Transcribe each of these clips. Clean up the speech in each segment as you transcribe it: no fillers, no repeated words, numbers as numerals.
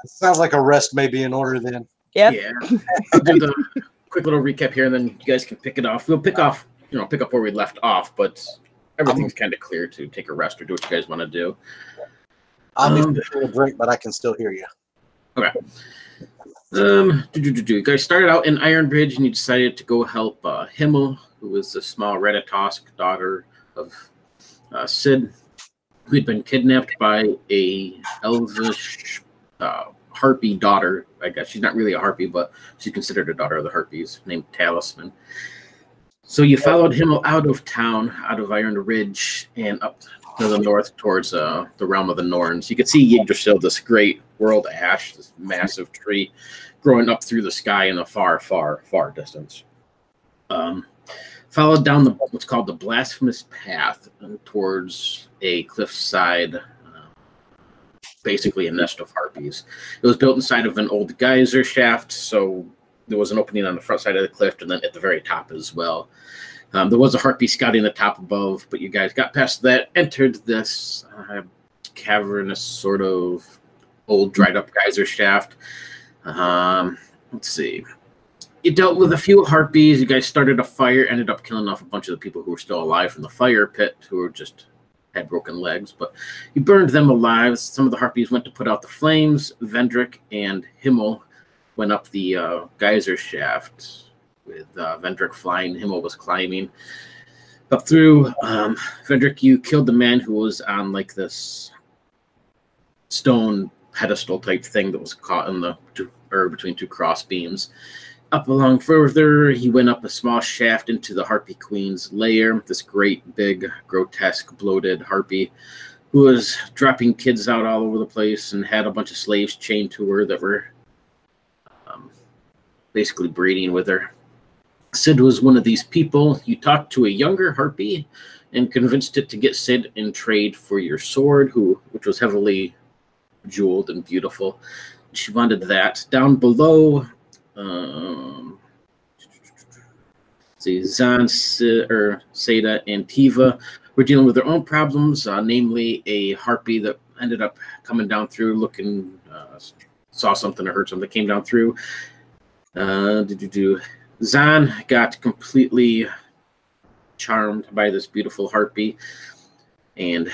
Sounds like a rest may be in order then. Yep. Yeah. I'll do the quick little recap here, and then you guys can pick it off. We'll pick up where we left off, but everything's kind of clear to take a rest or do what you guys want to do. I'm a drink, but I can still hear you. Okay. You guys started out in Ironbridge, and you decided to go help Himmel, who was the small Reditosk daughter of Sid, who had been kidnapped by a elvish harpy daughter. I guess she's not really a harpy, but she's considered a daughter of the harpies, named Talisman. So you followed him out of town, out of Iron Ridge, and up to the north towards the realm of the Norns. You could see Yggdrasil, this great world ash, this massive tree growing up through the sky in the far, far, far distance. Followed down what's called the Blasphemous Path towards a cliffside, basically a nest of harpies. It was built inside of an old geyser shaft, so there was an opening on the front side of the cliff and then at the very top as well. There was a harpy scouting the top above, but you guys got past that, entered this cavernous sort of old dried up geyser shaft. Let's see. You dealt with a few harpies. You guys started a fire, ended up killing off a bunch of the people who were still alive from the fire pit, who were just had broken legs, but you burned them alive. Some of the harpies went to put out the flames. Vendrick and Himmel went up the geyser shaft with Vendrick flying. Himmel was climbing up through. Vendrick, you killed the man who was on like this stone pedestal type thing that was caught in between two cross beams. Up along further, he went up a small shaft into the Harpy Queen's lair, this great, big, grotesque, bloated harpy who was dropping kids out all over the place and had a bunch of slaves chained to her that were basically breeding with her. Sid was one of these people. You talked to a younger harpy and convinced it to get Sid in trade for your sword, which was heavily jeweled and beautiful. She wanted that. Down below, Zan, Seda, and Tiva were dealing with their own problems, namely a harpy that ended up coming down through, looking, saw something or heard something, came down through. Zan got completely charmed by this beautiful harpy, and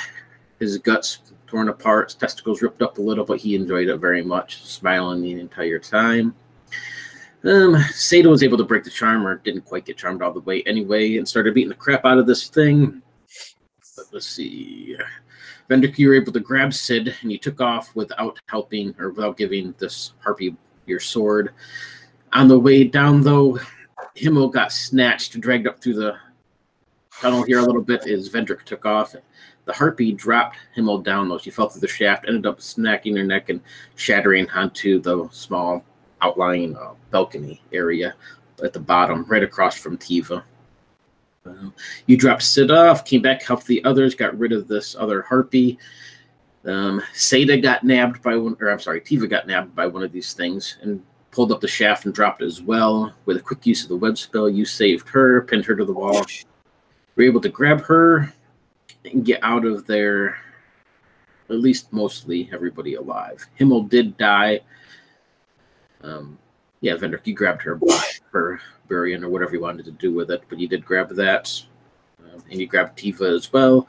his guts torn apart, his testicles ripped up a little, but he enjoyed it very much, smiling the entire time. Seda was able to break the charm, or didn't quite get charmed all the way anyway, and started beating the crap out of this thing. But let's see. Vendrick, you were able to grab Sid, and you took off without helping, or without giving this harpy your sword. On the way down, though, Himmel got snatched, dragged up through the tunnel here a little bit as Vendrick took off. The harpy dropped Himmel down, though. She fell through the shaft, ended up snacking her neck and shattering onto the small outlying balcony area at the bottom, right across from Tiva. You dropped Sid off, came back, helped the others, got rid of this other harpy. Tiva got nabbed by one of these things and pulled up the shaft and dropped it as well. With a quick use of the web spell, you saved her, pinned her to the wall. Were able to grab her and get out of there, at least mostly everybody alive. Himmel did die. Vendrick, you grabbed her burying or whatever you wanted to do with it, but you did grab that. And you grabbed Tiva as well.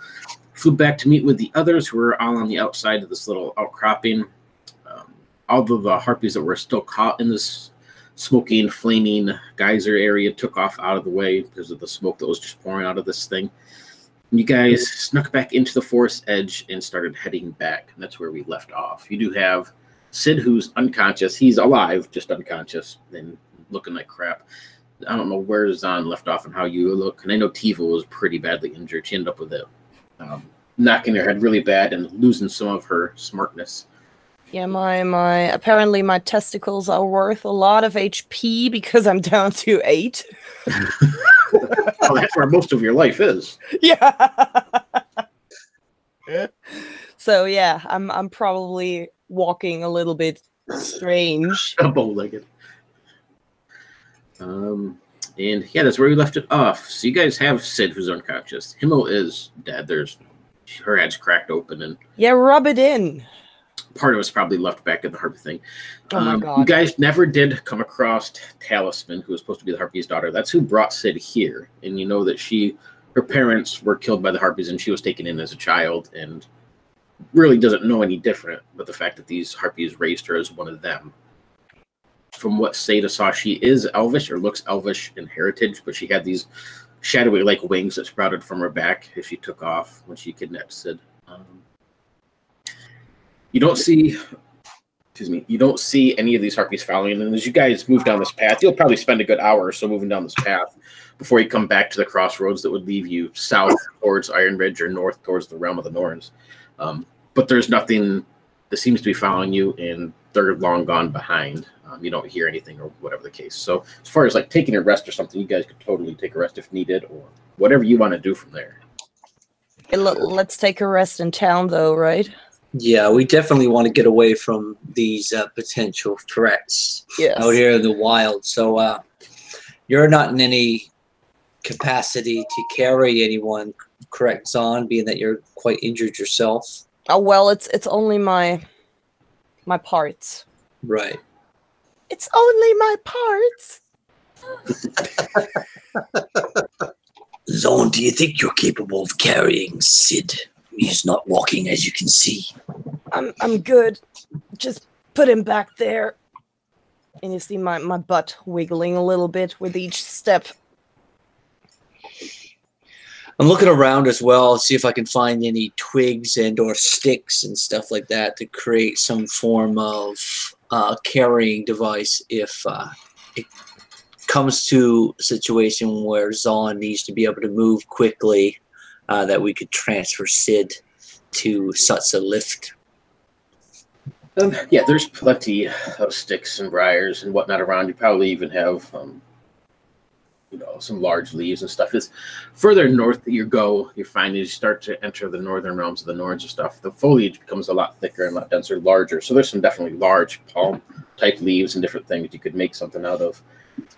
Flew back to meet with the others who were all on the outside of this little outcropping. All of the harpies that were still caught in this smoking, flaming geyser area took off out of the way because of the smoke that was just pouring out of this thing. And you guys snuck back into the forest edge and started heading back. And that's where we left off. You do have Sid, who's unconscious. He's alive, just unconscious and looking like crap. I don't know where Zan left off and how you look. And I know Tiva was pretty badly injured. She ended up with it, knocking her head really bad and losing some of her smartness. Yeah, apparently my testicles are worth a lot of HP because I'm down to 8. Well, that's where most of your life is. Yeah. So yeah, I'm probably walking a little bit strange. Bow-legged. And yeah, that's where we left it off. So you guys have Sid, who's unconscious. Himmel is dead. Her head's cracked open, and yeah, rub it in. part of it's probably left back at the harpy thing. Oh my God. You guys never did come across Talisman, who was supposed to be the harpy's daughter. That's who brought Sid here, and you know that her parents were killed by the harpies, and she was taken in as a child, and really doesn't know any different. But the fact that these harpies raised her as one of them. From what Seda saw, she is elvish, or looks elvish in heritage, but she had these shadowy like wings that sprouted from her back as she took off when she kidnapped Sid. You don't see any of these harpies following. And as you guys move down this path, you'll probably spend a good hour or so moving down this path before you come back to the crossroads that would leave you south towards Iron Ridge or north towards the realm of the Norns. But there's nothing that seems to be following you, and they're long gone behind. You don't hear anything or whatever the case. So as far as like taking a rest or something, you guys could totally take a rest if needed, or whatever you want to do from there. Hey, let's take a rest in town, though, right? Yeah, we definitely want to get away from these potential threats out here in the wild. So you're not in any capacity to carry anyone, correct, Zahn, being that you're quite injured yourself? Oh, well, it's only my parts. Right. It's only my parts. Zahn, do you think you're capable of carrying Sid? He's not walking, as you can see. I'm good. Just put him back there. And you see my butt wiggling a little bit with each step. I'm looking around as well, see if I can find any twigs and or sticks and stuff like that to create some form of carrying device if it comes to a situation where Zahn needs to be able to move quickly, that we could transfer Sid to such a lift. Yeah, there's plenty of sticks and briars and whatnot around. You probably even have some large leaves and stuff. As further north that you go, you find as you start to enter the northern realms of the Norns and stuff, the foliage becomes a lot thicker and a lot denser, larger. So there's some definitely large palm type leaves and different things you could make something out of.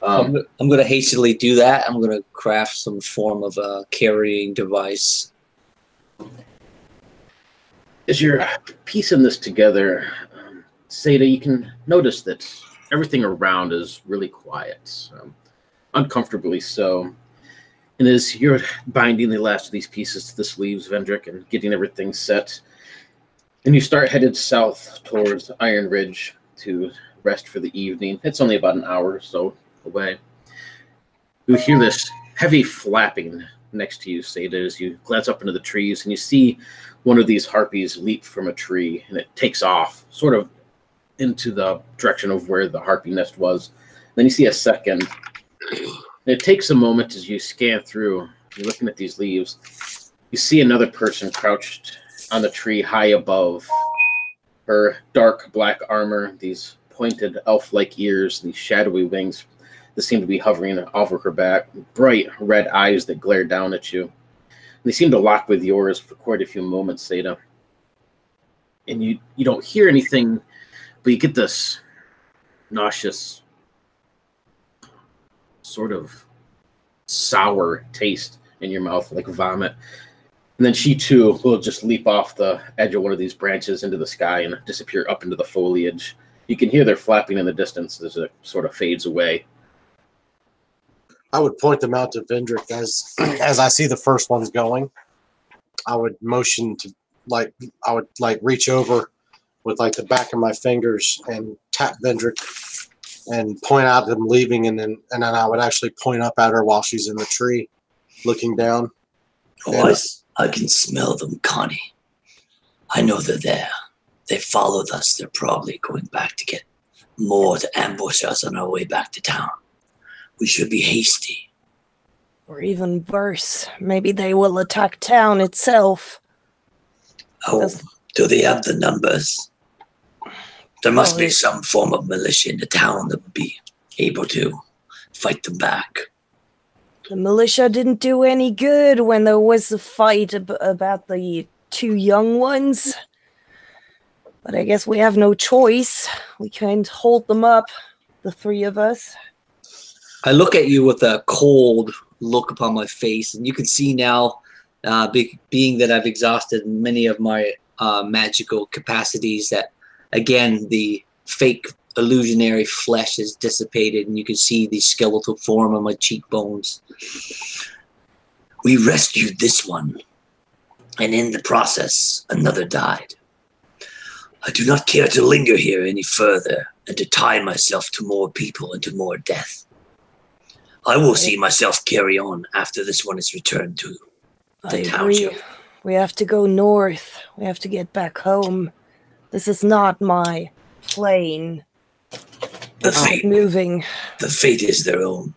I'm going to hastily do that. I'm going to craft some form of a carrying device. As you're piecing this together, Seda, you can notice that everything around is really quiet, uncomfortably so. And as you're binding the last of these pieces to the sleeves, Vendrick, and getting everything set, and you start headed south towards Iron Ridge to rest for the evening. It's only about an hour or so away. You hear this heavy flapping next to you, Seda, as you glance up into the trees, and you see one of these harpies leap from a tree, and it takes off sort of into the direction of where the harpy nest was. Then you see a second. And it takes a moment as you scan through. You're looking at these leaves. You see another person crouched on the tree high above. Her dark black armor, these pointed elf-like ears, these shadowy wings that seem to be hovering over her back, bright red eyes that glare down at you. And they seem to lock with yours for quite a few moments, Seda. And you don't hear anything, but you get this nauseous, sort of sour taste in your mouth, like vomit. And then she too will just leap off the edge of one of these branches into the sky and disappear up into the foliage. You can hear their flapping in the distance as it sort of fades away. I would point them out to Vendrick as I see the first ones going. I would motion to I would reach over with the back of my fingers and tap Vendrick and point out them leaving, and then I would actually point up at her while she's in the tree, looking down. Oh, I can smell them, Connie. I know they're there. They followed us. They're probably going back to get more to ambush us on our way back to town. We should be hasty. Or even worse, maybe they will attack town itself. Oh, do they have the numbers? There must be some form of militia in the town that would be able to fight them back. The militia didn't do any good when there was a fight about the two young ones. But I guess we have no choice. We can't hold them up, the three of us. I look at you with a cold look upon my face, and you can see now, being that I've exhausted many of my magical capacities, that Again, the fake illusionary flesh is dissipated, and you can see the skeletal form on my cheekbones. We rescued this one, and in the process, another died. I do not care to linger here any further and to tie myself to more people and to more death. I will see myself carry on after this one is returned to the township. We have to go north. We have to get back home. This is not my plane. The fate is their own.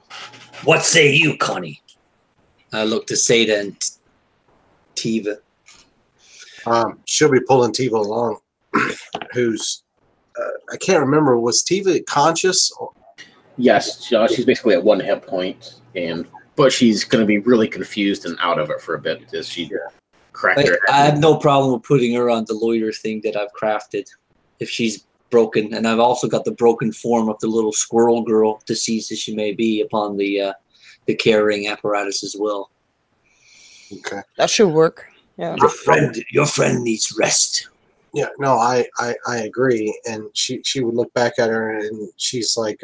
What say you, Connie? I look to Seda and Tiva. She'll be pulling Tiva along. Who's I can't remember. Was Tiva conscious? Yes, she's basically at 1 hit point, but she's going to be really confused and out of it for a bit as she cracked her head. I have no problem with putting her on the loiter thing that I've crafted if she's broken, and I've also got the broken form of the little squirrel girl, deceased as she may be, upon the carrying apparatus as well. Okay, that should work. Yeah, your friend needs rest. Yeah, no, I agree. And she would look back at her and she's like,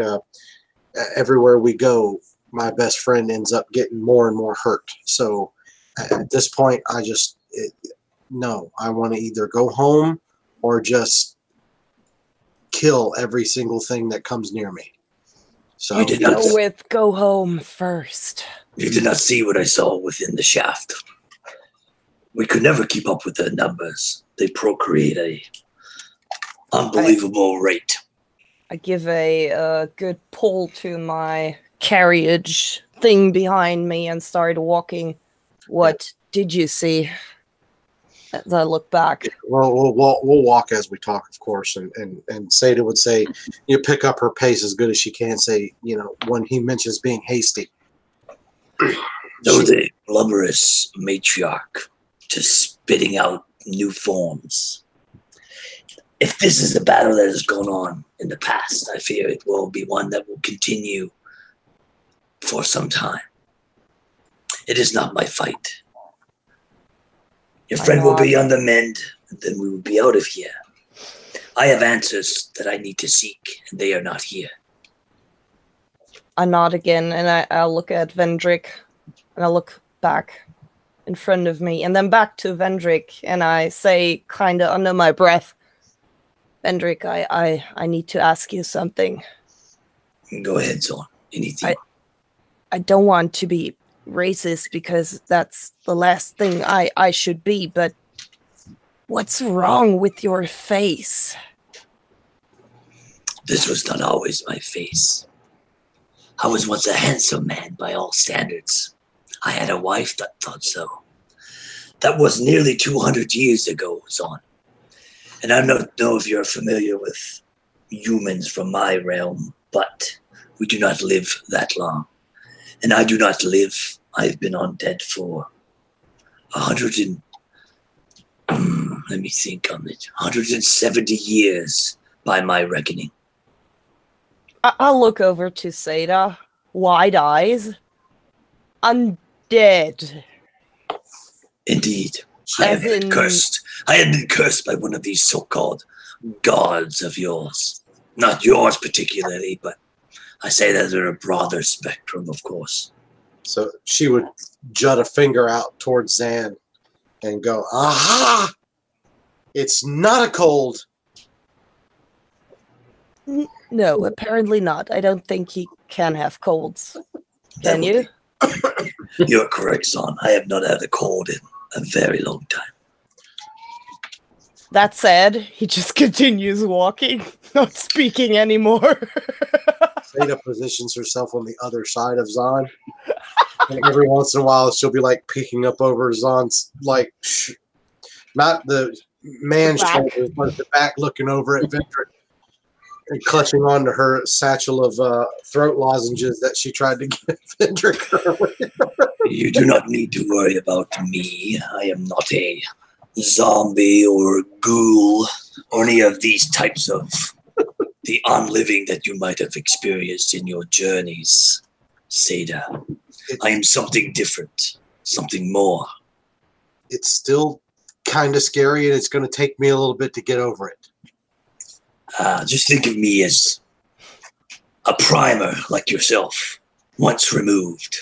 everywhere we go, my best friend ends up getting more and more hurt. So at this point, I want to either go home or just kill every single thing that comes near me. So You did not go home first. You did not see what I saw within the shaft. We could never keep up with their numbers. They procreate a unbelievable rate. I give a good pull to my carriage thing behind me and start walking. What did you see? As I look back. Well, we'll walk as we talk, of course, and Seda would say, you pick up her pace as good as she can. Say, when he mentions being hasty. No, the blubberous matriarch, just spitting out new forms. If this is the battle that has gone on in the past, I fear it will be one that will continue for some time. It is not my fight. Your friend will be on the mend, and then we will be out of here. I have answers that I need to seek, and they are not here. I nod again, and I'll look at Vendrick, and I'll look back in front of me, and then back to Vendrick, and I say, kind of under my breath, Vendrick, I need to ask you something. Go ahead, Zorn. Anything? I don't want to be racist because that's the last thing I should be, but what's wrong with your face? This was not always my face. I was once a handsome man by all standards. I had a wife that thought so. That was nearly 200 years ago, Zorn. And I don't know if you're familiar with humans from my realm, but we do not live that long. And I do not live. I've been undead for 170 years by my reckoning. I'll look over to Seda, wide eyes. Undead. Indeed. I have been cursed. I have been cursed by one of these so-called gods of yours. Not yours particularly, but I say that in a broader spectrum, of course. So she would jut a finger out towards Zan and go, aha! It's not a cold. No, apparently not. I don't think he can have colds. Can you? You're correct, son. I have not had a cold in a very long time. That said, he just continues walking, not speaking anymore. Seda positions herself on the other side of Zahn. And every once in a while, she'll be like peeking up over Zahn's, like, not the man's shoulders, but the back looking over at Vendrick and clutching onto her satchel of throat lozenges that she tried to give Vendrick earlier. You do not need to worry about me. I am not a zombie or a ghoul or any of these types of the unliving that you might have experienced in your journeys, Seda. I am something different, something more. It's still kind of scary, and it's going to take me a little bit to get over it. Just think of me as a primer like yourself, once removed,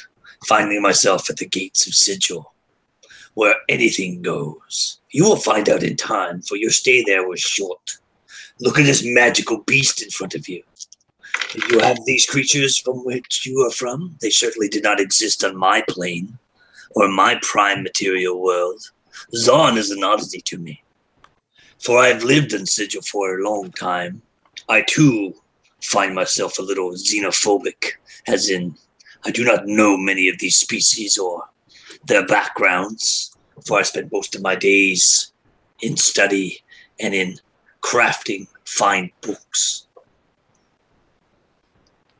finding myself at the gates of Sigil, where anything goes. You will find out in time, for your stay there was short. Look at this magical beast in front of you. Do you have these creatures from which you are from? They certainly did not exist on my plane, or my prime material world. Zon is an oddity to me, for I have lived in Sigil for a long time. I too find myself a little xenophobic, as in, I do not know many of these species or their backgrounds, for I spent most of my days in study and in crafting fine books.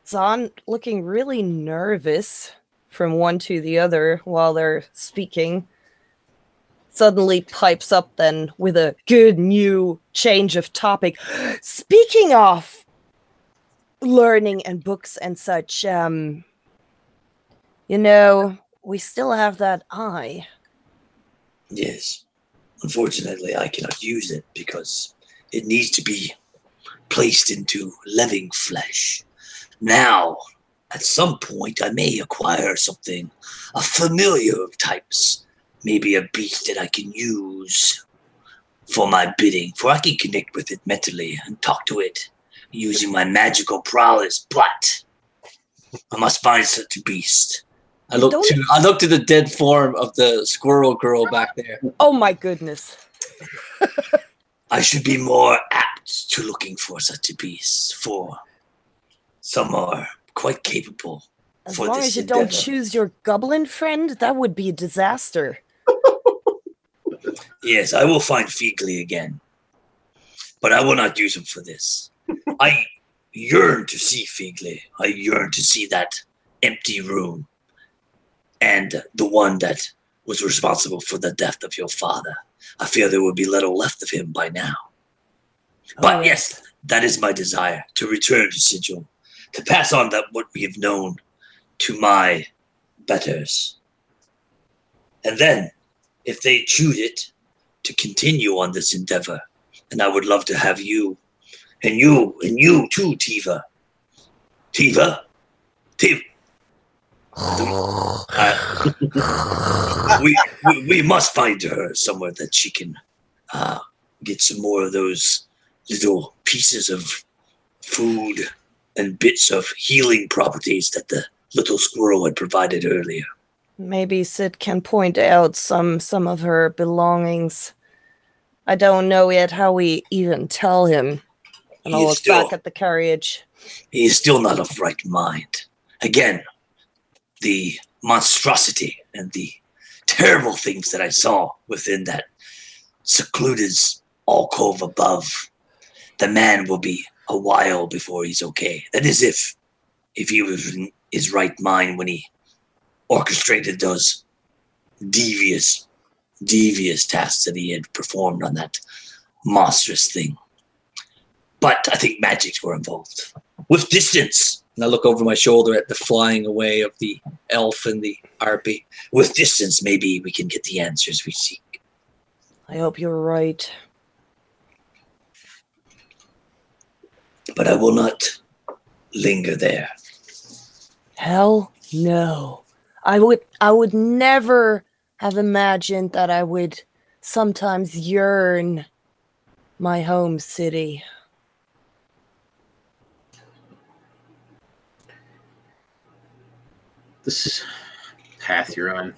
Zahn, looking really nervous from one to the other while they're speaking, suddenly pipes up then with a good new change of topic. Speaking of learning and books and such, we still have that eye. Yes. Unfortunately, I cannot use it because it needs to be placed into living flesh. Now, at some point, I may acquire something, a familiar of types, maybe a beast that I can use for my bidding, for I can connect with it mentally and talk to it using my magical prowess, but I must find such a beast. I look to the dead form of the squirrel girl back there. Oh my goodness. I should be more apt to looking for such a beast, for some are quite capable. As for long this as you endeavor. don't choose your goblin friend, that would be a disaster. Yes, I will find Feegly again, but I will not use him for this. I yearn to see Feegly. I yearn to see that empty room and the one that was responsible for the death of your father. I fear there will be little left of him by now. But yes, that is my desire, to return to Sigil, to pass on that what we have known to my betters. And then, if they choose it, to continue on this endeavor. And I would love to have you, and you too, Tiva. Tiva? We must find her somewhere that she can get some more of those little pieces of food and bits of healing properties that the little squirrel had provided earlier. Maybe Sid can point out some of her belongings. I don't know yet how we even tell him. And I'll look back at the carriage. He is still not of right mind. Again, the monstrosity and the terrible things that I saw within that secluded alcove above. The man will be a while before he's okay. That is if he was in his right mind when he orchestrated those devious tasks that he had performed on that monstrous thing. But I think magics were involved. With distance. And I look over my shoulder at the flying away of the elf and the harpy. With distance, maybe we can get the answers we seek. I hope you're right. But I will not linger there. Hell no. I would never have imagined that I would sometimes yearn my home city. This path you're on,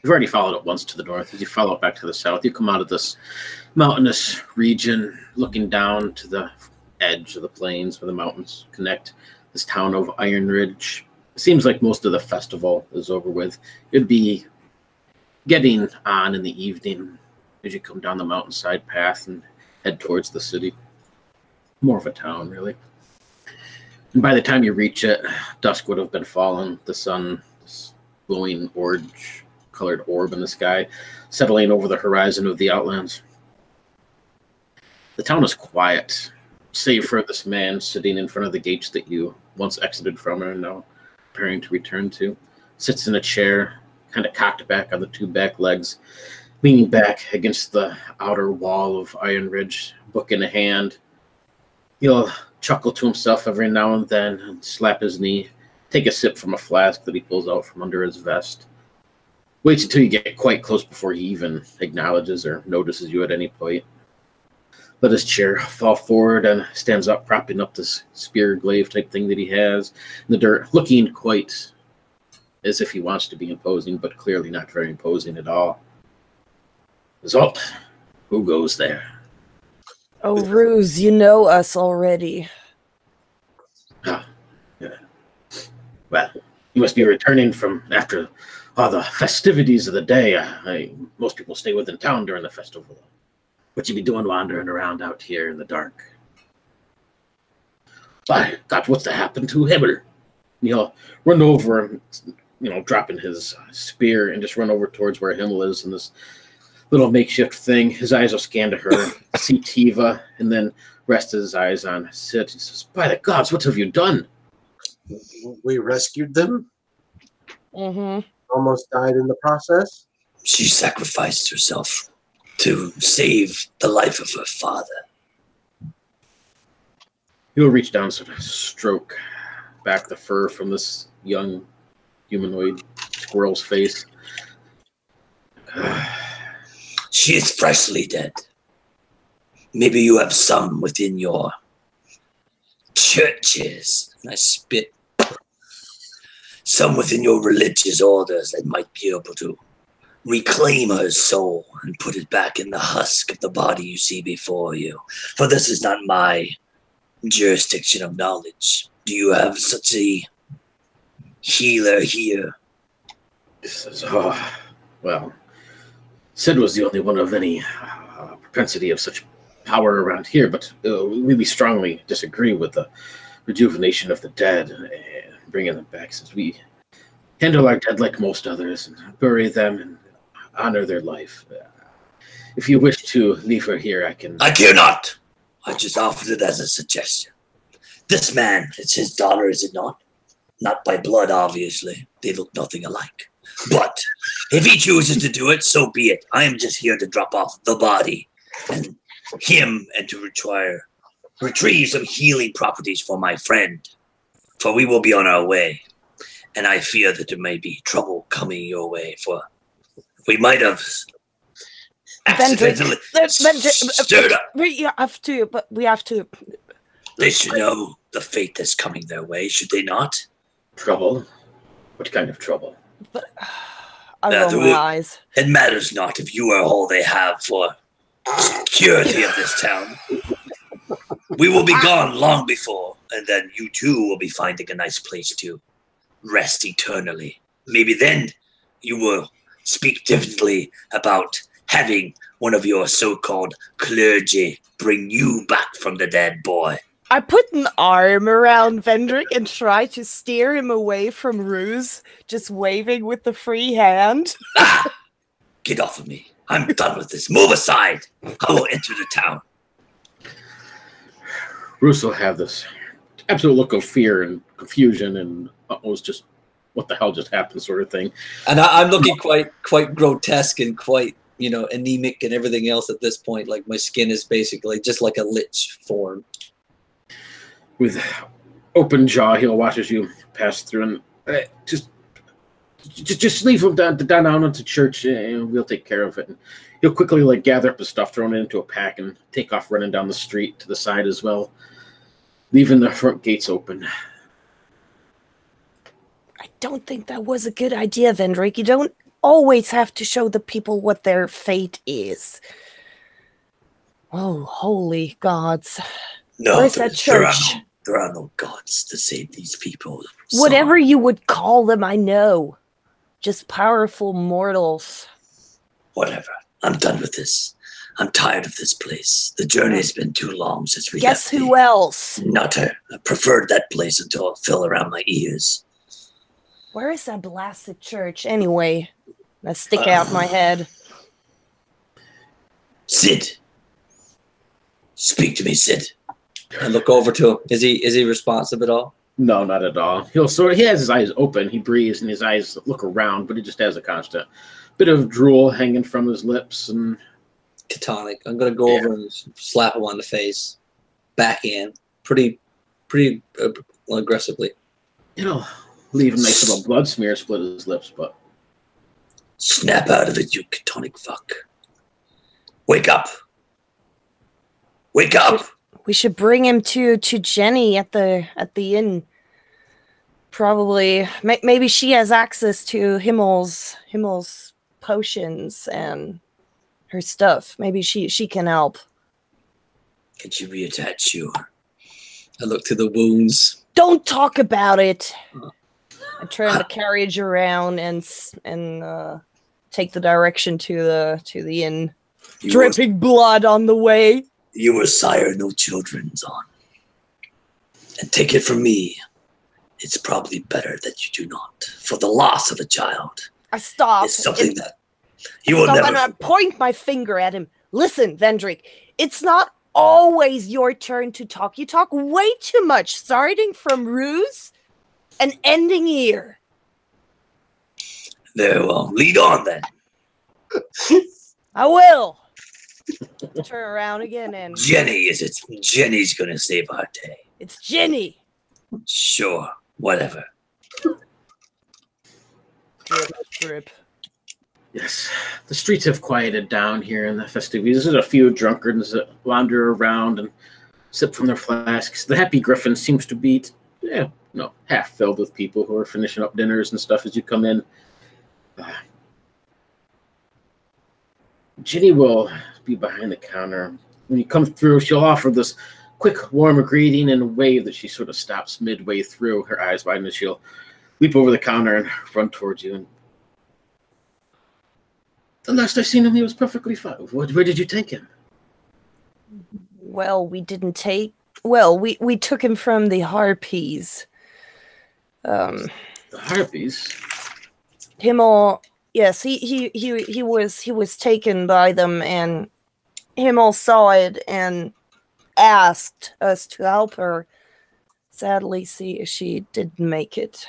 you've already followed it once to the north. As you follow it back to the south, you come out of this mountainous region, looking down to the edge of the plains where the mountains connect. This town of Iron Ridge. It seems like most of the festival is over with. It'd be getting on in the evening as you come down the mountainside path and head towards the city. More of a town, really. And by the time you reach it, dusk would have been fallen. The sun, this glowing orange-colored orb in the sky, settling over the horizon of the outlands. The town is quiet, save for this man sitting in front of the gates that you once exited from and now preparing to return to. Sits in a chair, kind of cocked back on the two back legs, leaning back against the outer wall of Iron Ridge, book in a hand, He'll chuckle to himself every now and then and slap his knee, take a sip from a flask that he pulls out from under his vest. Waits until you get quite close before he even acknowledges or notices you at any point. Let his chair fall forward and stands up, propping up this spear glaive type thing that he has in the dirt, looking quite as if he wants to be imposing, but clearly not very imposing at all. Result, who goes there? Oh, Ruse, you know us already. Ah, yeah. Well, you must be returning from after all the festivities of the day. Most people stay within town during the festival. What you be doing wandering around out here in the dark? By God, what's to happen to Himmel? He'll run over and, dropping his spear and just run over towards where Himmel is in this little makeshift thing. His eyes will scan to her, see Tiva, and then rest his eyes on Sid. He says, by the gods, what have you done? We rescued them. Mm-hmm. Almost died in the process. She sacrificed herself to save the life of her father. He'll reach down, sort of stroke back the fur from this young humanoid squirrel's face. She is freshly dead. Maybe you have some within your churches. And I spit. Some within your religious orders that might be able to reclaim her soul and put it back in the husk of the body you see before you. For this is not my jurisdiction of knowledge. Do you have such a healer here? This is, well, Sid was the only one of any propensity of such power around here, but we strongly disagree with the rejuvenation of the dead and bringing them back, since we handle our dead like most others and bury them and honor their life. If you wish to leave her here, I can... I care not. I just offered it as a suggestion. This man, it's his daughter, is it not? Not by blood, obviously. They look nothing alike. But if he chooses to do it, so be it. I am just here to drop off the body and him and to retrieve some healing properties for my friend. For we will be on our way. And I fear that there may be trouble coming your way, for we might have accidentally stirred up. We have to. They should know the fate that's coming their way, should they not? Trouble? What kind of trouble? I roll my eyes. It matters not if you are all they have for security of this town. We will be gone long before, and then you too will be finding a nice place to rest eternally. Maybe then you will speak differently about having one of your so-called clergy bring you back from the dead, boy. I put an arm around Vendrick and try to steer him away from Ruse, just waving with the free hand. Ah! Get off of me. I'm done with this. Move aside. I will enter the town. Ruse will have this absolute look of fear and confusion and almost just what the hell just happened sort of thing. And I'm looking quite grotesque and quite, anemic and everything else at this point. Like my skin is basically just like a lich form. With open jaw, he'll watch as you pass through and just leave him down into church and we'll take care of it. And he'll quickly gather up his stuff, throw it into a pack, and take off running down the street to the side as well, leaving the front gates open. I don't think that was a good idea, Vendrick. You don't always have to show the people what their fate is. Oh, holy gods. No, where's that church? There are no gods to save these people. Whatever you would call them, I know. Just powerful mortals. Whatever. I'm done with this. I'm tired of this place. The journey has been too long since we Guess left who else? Nutter. I preferred that place until it fell around my ears. Where is that blasted church, anyway? That stick out my head. Sid. Speak to me, Sid. I look over to him. Is he responsive at all? No, not at all. He has his eyes open. He breathes and his eyes look around, but he just has a constant bit of drool hanging from his lips. And Catonic. I'm gonna go over and slap him on the face. Backhand. pretty aggressively. It'll leave a nice little blood smear, split his lips, but Snap out of it, you catonic fuck. Wake up. Wake up. We should bring him to Jenny at the inn. Probably, maybe she has access to Himmel's potions and her stuff. Maybe she can help. Could you reattach you? I look to the wounds. Don't talk about it. I turn the carriage around and take the direction to the inn. Dripping blood on the way. You were sire no children's on. And take it from me, it's probably better that you do not. For the loss of a child I stop. is something that you will Stop never... and I point my finger at him. Listen, Vendrick, it's not always your turn to talk. You talk way too much, starting from ruse and ending here. Very well. Lead on then. I will. Turn around again and... Jenny, is it? Jenny's gonna save our day. It's Jenny. Sure. Whatever. Drip, drip. yes, the streets have quieted down here in the festivities. There's a few drunkards that wander around and sip from their flasks. The Happy Griffin seems to be, half filled with people who are finishing up dinners and stuff as you come in. Jenny will be behind the counter. When you come through, she'll offer this quick, warm greeting and a wave that she sort of stops midway through, her eyes wide, and she'll leap over the counter and run towards you. And the last I seen him, he was perfectly fine. Where did you take him? Well, we didn't take... Well, we took him from the Harpies. The Harpies? Himmel... Yes, he was taken by them, and Himmel saw it and asked us to help her. Sadly, she didn't make it.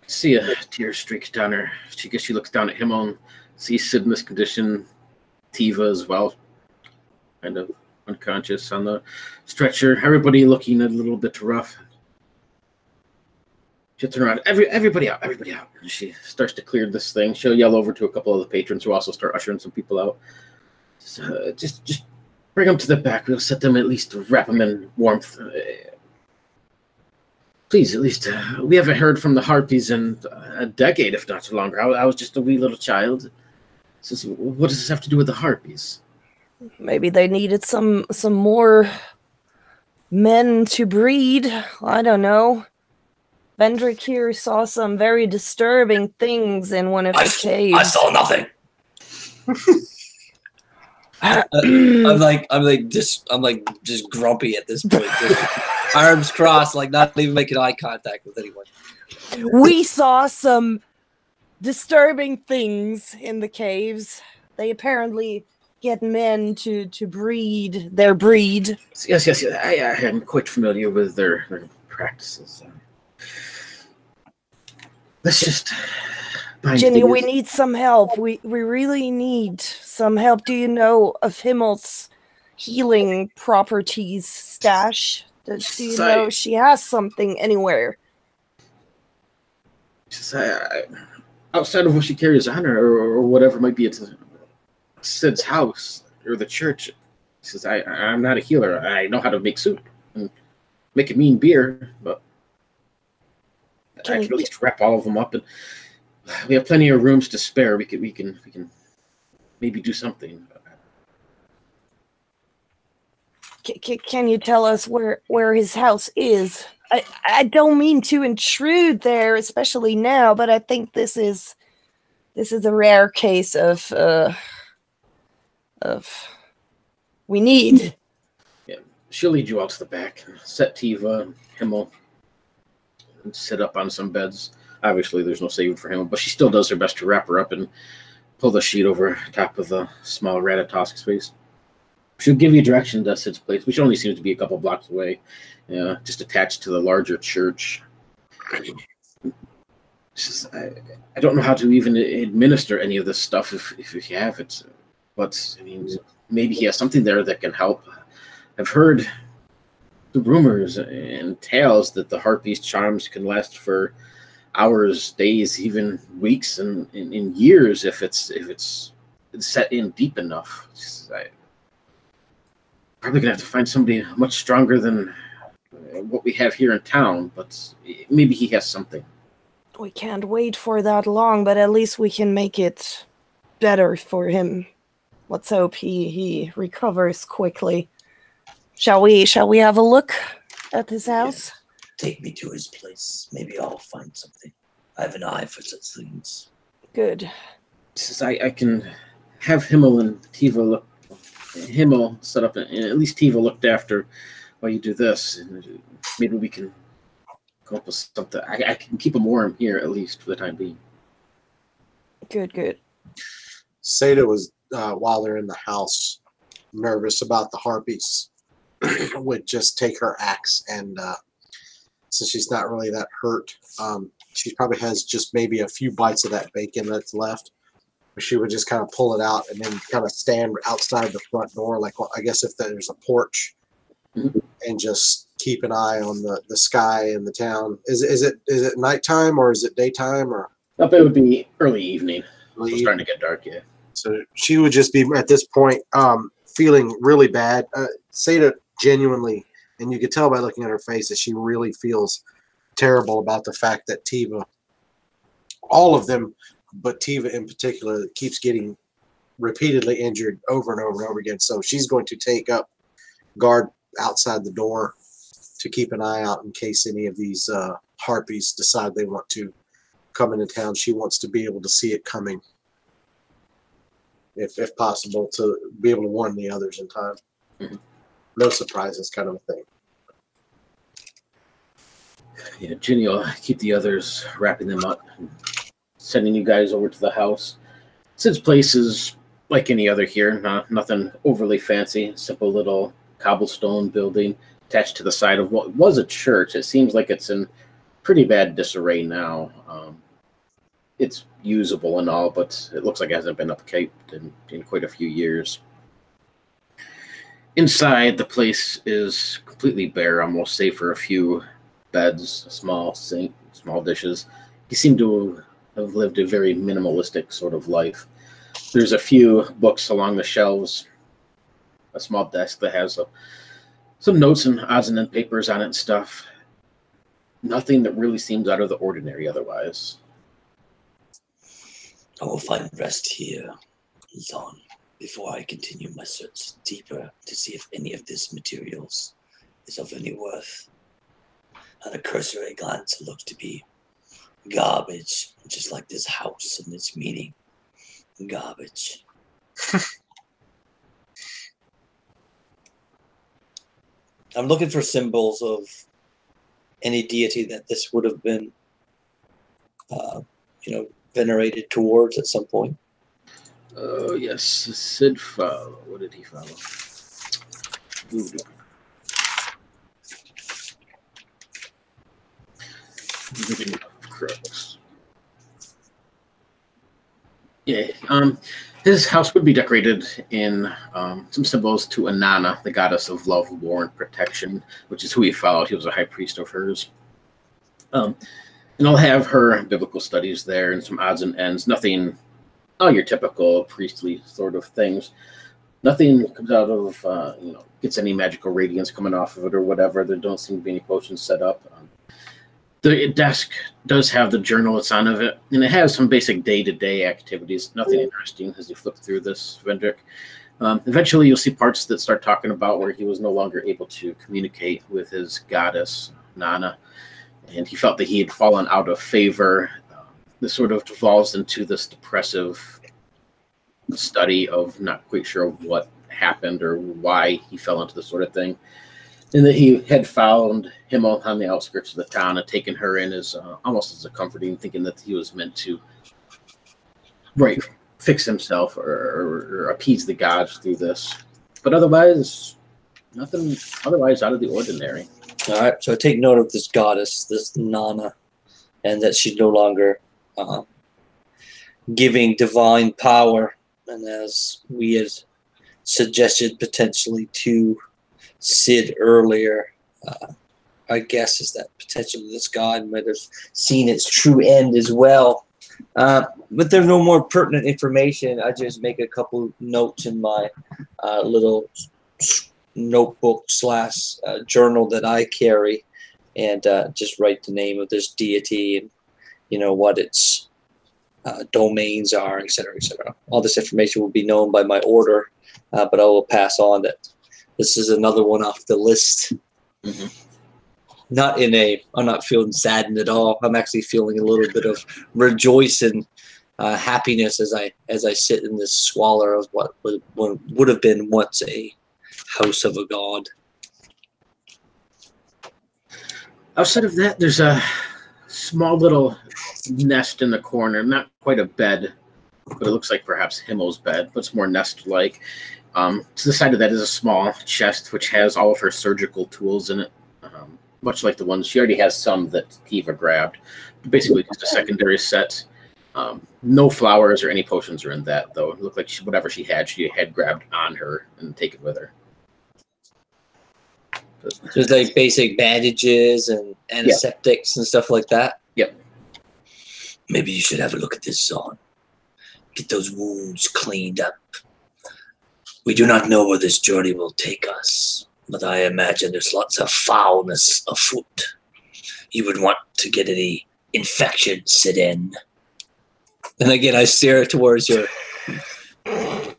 See a tear streak down her. She looks down at Himmel and sees Sid in this condition. Tiva as well, kind of unconscious on the stretcher. Everybody looking a little bit rough. She'll turn around. Everybody out. Everybody out. And she starts to clear this thing. She'll yell over to a couple of the patrons who also start ushering some people out. So just bring them to the back. We'll set them, at least wrap them in warmth. Please, at least. We haven't heard from the Harpies in a decade, if not longer. I was just a wee little child. So what does this have to do with the Harpies? Maybe they needed some more men to breed. I don't know. Vendrick here saw some very disturbing things in one of the caves. I saw nothing. I'm just grumpy at this point. Just arms crossed, like not even making eye contact with anyone. We saw some disturbing things in the caves. They apparently get men to breed their breed. Yes. I am quite familiar with their practices. Let's just... Jenny, we need some help. We really need some help. Do you know of Himmel's healing properties stash? Do you know she has something anywhere? Outside of what she carries on her, or whatever might be at Sid's house or the church. She says, I'm not a healer. I know how to make soup and make a mean beer, but I can at least wrap all of them up, and we have plenty of rooms to spare. We can maybe do something. Can you tell us where his house is? I don't mean to intrude there, especially now, but I think this is a rare case of we need. Yeah, she'll lead you out to the back and set Tiva and Himmel and sit up on some beds. Obviously, there's no saving for him, but she still does her best to wrap her up and pull the sheet over top of the small Ratatosk's face. She'll give you direction to Sid's place, which only seems to be a couple blocks away, just attached to the larger church. Just, I don't know how to even administer any of this stuff if you have it, but I mean, maybe he has something there that can help. I've heard the rumors and tales that the harpy's charms can last for hours, days, even weeks, and in years if it's set in deep enough. Probably gonna have to find somebody much stronger than what we have here in town, but maybe he has something. We can't wait for that long, but at least we can make it better for him. Let's hope he recovers quickly. Shall we have a look at his house? Yes. Take me to his place. Maybe I'll find something. I have an eye for such things. Good. Since I can have Himmel and Tiva look. Himmel set up, and at least Tiva looked after while you do this. And maybe we can come up with something. I can keep him warm here at least for the time being. Good. Seda was, while they're in the house, nervous about the harpies. Would just take her axe and, since she's not really that hurt, she probably has just maybe a few bites of that bacon that's left. She would just kind of pull it out and then kind of stand outside the front door, like, well, I guess if there's a porch, and just keep an eye on the sky and the town. Is it nighttime or is it daytime or? Nope, it would be early evening. It's starting to get dark, yeah. So she would just be at this point feeling really bad. Seda genuinely, and you could tell by looking at her face that she really feels terrible about the fact that Tiva, all of them, but Tiva in particular, keeps getting repeatedly injured over and over and over again. So she's going to take up guard outside the door to keep an eye out in case any of these harpies decide they want to come into town. She wants to be able to see it coming, if possible, to be able to warn the others in time. No surprises, kind of a thing. Yeah, Ginny will keep the others, wrapping them up, and sending you guys over to the house. Sid's place is like any other here, nothing overly fancy, simple little cobblestone building attached to the side of what was a church. It seems like it's in pretty bad disarray now. It's usable and all, but it looks like it hasn't been upkept in quite a few years. Inside, the place is completely bare, almost save for a few beds, a small sink, small dishes. You seem to have lived a very minimalistic sort of life. There's a few books along the shelves, a small desk that has some notes and odds and end papers on it and stuff. Nothing that really seems out of the ordinary otherwise. I will find rest here, Zon, before I continue my search deeper to see if any of this materials is of any worth. At a cursory glance, it looks to be garbage, just like this house and its meaning. Garbage. I'm looking for symbols of any deity that this would have been, venerated towards at some point. Oh, yes. Sid follow. What did he follow? Voodoo. Living of crows. Yeah. His house would be decorated in some symbols to Inanna, the goddess of love, war, and protection, which is who he followed. He was a high priest of hers. And I'll have her biblical studies there and some odds and ends. Nothing, your typical priestly sort of things. Nothing comes out of, gets any magical radiance coming off of it or whatever. There don't seem to be any potions set up. The desk does have the journal that's on of it, and it has some basic day-to-day activities. Nothing interesting as you flip through this, Vendrick. Eventually, you'll see parts that start talking about where he was no longer able to communicate with his goddess, Nana, and he felt that he had fallen out of favor. This sort of devolves into this depressive study of not quite sure what happened or why he fell into this sort of thing. And that he had found him on the outskirts of the town and taken her in as almost as a comforting, thinking that he was meant to fix himself or appease the gods through this. But otherwise, nothing otherwise out of the ordinary. All right, so I take note of this goddess, this Nana, and that she's no longer giving divine power. And as we had suggested potentially to Sid earlier, our guess is that potentially this god might have seen its true end as well. But there's no more pertinent information. I just make a couple notes in my little notebook / journal that I carry, and just write the name of this deity and what its domains are, etc., etc. All this information will be known by my order, but I will pass on that this is another one off the list. Mm-hmm. I'm not feeling saddened at all. I'm actually feeling a little bit of rejoice and happiness as I sit in this squalor of what would have been once a house of a god. Outside of that, there's a small little nest in the corner. Not quite a bed, but it looks like perhaps Himmel's bed, but it's more nest-like. To the side of that is a small chest which has all of her surgical tools in it. Much like the ones she already has, some that Kiva grabbed. Basically, just a secondary set. No flowers or any potions are in that, though. It looked like whatever she had grabbed on her and taken with her. There's like basic bandages and antiseptics and stuff like that. Yep. Maybe you should have a look at this, Zon. Get those wounds cleaned up. We do not know where this journey will take us, but I imagine there's lots of foulness afoot. You would want to get any infection set in. And again, I stare towards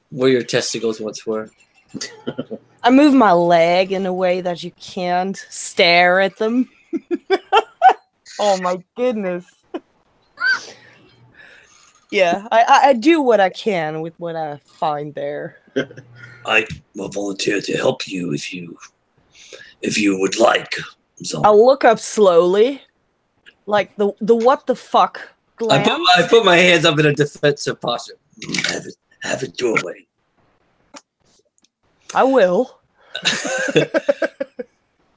where your testicles once were. I move my leg in a way that you can't stare at them. Oh my goodness. Yeah, I do what I can with what I find there. I will volunteer to help you if you would like. Zon. I'll look up slowly, like the what the fuck glance. I put my hands up in a defensive posture. Have it your way. I will.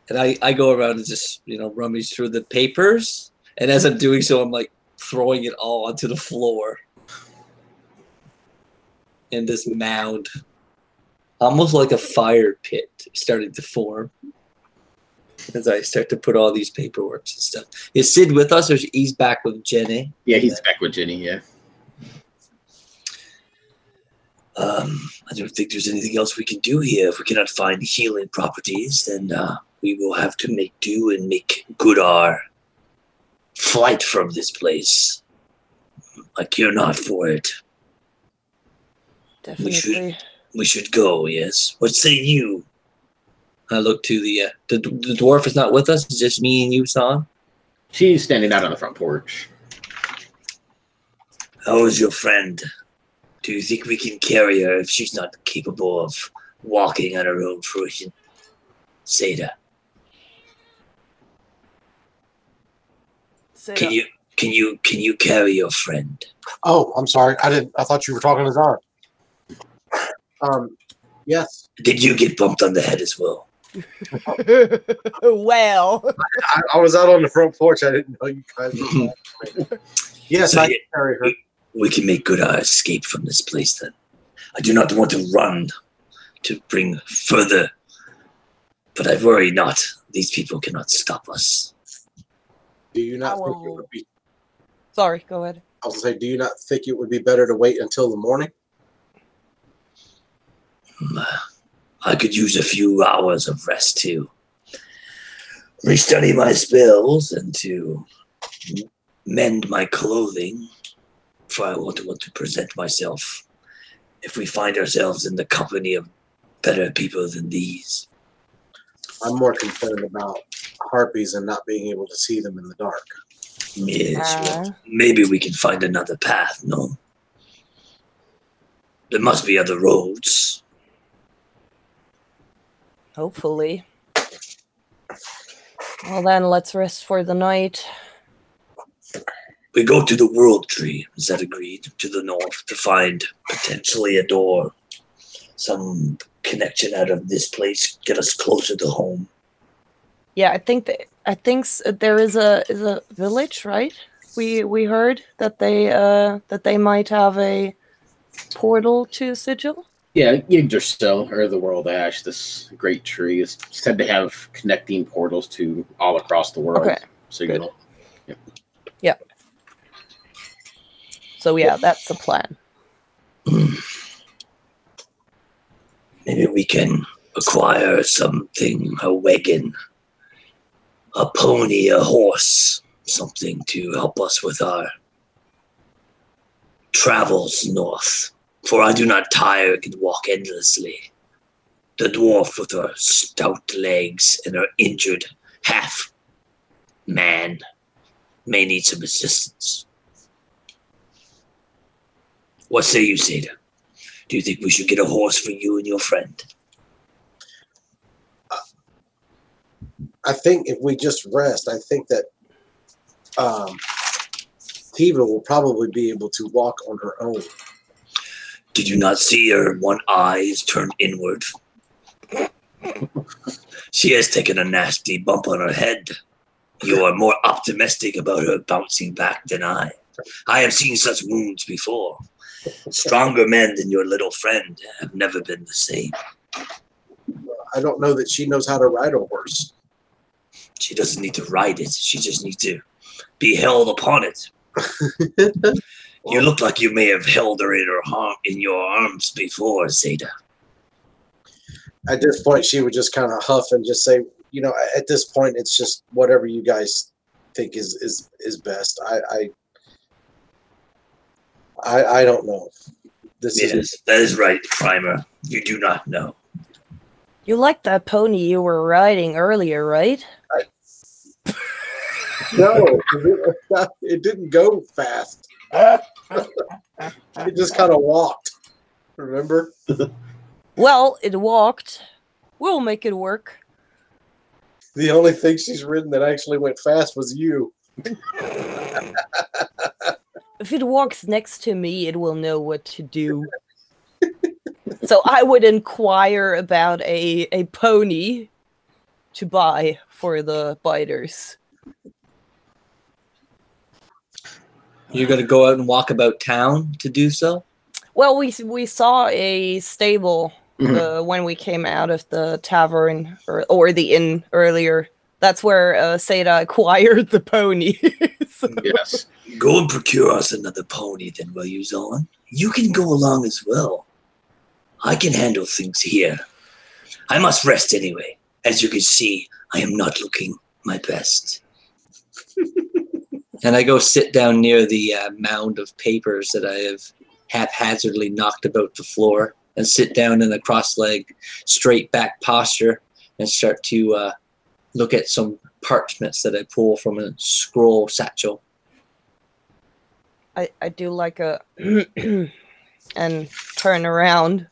And I go around and just rummage through the papers, and as I'm doing so, I'm like throwing it all onto the floor in this mound, almost like a fire pit starting to form as I start to put all these paperwork and stuff. Is Sid with us, or he's back with Jenny? Yeah, he's back with Jenny. Yeah. I don't think there's anything else we can do here. If we cannot find healing properties, then we will have to make do and make good our flight from this place. Like you're not for it. Definitely. We should go, yes. What say you? I look to the dwarf is not with us. It's just me and you, Son. She's standing out on the front porch. How is your friend? Do you think we can carry her if she's not capable of walking on her own fruition? Seda. Can you carry your friend? Oh, I'm sorry. I thought you were talking to Zon. Yes. Did you get bumped on the head as well? Well. I was out on the front porch. I didn't know you guys were Yes, So I can carry her. We can make good our escape from this place then. I do not want to run to bring further, but I worry not. These people cannot stop us. Do you not think it would be... Sorry, go ahead. I was going to say, do you not think it would be better to wait until the morning? I could use a few hours of rest to restudy my spells and to mend my clothing, for I want to present myself if we find ourselves in the company of better people than these. I'm more concerned about harpies and not being able to see them in the dark. Yes, well, maybe we can find another path, no? There must be other roads. Hopefully. Well then, let's rest for the night. We go to the World Tree, is that agreed? To the north to find potentially a door. Some connection out of this place, get us closer to home. Yeah, I think there is a village, right? We heard that they might have a portal to Sigil. Yeah, Yggdrasil, or the World Ash, this great tree, is said to have connecting portals to all across the world. Okay, So you good. know, Yep. So yeah, that's the plan. Maybe we can acquire something, a wagon, a pony, a horse, something to help us with our travels north. For I do not tire and can walk endlessly. The dwarf with her stout legs and her injured half man may need some assistance. What say you, Seda? Do you think we should get a horse for you and your friend? I think if we just rest, I think that Tiva will probably be able to walk on her own. Did you not see her one eye is turned inward? She has taken a nasty bump on her head. You are more optimistic about her bouncing back than I. I have seen such wounds before. Stronger men than your little friend have never been the same. I don't know that she knows how to ride a horse. She doesn't need to ride it. She just needs to be held upon it. You look like you may have held her in your arms before, Zeta. At this point, she would just kind of huff and just say, you know, at this point, it's just whatever you guys think is best. I don't know. Yes, that is right, Primer. You do not know. You like that pony you were riding earlier, right? No, it didn't go fast. It just kind of walked. Remember? Well, it walked. We'll make it work. The only thing she's ridden that actually went fast was you. If it walks next to me, it will know what to do. So I would inquire about a pony to buy for the biters. You're going to go out and walk about town to do so? Well, we saw a stable when we came out of the tavern or the inn earlier. That's where Seda acquired the pony. So. Yes. Go and procure us another pony then, will you, Zolan? You can go along as well. I can handle things here. I must rest anyway. As you can see, I am not looking my best. And I go sit down near the mound of papers that I have haphazardly knocked about the floor and sit down in a cross-legged, straight-back posture and start to look at some parchments that I pull from a scroll satchel. I do like a and turn around,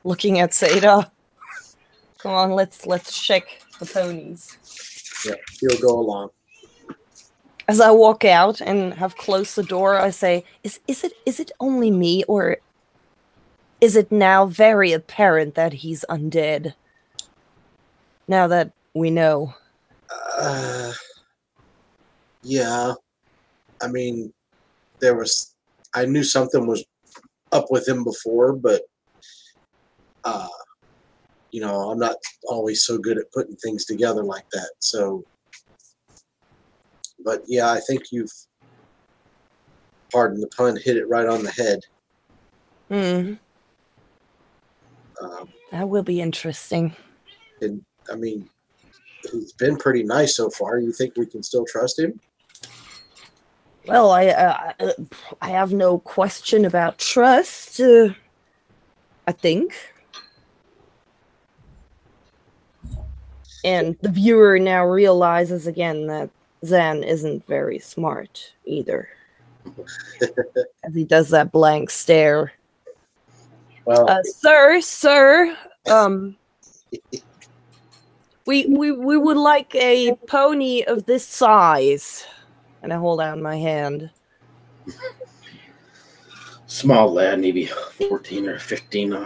looking at Seda. Come on, let's check the ponies. Yeah, he'll go along. As I walk out and have closed the door, I say, "Is it only me, or is it now very apparent that he's undead? Now that we know." Yeah. I mean, I knew something was up with him before, but you know, I'm not always so good at putting things together like that. So, but yeah, I think you've, pardon the pun, hit it right on the head. That will be interesting. And I mean, he's been pretty nice so far. You think we can still trust him? Well, I have no question about trust. I think. And the viewer now realizes again that Zan isn't very smart either. As he does that blank stare. Well, Sir, we would like a pony of this size. And I hold out my hand. Small lad, maybe 14 or 15.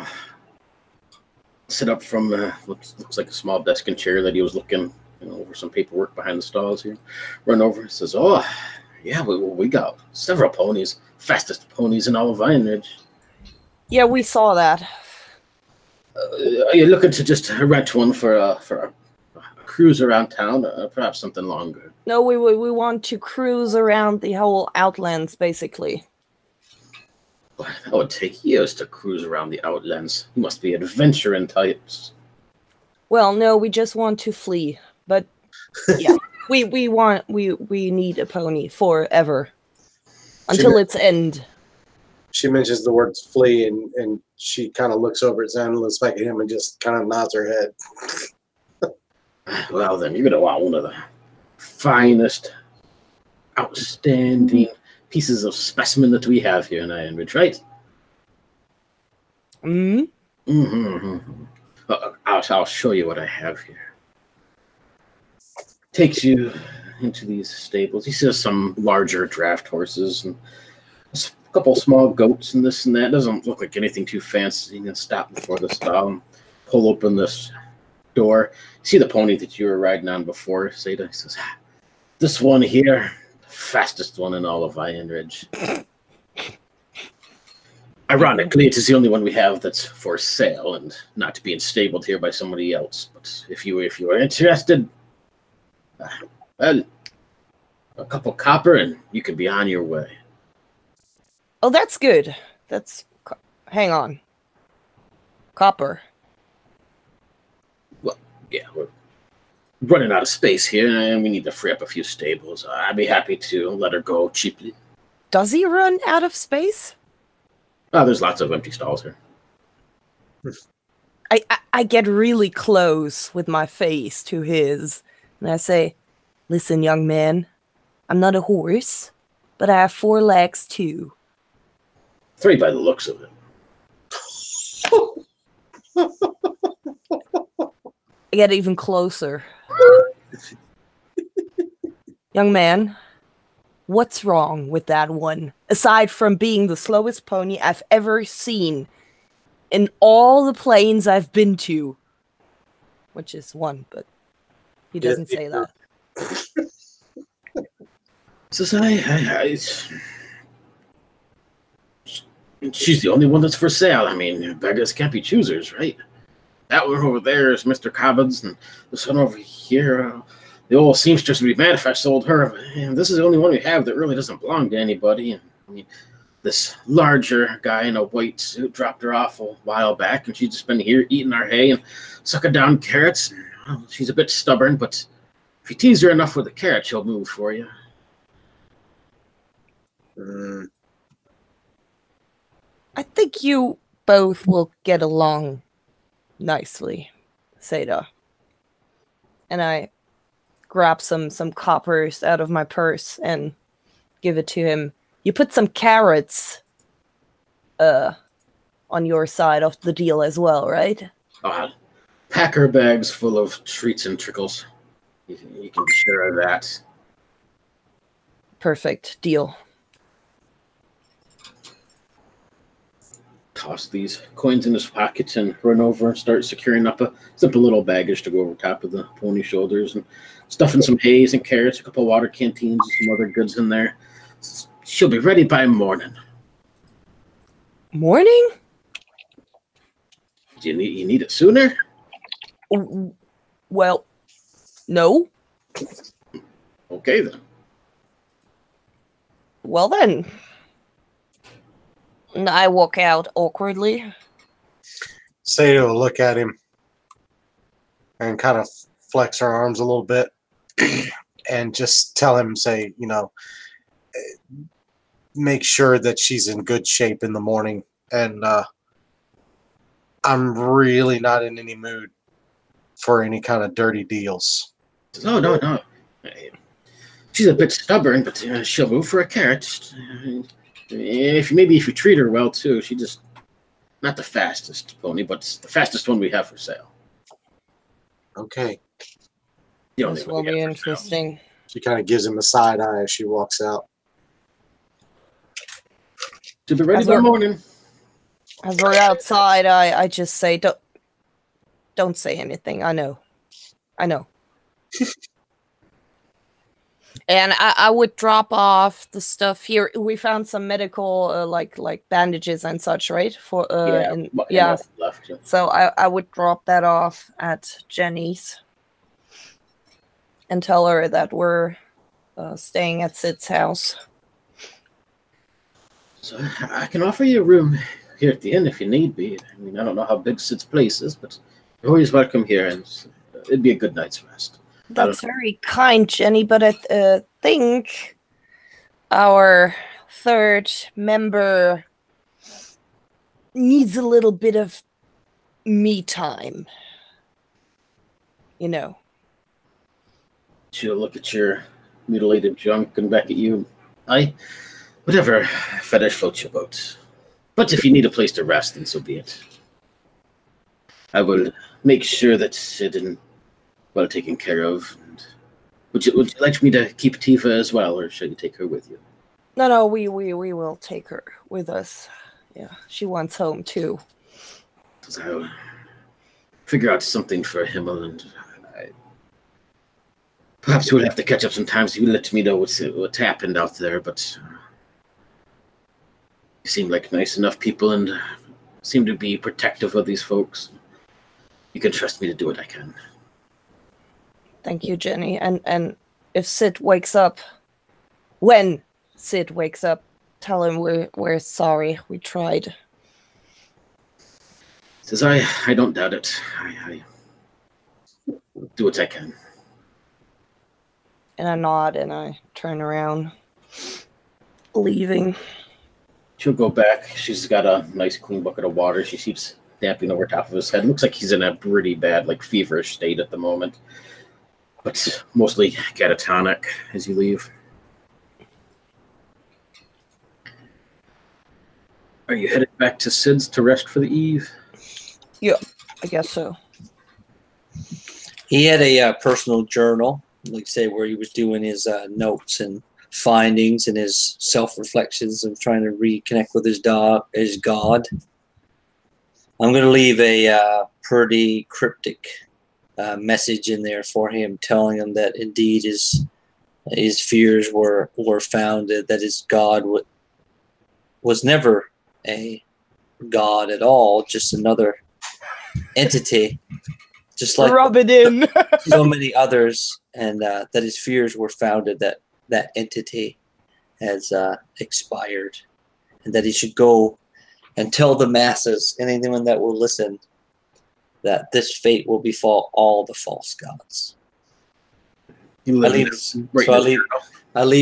Sit up from looks like a small desk and chair that he was looking over some paperwork behind the stalls here. Run over and says, "Oh, yeah, we got several ponies, fastest ponies in all of Vineridge." Yeah, we saw that. Are you looking to just rent one for a cruise around town, or perhaps something longer? No, we want to cruise around the whole Outlands, basically. That would take years to cruise around the Outlands. You must be adventuring types. Well, no, we just want to flee. But yeah, we need a pony forever until its end. She mentions the words flee, and she kind of looks over at Zan and looks back at him and just kind of nods her head. Well, then you're going to want one of the finest, outstanding pieces of specimen that we have here in Ironridge, right? I'll show you what I have here. Takes you into these stables. You see some larger draft horses and a couple small goats and this and that. Doesn't look like anything too fancy. You can stop before the stall and pull open this door. See the pony that you were riding on before, Seda? He says, this one here, the fastest one in all of Ironridge. Ironically, it is the only one we have that's for sale and not being stabled here by somebody else. But if you are interested, well, a couple copper and you can be on your way. Oh, that's good. Hang on. Copper. Well, yeah, we're running out of space here, and we need to free up a few stables. I'd be happy to let her go cheaply. Does he run out of space? Oh, there's lots of empty stalls here. I get really close with my face to his, and I say, listen, young man, I'm not a horse, but I have 4 legs too. 3 by the looks of it. I get even closer. Young man, what's wrong with that one? Aside from being the slowest pony I've ever seen in all the planes I've been to. Which is 1, but he doesn't say that. Says she's the only one that's for sale. I mean, beggars can't be choosers, right? That one over there is Mr. Cobbins, and this one over here, the old seamstress would be mad if I sold her. And this is the only one we have that really doesn't belong to anybody. And I mean, this larger guy in a white suit dropped her off a while back, and she's just been here eating our hay and sucking down carrots. Well, she's a bit stubborn, but if you tease her enough with a carrot, she'll move for you. I think you both will get along nicely, Seda. And I grab some coppers out of my purse and give it to him. You put some carrots on your side of the deal as well, right? Packer bags full of treats and trickles. You can be sure of that. Perfect. Deal. Toss these coins in his pockets and run over and start securing up a simple little baggage to go over top of the pony shoulders and stuffing some hays and carrots, a couple water canteens, and some other goods in there. She'll be ready by morning. Morning? Do you need it sooner? Well, no. Okay then. Well then. And I walk out awkwardly. Sato will look at him and kind of flex her arms a little bit and just tell him, say, make sure that she's in good shape in the morning. And I'm really not in any mood for any kind of dirty deals. No. She's a bit stubborn, but she'll move for a carrot. If you treat her well too, she just not the fastest pony, but the fastest one we have for sale. Okay. This will be interesting. She kind of gives him a side eye as she walks out. To be ready by morning. As we're outside, I just say, don't say anything. I know. And I would drop off the stuff here. We found some medical, like bandages and such, right? For yeah. Left. Yeah. So I would drop that off at Jenny's and tell her that we're staying at Sid's house. So I can offer you a room here at the inn if you need be. I mean, I don't know how big Sid's place is, but you're always welcome here, and it'd be a good night's rest. That's very kind, Jenny, but I think our third member needs a little bit of me time. You know. She'll look at your mutilated junk and back at you. Whatever fetish floats your boat. But if you need a place to rest, then so be it. I will make sure that Sid is well taken care of. And would you like me to keep Tifa as well, or should you take her with you? No, we will take her with us. Yeah, she wants home too. So figure out something for Himmel, and perhaps we'll have to catch up sometimes. You let me know what happened out there, but you seem like nice enough people and seem to be protective of these folks. You can trust me to do what I can. Thank you, Jenny. And if Sid wakes up, when Sid wakes up, tell him we're sorry. We tried. Says I don't doubt it. I do what I can. And I nod and I turn around, leaving. She'll go back. She's got a nice clean bucket of water. She keeps damping over top of his head. Looks like he's in a pretty bad, feverish state at the moment. But mostly catatonic as you leave. Are you headed back to Sid's to rest for the eve? Yeah, I guess so. He had a personal journal, where he was doing his notes and findings and his self-reflections of trying to reconnect with his God. I'm going to leave a pretty cryptic message in there for him, telling him that indeed his fears were founded, that his God was never a God at all, just another entity, just like rub it in. so many others, and that his fears were founded that entity has expired, and that he should go and tell the masses, anyone that will listen, that this fate will befall all the false gods. I leave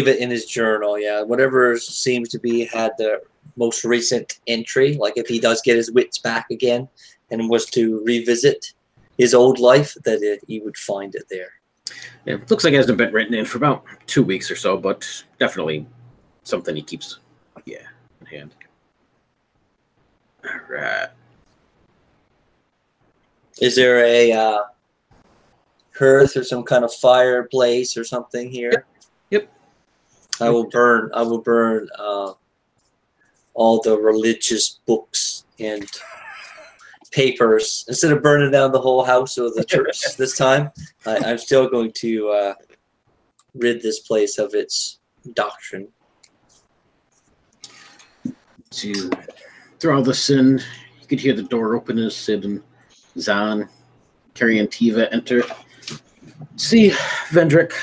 it in his journal. Yeah, whatever seems to be had the most recent entry. Like if he does get his wits back again and was to revisit his old life, that he would find it there. Yeah, it looks like it hasn't been written in for about 2 weeks or so, but definitely something he keeps, in hand. All right. Is there a hearth or some kind of fireplace or something here? Yep. I will burn all the religious books and papers instead of burning down the whole house or the church. This time, I'm still going to rid this place of its doctrine. So you throw all this in. You could hear the door open as Sid and Zahn, carrying Tiva, enter. See Vendrick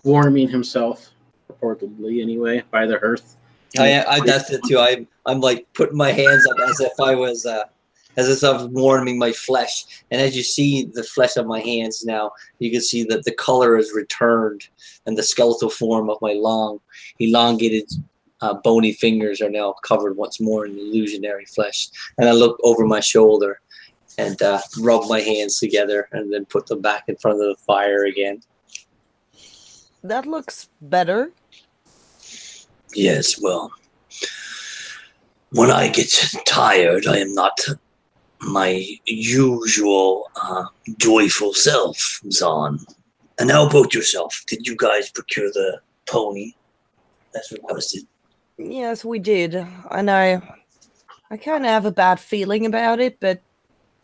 warming himself, reportedly anyway, by the hearth. That's it too. I'm like putting my hands up as if I was warming my flesh. And as you see the flesh of my hands now, you can see that the color has returned, and the skeletal form of my long, elongated, bony fingers are now covered once more in illusionary flesh. And I look over my shoulder and rub my hands together and then put them back in front of the fire again. That looks better. Yes, well, when I get tired, I am not my usual joyful self, Zahn. And how about yourself? Did you guys procure the pony as requested? Yes, we did. And I kind of have a bad feeling about it, but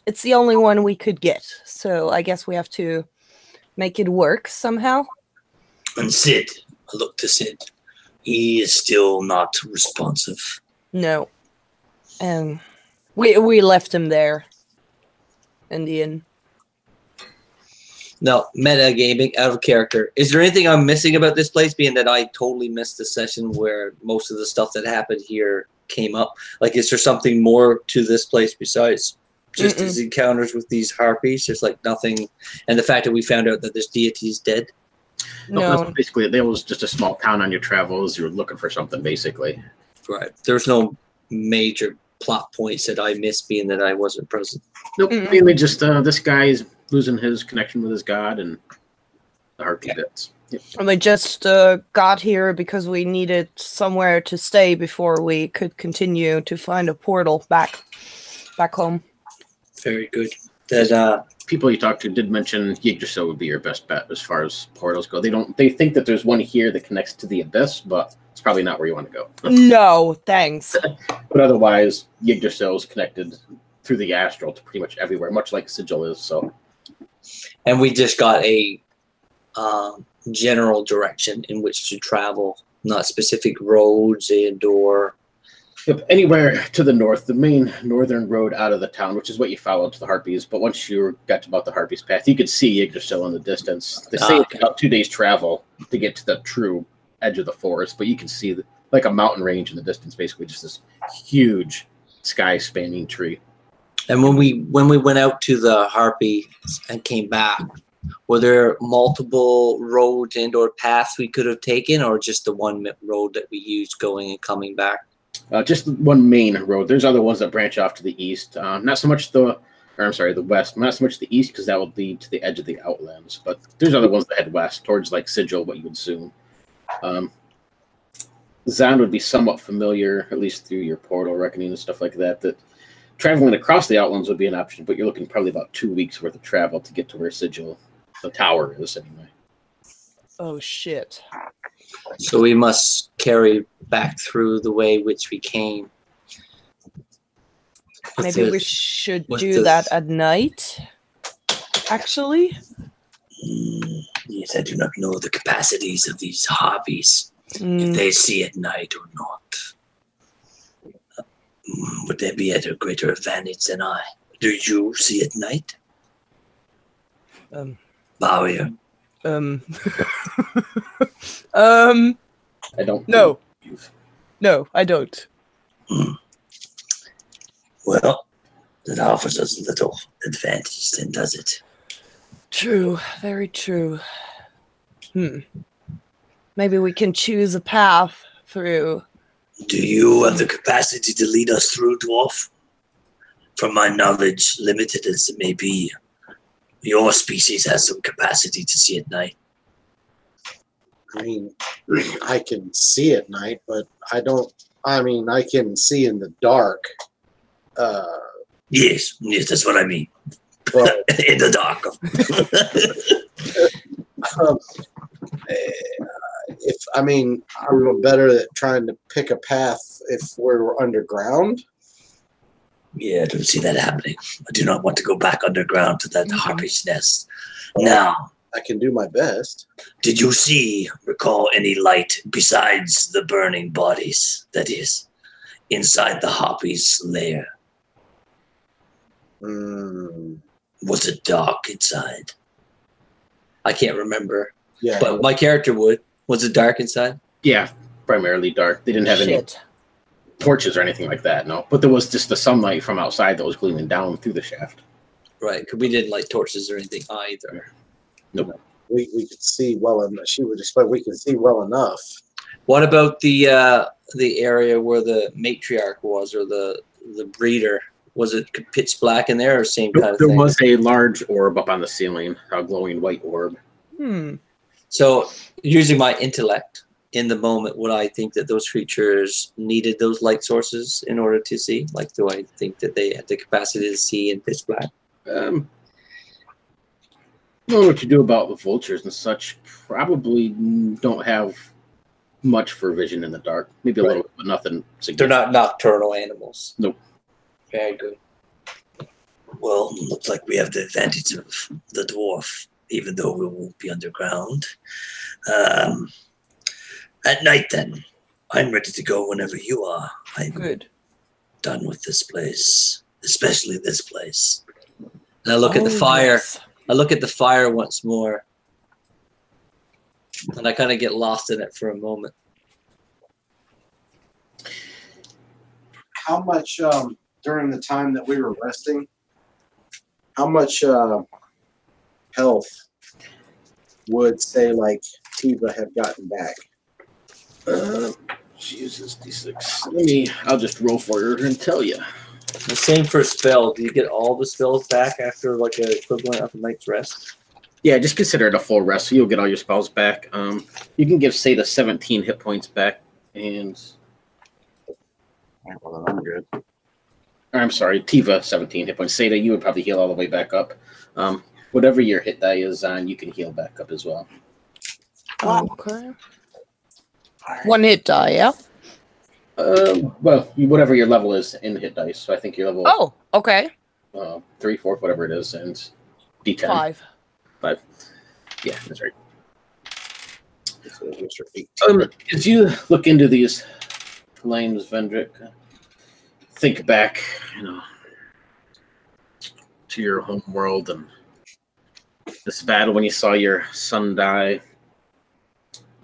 it's the only one we could get. So I guess we have to make it work somehow. And Sid, I looked to Sid. He is still not responsive. No. We left him there. In the inn. No, metagaming, out of character. Is there anything I'm missing about this place, being that I totally missed the session where most of the stuff that happened here came up? Like, is there something more to this place besides just his encounters with these harpies? There's like nothing, and the fact that we found out that this deity is dead. No. Basically, there was just a small town on your travels. You were looking for something, basically. Right. There's no major plot points that I missed, being that I wasn't present. Nope. Mainly just this guy is losing his connection with his god and the harpy bits. Yep. And we just got here because we needed somewhere to stay before we could continue to find a portal back home. Very good. That people you talked to did mention Yggdrasil would be your best bet as far as portals go. They think that there's one here that connects to the abyss, but it's probably not where you want to go. No, thanks. But otherwise, Yggdrasil is connected through the astral to pretty much everywhere, much like Sigil is. So, and we just got a general direction in which to travel, not specific roads and/or. Yep, anywhere to the north, the main northern road out of the town, which is what you followed to the Harpies. But once you got to about the Harpies path, you could see Yggdrasil in the distance. They say it's about 2 days travel to get to the true edge of the forest, but you can see like a mountain range in the distance, basically just this huge sky-spanning tree. And when we went out to the Harpy and came back, were there multiple roads and/or paths we could have taken, or just the one road that we used going and coming back? Just one main road. There's other ones that branch off to the east. Not so much the west. Not so much the east, because that would lead to the edge of the Outlands. But there's other ones that head west towards like Sigil, what you would assume. Zan would be somewhat familiar, at least through your portal reckoning and stuff like that. That traveling across the Outlands would be an option, but you're looking probably about 2 weeks worth of travel to get to where Sigil, the tower, is anyway. Oh shit. So we must carry back through the way which we came. Maybe we should do that at night, actually. Yes, I do not know the capacities of these harpies. If they see at night or not. Would they be at a greater advantage than I? Do you see at night? Barrier. I don't. No. No, I don't. Well, that offers us little advantage, then, does it? True, very true. Maybe we can choose a path through. Do you have the capacity to lead us through, dwarf? From my knowledge, limited as it may be, your species has some capacity to see at night. I mean, I can see at night, but I don't. I mean, I can see in the dark. Yes, that's what I mean. Well, in the dark. I'm better at trying to pick a path if we're underground. Yeah, I don't see that happening. I do not want to go back underground to that harpy's nest. Now, I can do my best. did you recall any light besides the burning bodies, that is, inside the harpy's lair? Was it dark inside? I can't remember. Yeah, But my character would. Was it dark inside? Yeah, primarily dark. They didn't have any torches or anything like that, no. But there was just the sunlight from outside that was gleaming down through the shaft. Right, because we didn't light torches or anything either. Nope. we could see well enough. She would explain we can see well enough. What about the area where the matriarch was, or the breeder? Was it pitch black in there, or same kind of thing? There was a large orb up on the ceiling, a glowing white orb. So, using my intellect in the moment, would I think that those creatures needed those light sources in order to see? Like, do I think that they had the capacity to see in pitch black? Knowing what you do about the vultures and such, probably don't have much for vision in the dark. Maybe a little bit, but nothing significant. They're not nocturnal animals. Nope. Very good. Well, looks like we have the advantage of the dwarf, even though we won't be underground. At night, then. I'm ready to go whenever you are. I'm Good. done with this place, especially this place. And I look at the fire. Yes. I look at the fire once more. And I kind of get lost in it for a moment. How much during the time that we were resting? How much health would say like Tiva have gotten back? Jesus, D6. I'll just roll for her and tell you. The same for spells. Do you get all the spells back after like an equivalent of a night's rest? Yeah, just consider it a full rest, so you'll get all your spells back. You can give Seda 17 hit points back, and Well, then I'm good. or, I'm sorry, Tiva 17 hit points. Seda, you would probably heal all the way back up. Whatever your hit die is on, you can heal back up as well. Okay. One hit die, yeah? Well, whatever your level is in hit dice. So I think your level Oh, okay. 3, 4, whatever it is, and D10. 5. 5. Yeah, that's right. So Mr. 18. As you look into these flames, Vendrick, think back, to your home world and this battle when you saw your son die.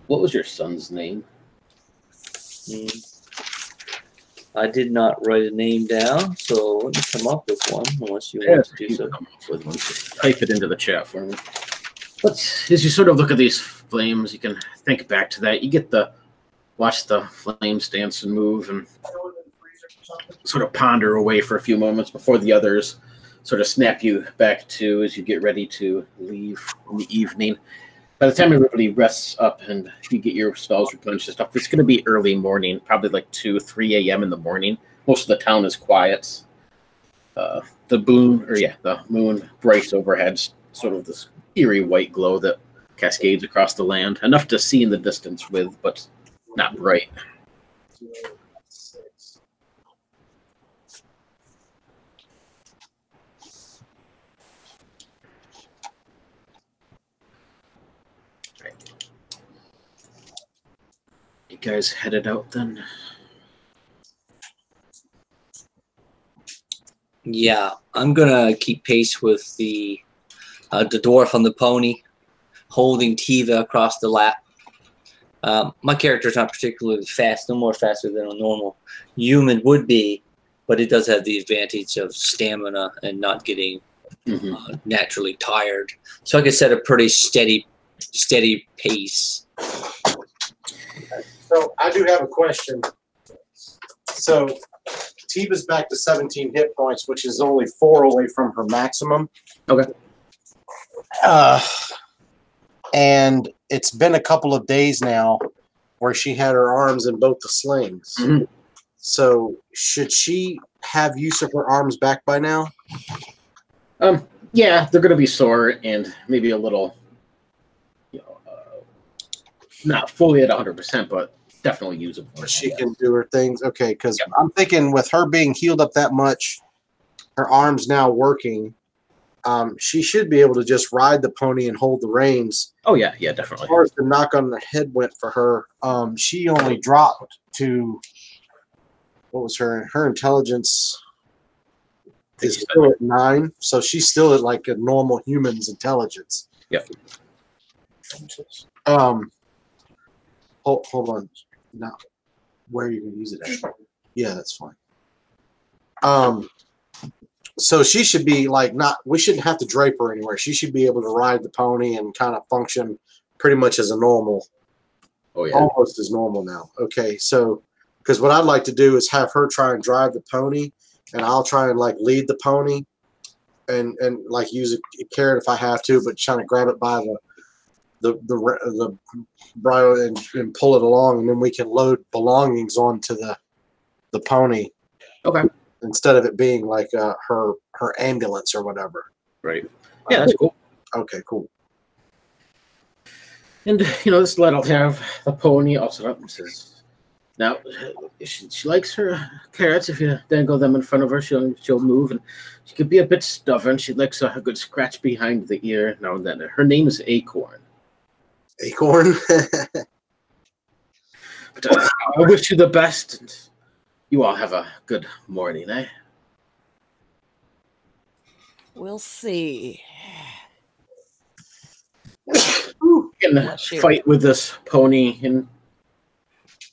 What was your son's name? I did not write a name down, so let me come up with one, unless you want to do so. Come up with one. Just type it into the chat for me. But as you sort of look at these flames, you can think back to that. You get to watch the flames dance and move and sort of ponder away for a few moments before the others sort of snap you back to as you get ready to leave in the evening. By the time everybody rests up and you get your spells replenished and stuff, it's going to be early morning, probably like 2, 3 a.m. in the morning. Most of the town is quiet. The moon breaks overhead, sort of this eerie white glow that cascades across the land. Enough to see in the distance with, but not bright. You guys headed out then? Yeah, I'm gonna keep pace with the dwarf on the pony, holding Tiva across the lap. My character's not particularly fast, no more faster than a normal human would be, but it does have the advantage of stamina and not getting naturally tired. So I can set a pretty steady pace. So I do have a question. So Tiva's back to 17 hit points, which is only 4 away from her maximum. Okay. And it's been a couple of days now where she had her arms in both the slings. Mm-hmm. So should she have use of her arms back by now? Yeah, they're going to be sore and maybe a little, not fully at 100%, but definitely usable. She can do her things. Okay, because I'm thinking with her being healed up that much, her arms now working, she should be able to just ride the pony and hold the reins. Oh, yeah, definitely. As far as the knock on the head went for her, she only dropped to, what was her intelligence is still at 9, so she's still at like a normal human's intelligence. Yep. Hold on. Now, where are you going to use it at? Yeah, that's fine. So she should be like we shouldn't have to drape her anywhere. She should be able to ride the pony and kind of function pretty much as a normal. Oh, yeah. Almost as normal now. Okay, so because what I'd like to do is have her try and drive the pony, and I'll try and like lead the pony and like use a carrot if I have to, but trying to grab it by the bridle and pull it along, and then we can load belongings onto the pony. Okay. Instead of it being like her ambulance or whatever. Right. Yeah, that's cool. Okay, cool. And, this lad will have the pony also up and says, now, she likes her carrots. If you dangle them in front of her, she'll move. And she could be a bit stubborn. She likes a good scratch behind the ear now and then. Her name is Acorn. Acorn? But I wish you the best, and you all have a good morning, eh? We'll see. You can Bless you. fight with this pony, and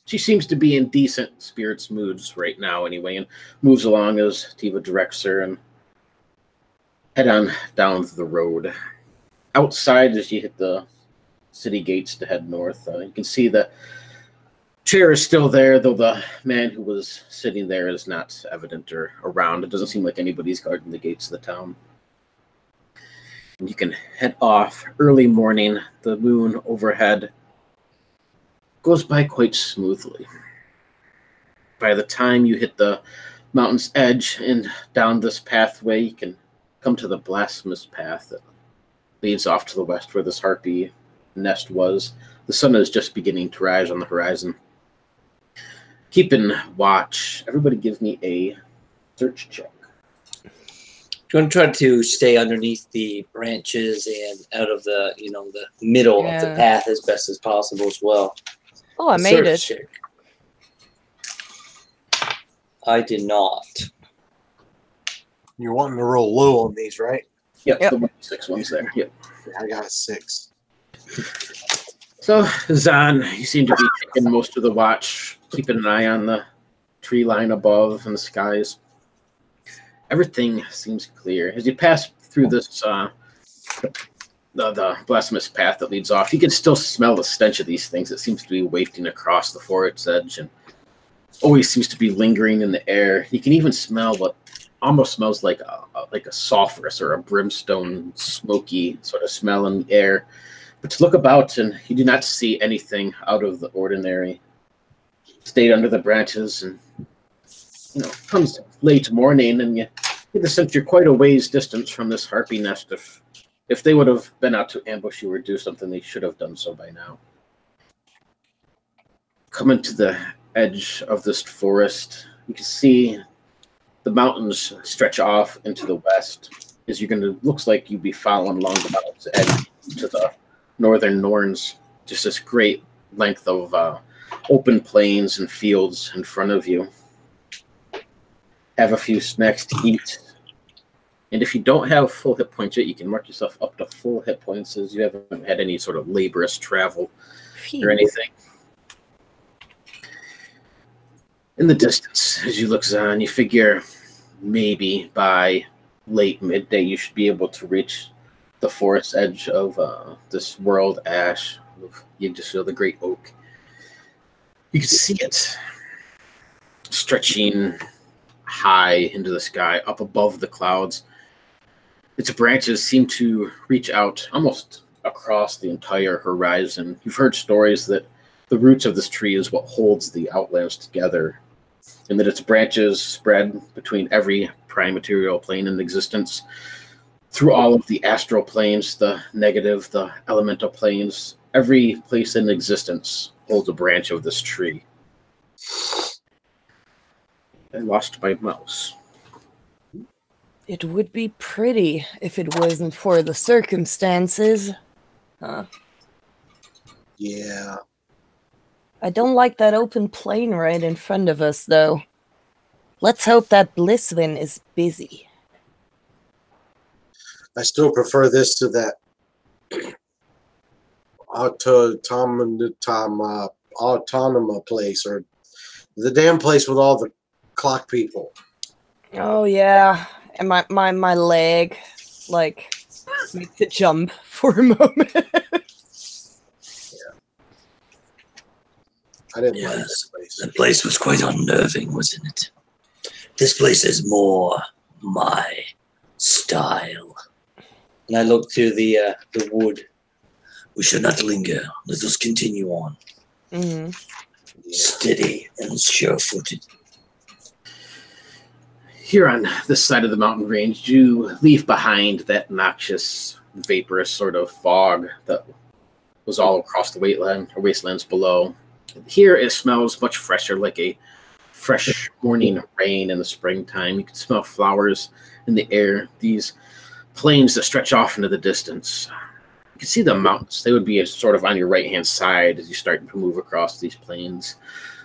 she seems to be in decent spirits moods right now anyway, and moves along as Tiva directs her and head on down the road. Outside, as you hit the city gates to head north, you can see the chair is still there, though the man who was sitting there is not evident or around. It doesn't seem like anybody's guarding the gates of the town. And you can head off early morning. The moon overhead goes by quite smoothly. By the time you hit the mountain's edge and down this pathway, you can come to the blasphemous path that leads off to the west where this harpy nest was. The sun is just beginning to rise on the horizon. Keeping watch. Everybody give me a search check. Do you want to try to stay underneath the branches and out of the, the middle of the path as best as possible as well? Oh, I made it. Check. I did not. You're wanting to roll low on these, right? Yep. Yep. The 6 ones there. Yep. I got a 6. So, Zahn, you seem to be taking most of the watch, keeping an eye on the tree line above and the skies. Everything seems clear. As you pass through this, the blasphemous path that leads off, you can still smell the stench of these things. It seems to be wafting across the forest's edge and always seems to be lingering in the air. You can even smell what almost smells like a sulfurous or a brimstone, smoky sort of smell in the air. But to look about, and you do not see anything out of the ordinary. Stayed under the branches, and comes late morning, and you get the sense you're quite a ways distance from this harpy nest. If they would have been out to ambush you or do something, they should have done so by now. Coming to the edge of this forest, you can see the mountains stretch off into the west. As you're looks like you'd be following along the mountain's edge to the northern Norns, just this great length of open plains and fields in front of you. Have a few snacks to eat. And if you don't have full hit points yet, you can mark yourself up to full hit points as you haven't had any sort of laborious travel or anything. In the distance, as you look on, you figure maybe by late midday you should be able to reach the forest edge of this world ash of Yggdrasil, the great oak. You can see it stretching high into the sky, up above the clouds. Its branches seem to reach out almost across the entire horizon. You've heard stories that the roots of this tree is what holds the Outlands together, and that its branches spread between every prime material plane in existence, through all of the astral planes, the negative, the elemental planes. Every place in existence holds a branch of this tree. I lost my mouse. It would be pretty if it wasn't for the circumstances. Huh. Yeah. I don't like that open plain right in front of us, though. Let's hope that Blissvin is busy. I still prefer this to that autonoma place, or the damn place with all the clock people. Oh yeah, and my leg makes it jump for a moment. I didn't like Yes, this place. that place was quite unnerving, wasn't it? This place is more my style. And I look to the wood. We should not linger. Let us continue on. Mm-hmm. Steady and sure-footed. Here on this side of the mountain range, you leave behind that noxious, vaporous sort of fog that was all across the wastelands below. Here it smells much fresher, like a fresh morning rain in the springtime. You can smell flowers in the air, these plains that stretch off into the distance. You can see the mountains. They would be sort of on your right-hand side as you start to move across these plains.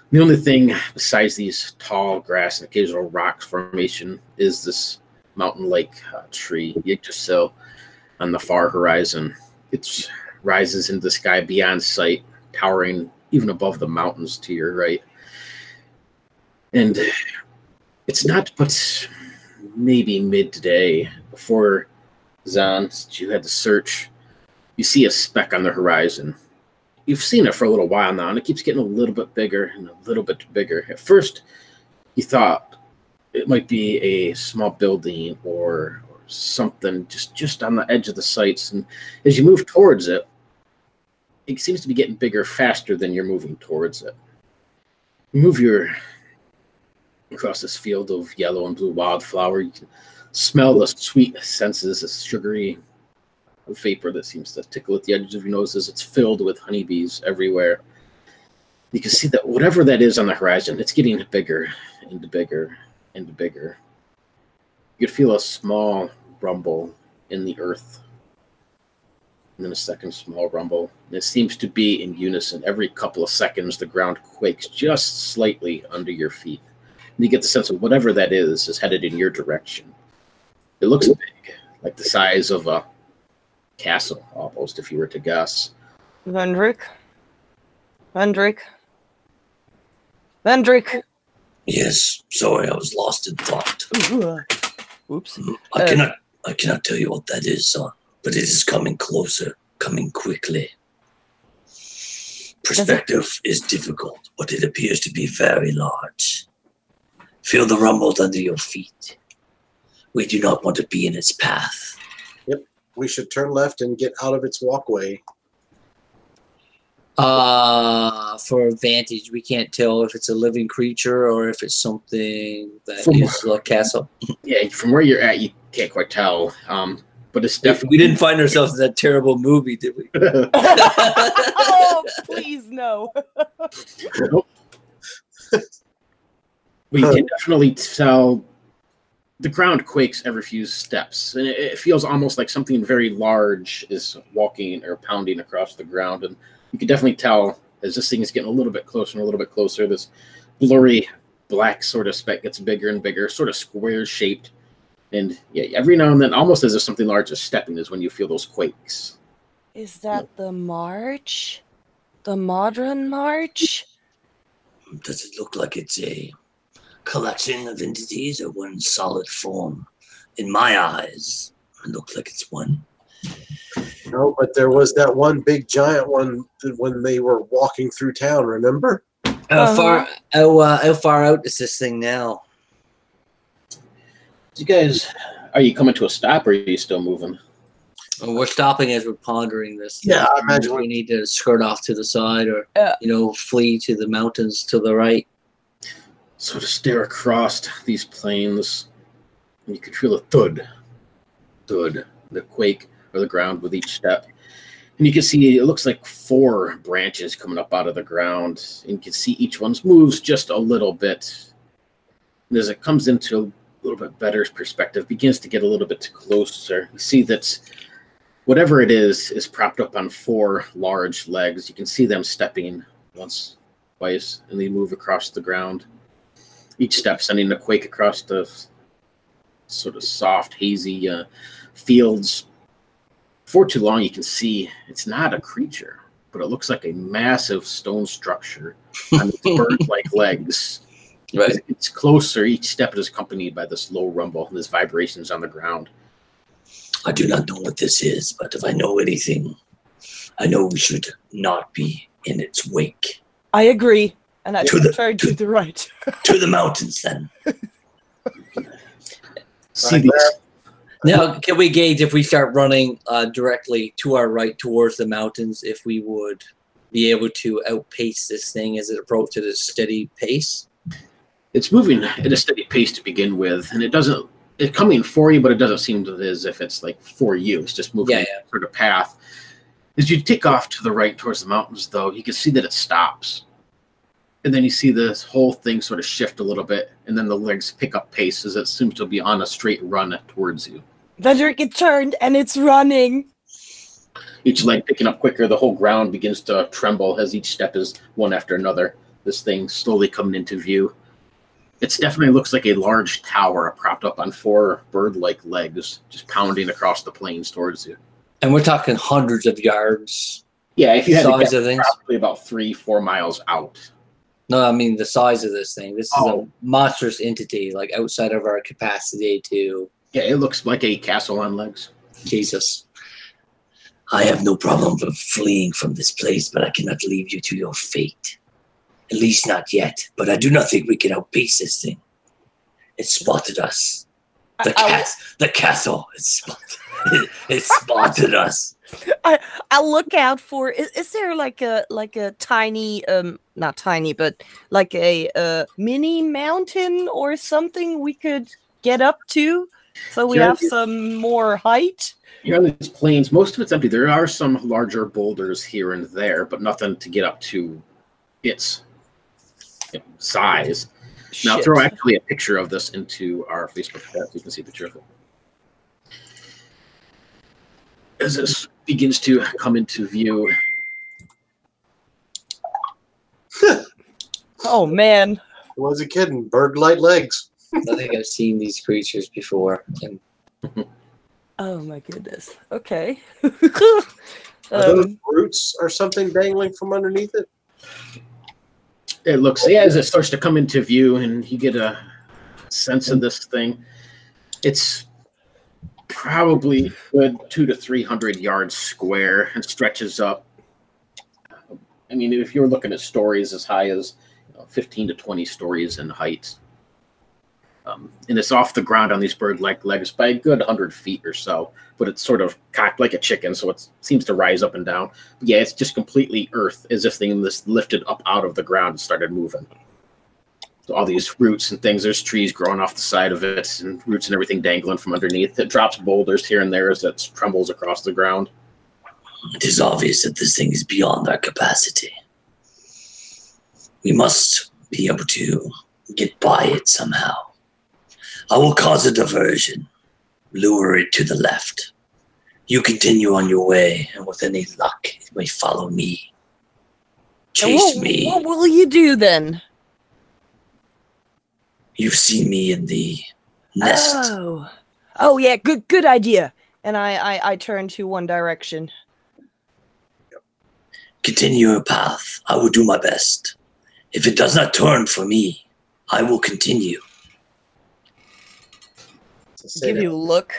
The only thing besides these tall grass and occasional rock formation is this mountain-like tree, Yggdrasil, on the far horizon. It rises into the sky beyond sight, towering even above the mountains to your right. And it's not but maybe midday before Zahn, since you had to search, you see a speck on the horizon. You've seen it for a little while now, and it keeps getting a little bit bigger and a little bit bigger. At first, you thought it might be a small building or something just on the edge of the sights. And as you move towards it, it seems to be getting bigger faster than you're moving towards it. You move across this field of yellow and blue wildflower. You can smell the sweet senses, this sugary vapor that seems to tickle at the edges of your nose as it's filled with honeybees everywhere. You can see that whatever that is on the horizon, it's getting bigger and bigger and bigger. You could feel a small rumble in the earth, and then a second small rumble. And it seems to be in unison. Every couple of seconds, the ground quakes just slightly under your feet. And you get the sense of whatever that is headed in your direction. It looks big, like the size of a castle, almost, if you were to guess. Vendrick? Yes, sorry, I was lost in thought. Oops. I cannot tell you what that is, son, but it is coming closer, coming quickly. Perspective is difficult, but it appears to be very large. Feel the rumbles under your feet. We do not want to be in its path. Yep, we should turn left and get out of its walkway. For advantage, we can't tell if it's a living creature or if it's something that is a castle. Yeah, from where you're at, you can't quite tell. But it's definitely... We didn't find ourselves in that terrible movie, did we? Oh, please, no. Nope. We can definitely tell the ground quakes every few steps, and it feels almost like something very large is walking or pounding across the ground. And you can definitely tell as this thing is getting a little bit closer and a little bit closer, this blurry black sort of speck gets bigger and bigger, sort of square shaped. And yeah, every now and then, almost as if something large is stepping, is when you feel those quakes. Is that the march? The modern march? Does it look like it's a collection of entities or one solid form? In my eyes, it looks like it's one. No, but there was that one big giant one when they were walking through town, remember? How far out is this thing now? You guys, are you coming to a stop or are you still moving? Well, we're stopping as we're pondering this. Yeah, I imagine we need to skirt off to the side or, flee to the mountains to the right. So to stare across these plains, you could feel a thud, the quake of the ground with each step. And you can see, it looks like 4 branches coming up out of the ground. And you can see each one moves just a little bit. And as it comes into a little bit better perspective, begins to get a little bit closer. You see that whatever it is propped up on 4 large legs. You can see them stepping once, twice, and they move across the ground. Each step sending a quake across the sort of soft, hazy fields. For too long, you can see it's not a creature, but it looks like a massive stone structure on its bird-like legs. Right. It's closer. Each step is accompanied by this low rumble and this vibrations on the ground. I do not know what this is, but if I know anything, I know we should not be in its wake. I agree. And I tried to the right. To the mountains, then. See these. Now, can we gauge if we start running directly to our right towards the mountains, if we would be able to outpace this thing as it approaches at a steady pace? It's moving at a steady pace to begin with, and it's coming for you, but it doesn't seem as if it's like for you. It's just moving sort of path. As you take off to the right towards the mountains, though, you can see that it stops. And then you see this whole thing sort of shift a little bit, and then the legs pick up pace as it seems to be on a straight run towards you. Vendrick, it turned, and it's running. each leg picking up quicker. The whole ground begins to tremble as each step is one after another. This thing slowly coming into view. It definitely looks like a large tower propped up on 4 bird-like legs, just pounding across the plains towards you. And we're talking hundreds of yards. Yeah, if you had to Size guess, of things? probably about 3-4 miles out. No, I mean the size of this thing. This is a monstrous entity, like outside of our capacity to. Yeah, it looks like a castle on legs. Jesus. I have no problem with fleeing from this place, but I cannot leave you to your fate. At least not yet. But I do not think we can outpace this thing. It spotted us. The castle. It spotted us. I'll look out for. Is there like a tiny, not tiny, but like a mini mountain or something we could get up to, so we have some more height? You're on these plains. Most of it's empty. There are some larger boulders here and there, but nothing to get up to its size. Now, Shit. throw actually a picture of this into our Facebook chat so you can see the picture of it. As this begins to come into view. Oh man. Wasn't kidding. Bird-like legs. I think I've seen these creatures before. And Oh my goodness. Okay. Are those roots or something dangling from underneath it? It looks, yeah, as it starts to come into view and you get a sense of this thing, it's probably good 200 to 300 yards square and stretches up. I mean, if you're looking at stories as high as 15 to 20 stories in height. And it's off the ground on these bird-like legs by a good 100 feet or so, but it's sort of cocked like a chicken, so it seems to rise up and down. But yeah, it's just completely earth, as if things lifted up out of the ground and started moving. So all these roots and things, there's trees growing off the side of it, and roots and everything dangling from underneath. It drops boulders here and there as it trembles across the ground. It is obvious that this thing is beyond our capacity. We must be able to get by it somehow. I will cause a diversion, lure it to the left. You continue on your way, and with any luck, it may follow me. Chase me. What will you do then? You've seen me in the nest. Oh yeah, good idea. And I turn to one direction. Continue your path. I will do my best. If it does not turn for me, I will continue. Give you a look,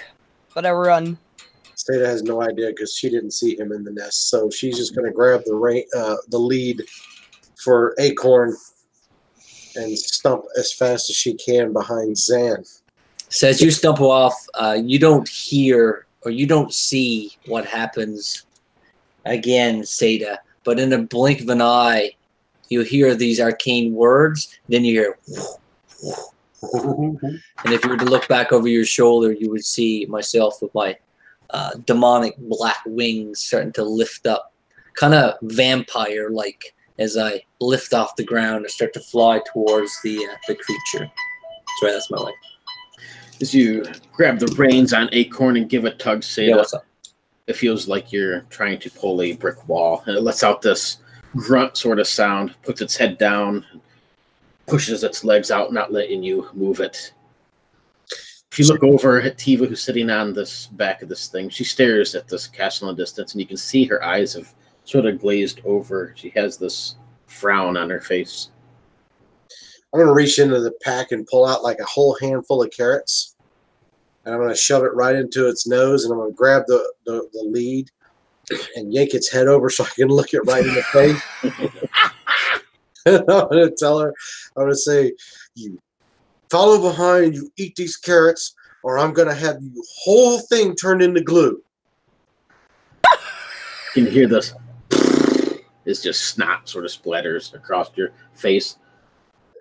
but I run. Stata has no idea because she didn't see him in the nest, so she's just going to grab the lead for Acorn and stump as fast as she can behind Zan. so as you stumble off, you don't hear or you don't see what happens again, Seda, but in a blink of an eye, you hear these arcane words, then you hear and if you were to look back over your shoulder, you would see myself with my demonic black wings starting to lift up, kind of vampire-like, as I lift off the ground and start to fly towards the creature. Sorry, that's my life. As you grab the reins on Acorn and give a tug, Seda, Yeah, what's up? it feels like you're trying to pull a brick wall. And it lets out this grunt sort of sound, puts its head down, pushes its legs out, not letting you move it. If you look over at Tiva, who's sitting on this back of this thing, she stares at this castle in the distance, and you can see her eyes have sort of glazed over. She has this frown on her face. I'm going to reach into the pack and pull out like a whole handful of carrots. And I'm going to shove it right into its nose, and I'm going to grab the lead and yank its head over so I can look it right in the face. And I'm going to tell her, I'm going to say, you follow behind, you eat these carrots, or I'm going to have the whole thing turned into glue. You can hear this. It's just snot sort of splatters across your face.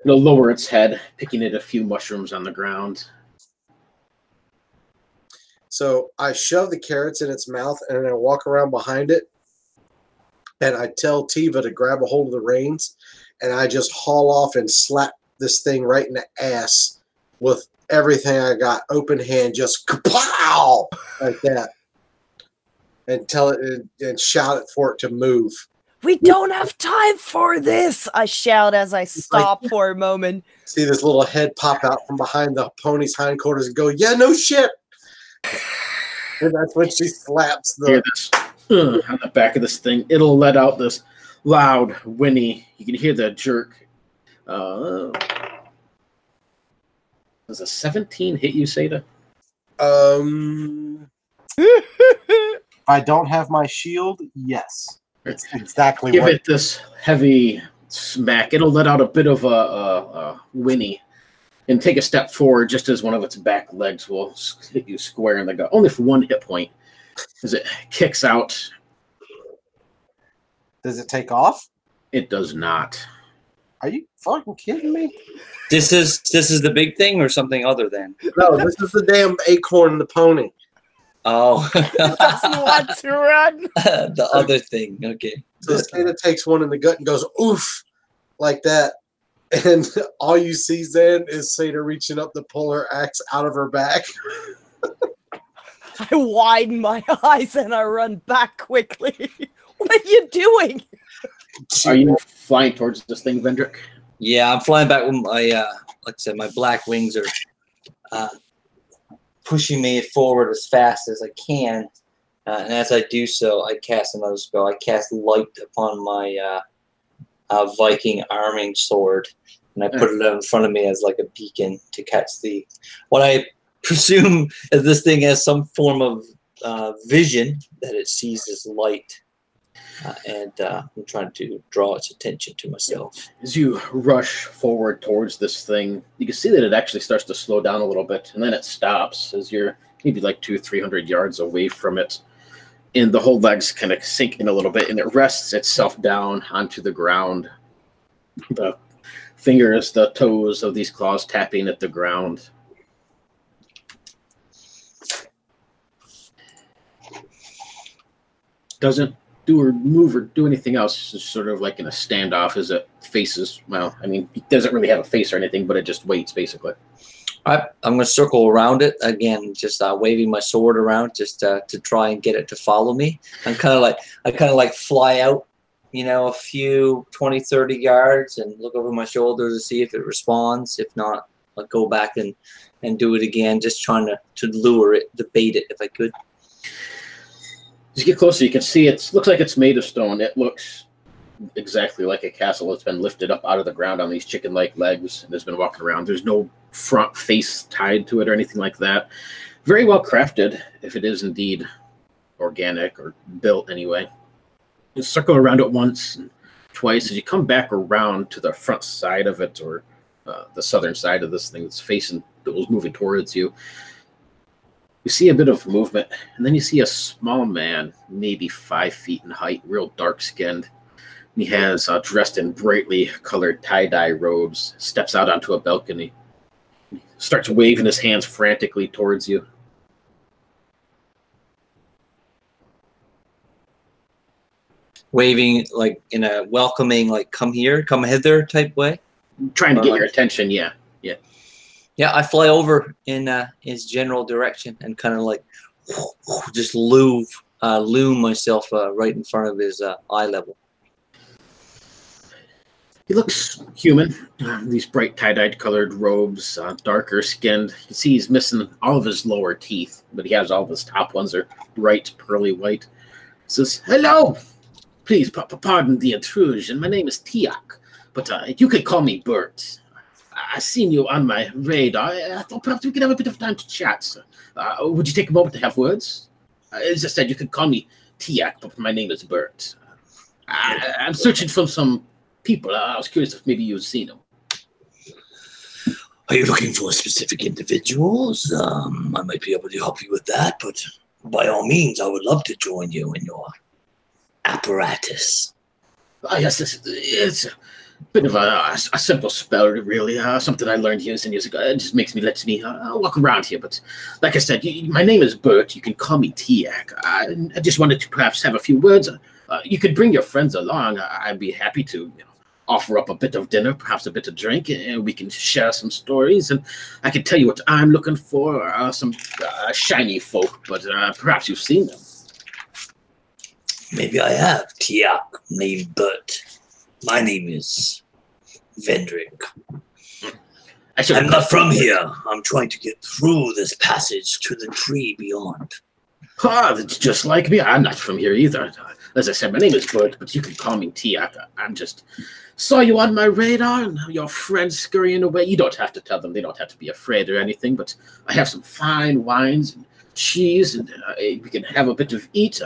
It'll lower its head, picking at a few mushrooms on the ground. So I shove the carrots in its mouth, and then I walk around behind it, and I tell Tiva to grab a hold of the reins, and I just haul off and slap this thing right in the ass with everything I got. Open hand, just kapow! Like that. and tell it and shout it for it to move. We don't have time for this! I shout as I stop for a moment. See this little head pop out from behind the pony's hindquarters and go, yeah, no shit. And that's when she slaps Hear the. this on the back of this thing. It'll let out this loud whinny. You can hear the jerk. Does a 17 hit you, Seda? If I don't have my shield, yes. It's exactly Give what. it this heavy smack. It'll let out a bit of a whinny and take a step forward just as one of its back legs will hit you square in the gut. Only for 1 hit point as it kicks out. Does it take off? It does not. Are you fucking kidding me? This is the big thing or something other than? No, this is the damn acorn and the pony. Oh, Doesn't want to run. the other thing. Okay. So Seda takes one in the gut and goes, oof, like that. And all you see then is Seda reaching up to pull her axe out of her back. I widen my eyes and I run back quickly. What are you doing? Are you flying towards this thing, Vendrick? Yeah, I'm flying back with my, like I said, my black wings are pushing me forward as fast as I can. And as I do so, I cast another spell. I cast Light upon my Viking arming sword, and I put it in front of me as like a beacon to catch what I presume is this thing has some form of vision that it sees this light. And I'm trying to draw its attention to myself. As you rush forward towards this thing, you can see that it actually starts to slow down a little bit, and then it stops as you're maybe like 200-300 yards away from it. And the whole legs kind of sink in a little bit, and it rests itself down onto the ground. The fingers, the toes of these claws tapping at the ground. Doesn't do or move or do anything else. It's just sort of like in a standoff as it faces, well, I mean, it doesn't really have a face or anything, but it just waits basically. All right, I'm going to circle around it again, just waving my sword around just to try and get it to follow me. I kind of like fly out, a few 20-30 yards and look over my shoulder to see if it responds. If not, I'll go back and do it again, just trying to lure it, to bait it if I could. As you get closer, you can see it looks like it's made of stone. It looks exactly like a castle that's been lifted up out of the ground on these chicken-like legs and has been walking around. There's no front face tied to it or anything like that. Very well crafted, if it is indeed organic or built anyway. You circle around it once and twice as you come back around to the front side of it, or the southern side of this thing that was moving towards you. You see a bit of movement, and then you see a small man, maybe 5 feet in height, real dark-skinned. He has dressed in brightly colored tie-dye robes, steps out onto a balcony, starts waving his hands frantically towards you. Waving like in a welcoming, like come here, come hither type way. Trying to get your attention, yeah. Yeah, I fly over in his general direction and kind of like just loom myself right in front of his eye level. He looks human. These bright tie-dyed colored robes, darker skinned. You can see he's missing all of his lower teeth, but he has all of his top ones are bright, pearly white. He says, "Hello! Please pardon the intrusion. My name is Tiak, but you could call me Bert. I've seen you on my radar. I thought perhaps we could have a bit of time to chat. Would you take a moment to have words? As I said, you could call me Tiak, but my name is Bert. I'm searching for some people. I was curious if maybe you've seen them." Are you looking for specific individuals? I might be able to help you with that, but by all means, I would love to join you in your apparatus. Yes, it's a bit of a simple spell, really. Something I learned years and years ago. It just lets me walk around here. But like I said, my name is Bert. You can call me Tiak. I just wanted to perhaps have a few words. You could bring your friends along. I'd be happy to offer up a bit of dinner, perhaps a bit of drink, and we can share some stories. And I can tell you what I'm looking for. Some shiny folk, but perhaps you've seen them. Maybe I have. Tiak, named Bert. My name is Vendrick. I'm not from here. I'm trying to get through this passage to the tree beyond. Ah, that's just like me. I'm not from here either. As I said, my name is Bert, but you can call me Tiak. I'm just saw you on my radar and your friends scurrying away. You don't have to tell them. They don't have to be afraid or anything, but I have some fine wines and cheese, and we can have a bit of eat.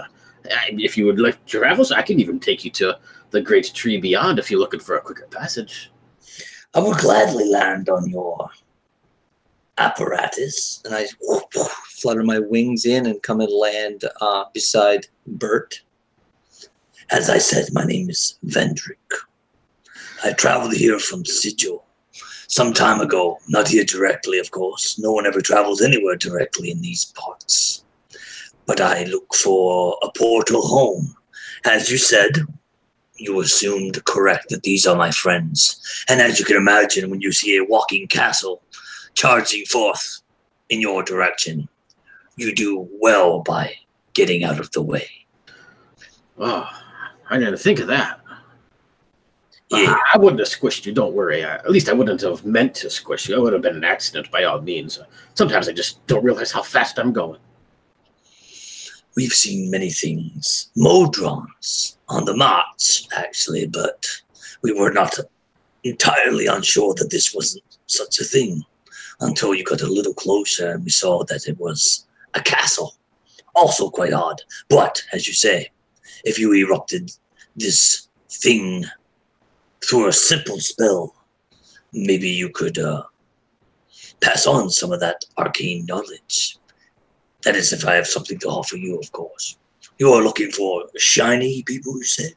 If you would like to travel, so I can even take you to the great tree beyond if you're looking for a quicker passage. I will gladly land on your apparatus. And I flutter my wings in and come and land beside Bert. As I said, my name is Vendrick. I traveled here from Sigil some time ago. Not here directly, of course. No one ever travels anywhere directly in these parts. But I look for a portal home. As you said, you assumed correct that these are my friends. And as you can imagine, when you see a walking castle charging forth in your direction, you do well by getting out of the way. Oh, I didn't think of that. Yeah. I wouldn't have squished you, don't worry. At least I wouldn't have meant to squish you. It would have been an accident by all means. Sometimes I just don't realize how fast I'm going. We've seen many things. Modrons on the march, actually, but we were not entirely unsure that this wasn't such a thing until you got a little closer and we saw that it was a castle. Also quite odd. But, as you say, if you erupted this thing through a simple spell, maybe you could pass on some of that arcane knowledge. That is, if I have something to offer you, of course. You are looking for shiny people, you said?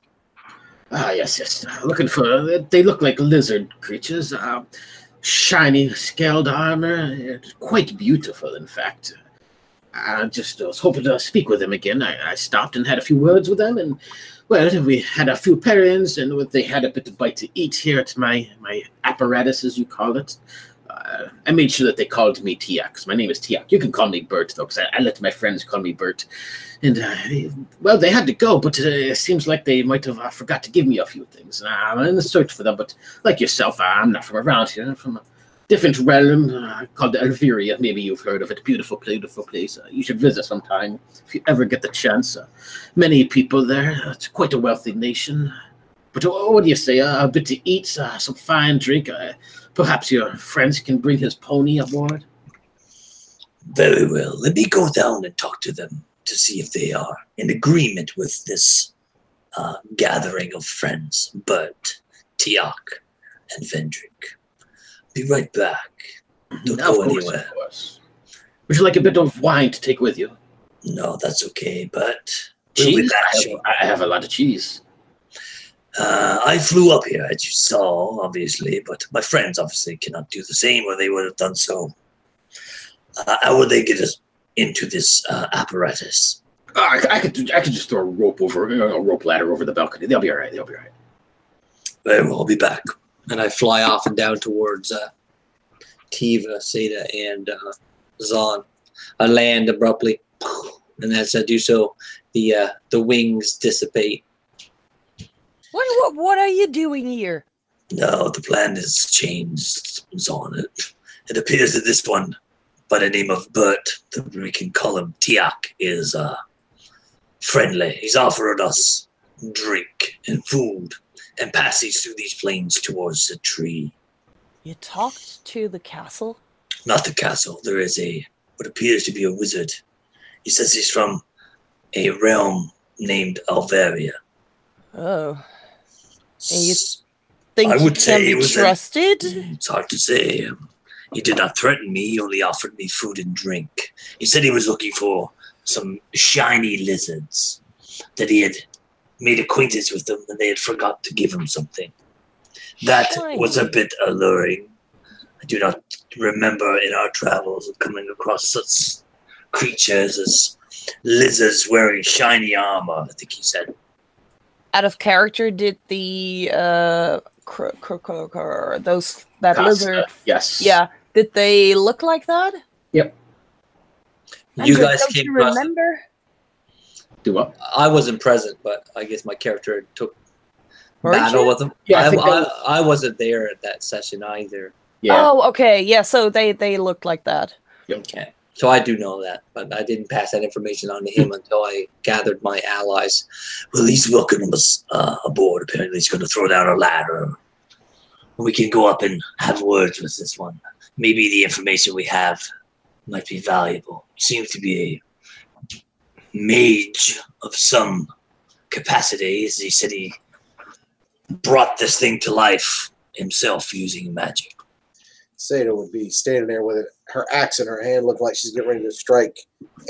Ah, yes. Looking for, they look like lizard creatures. Shiny, scaled armor. Quite beautiful, in fact. I just was hoping to speak with them again. I stopped and had a few words with them, and, well, we had a few pairings, and they had a bit of bite to eat here at my apparatus, as you call it. I made sure that they called me Tiak, because my name is Tiak. You can call me Bert, though, because I let my friends call me Bert. And, well, they had to go, but it seems like they might have forgot to give me a few things. I'm in the search for them, but like yourself, I'm not from around here. I'm from a different realm called Elviria. Maybe you've heard of it. Beautiful place. You should visit sometime if you ever get the chance. Many people there. It's quite a wealthy nation. But what do you say? A bit to eat, some fine drink. Perhaps your friends can bring his pony aboard? Very well. Let me go down and talk to them to see if they are in agreement with this gathering of friends. Bert, Tiak, and Vendrick. Be right back. Don't go anywhere. Of course. Would you like a bit of wine to take with you? No, that's okay, but Cheese? I have a lot of cheese. I flew up here, as you saw, obviously, but my friends obviously cannot do the same, or they would have done so. How would they get us into this apparatus? I could just throw a rope ladder over the balcony. They'll be all right. Very well, I'll be back. And I fly off and down towards Tiva, Seda, and Zahn. I land abruptly, and as I do so, the wings dissipate. What are you doing here? No, the plan has changed, Zahn. It appears that this one, by the name of Bert, that we can call him Tiak, is friendly. He's offered us drink and food and passes through these plains towards the tree. You talked to the castle? Not the castle. There is what appears to be a wizard. He says he's from a realm named Alvaria. Oh. And you think I would he say can he be was trusted? It's hard to say. He did not threaten me. He only offered me food and drink. He said he was looking for some shiny lizards, that he had made acquaintance with them and they had forgot to give him something. That was a bit alluring. I do not remember in our travels of coming across such creatures as lizards wearing shiny armor, I think he said. Out of character, did the lizard? Yes. Yeah. Did they look like that? Yep. You guys don't came you across. remember? Do what? I wasn't present, but I guess my character took Weren't battle you? with them. Yeah, I think I wasn't there at that session either. Yeah. Oh, okay. Yeah, so they looked like that. Okay. So I do know that, but I didn't pass that information on to him until I gathered my allies. Well, he's welcome us aboard. Apparently, he's going to throw down a ladder. We can go up and have words with this one. Maybe the information we have might be valuable. He seems to be a mage of some capacity. As he said, he brought this thing to life himself using magic. Seda would be standing there with her axe in her hand, looking like she's getting ready to strike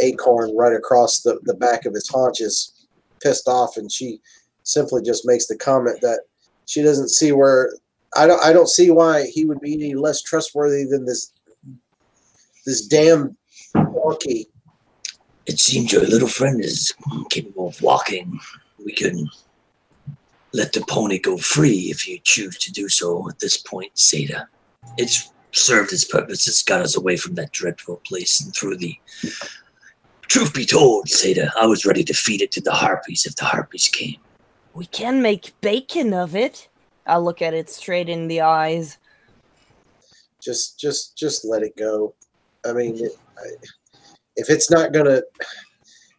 Acorn right across the back of his haunches, pissed off, and she simply just makes the comment that she doesn't see where I don't see why he would be any less trustworthy than this damn donkey. It seems your little friend is capable of walking. We can let the pony go free if you choose to do so at this point, Seda. It's served its purpose. It's got us away from that dreadful place and through the... Truth be told, Seda, I was ready to feed it to the harpies if the harpies came. We can make bacon of it. I'll look at it straight in the eyes. Just let it go. I mean, if it's not gonna,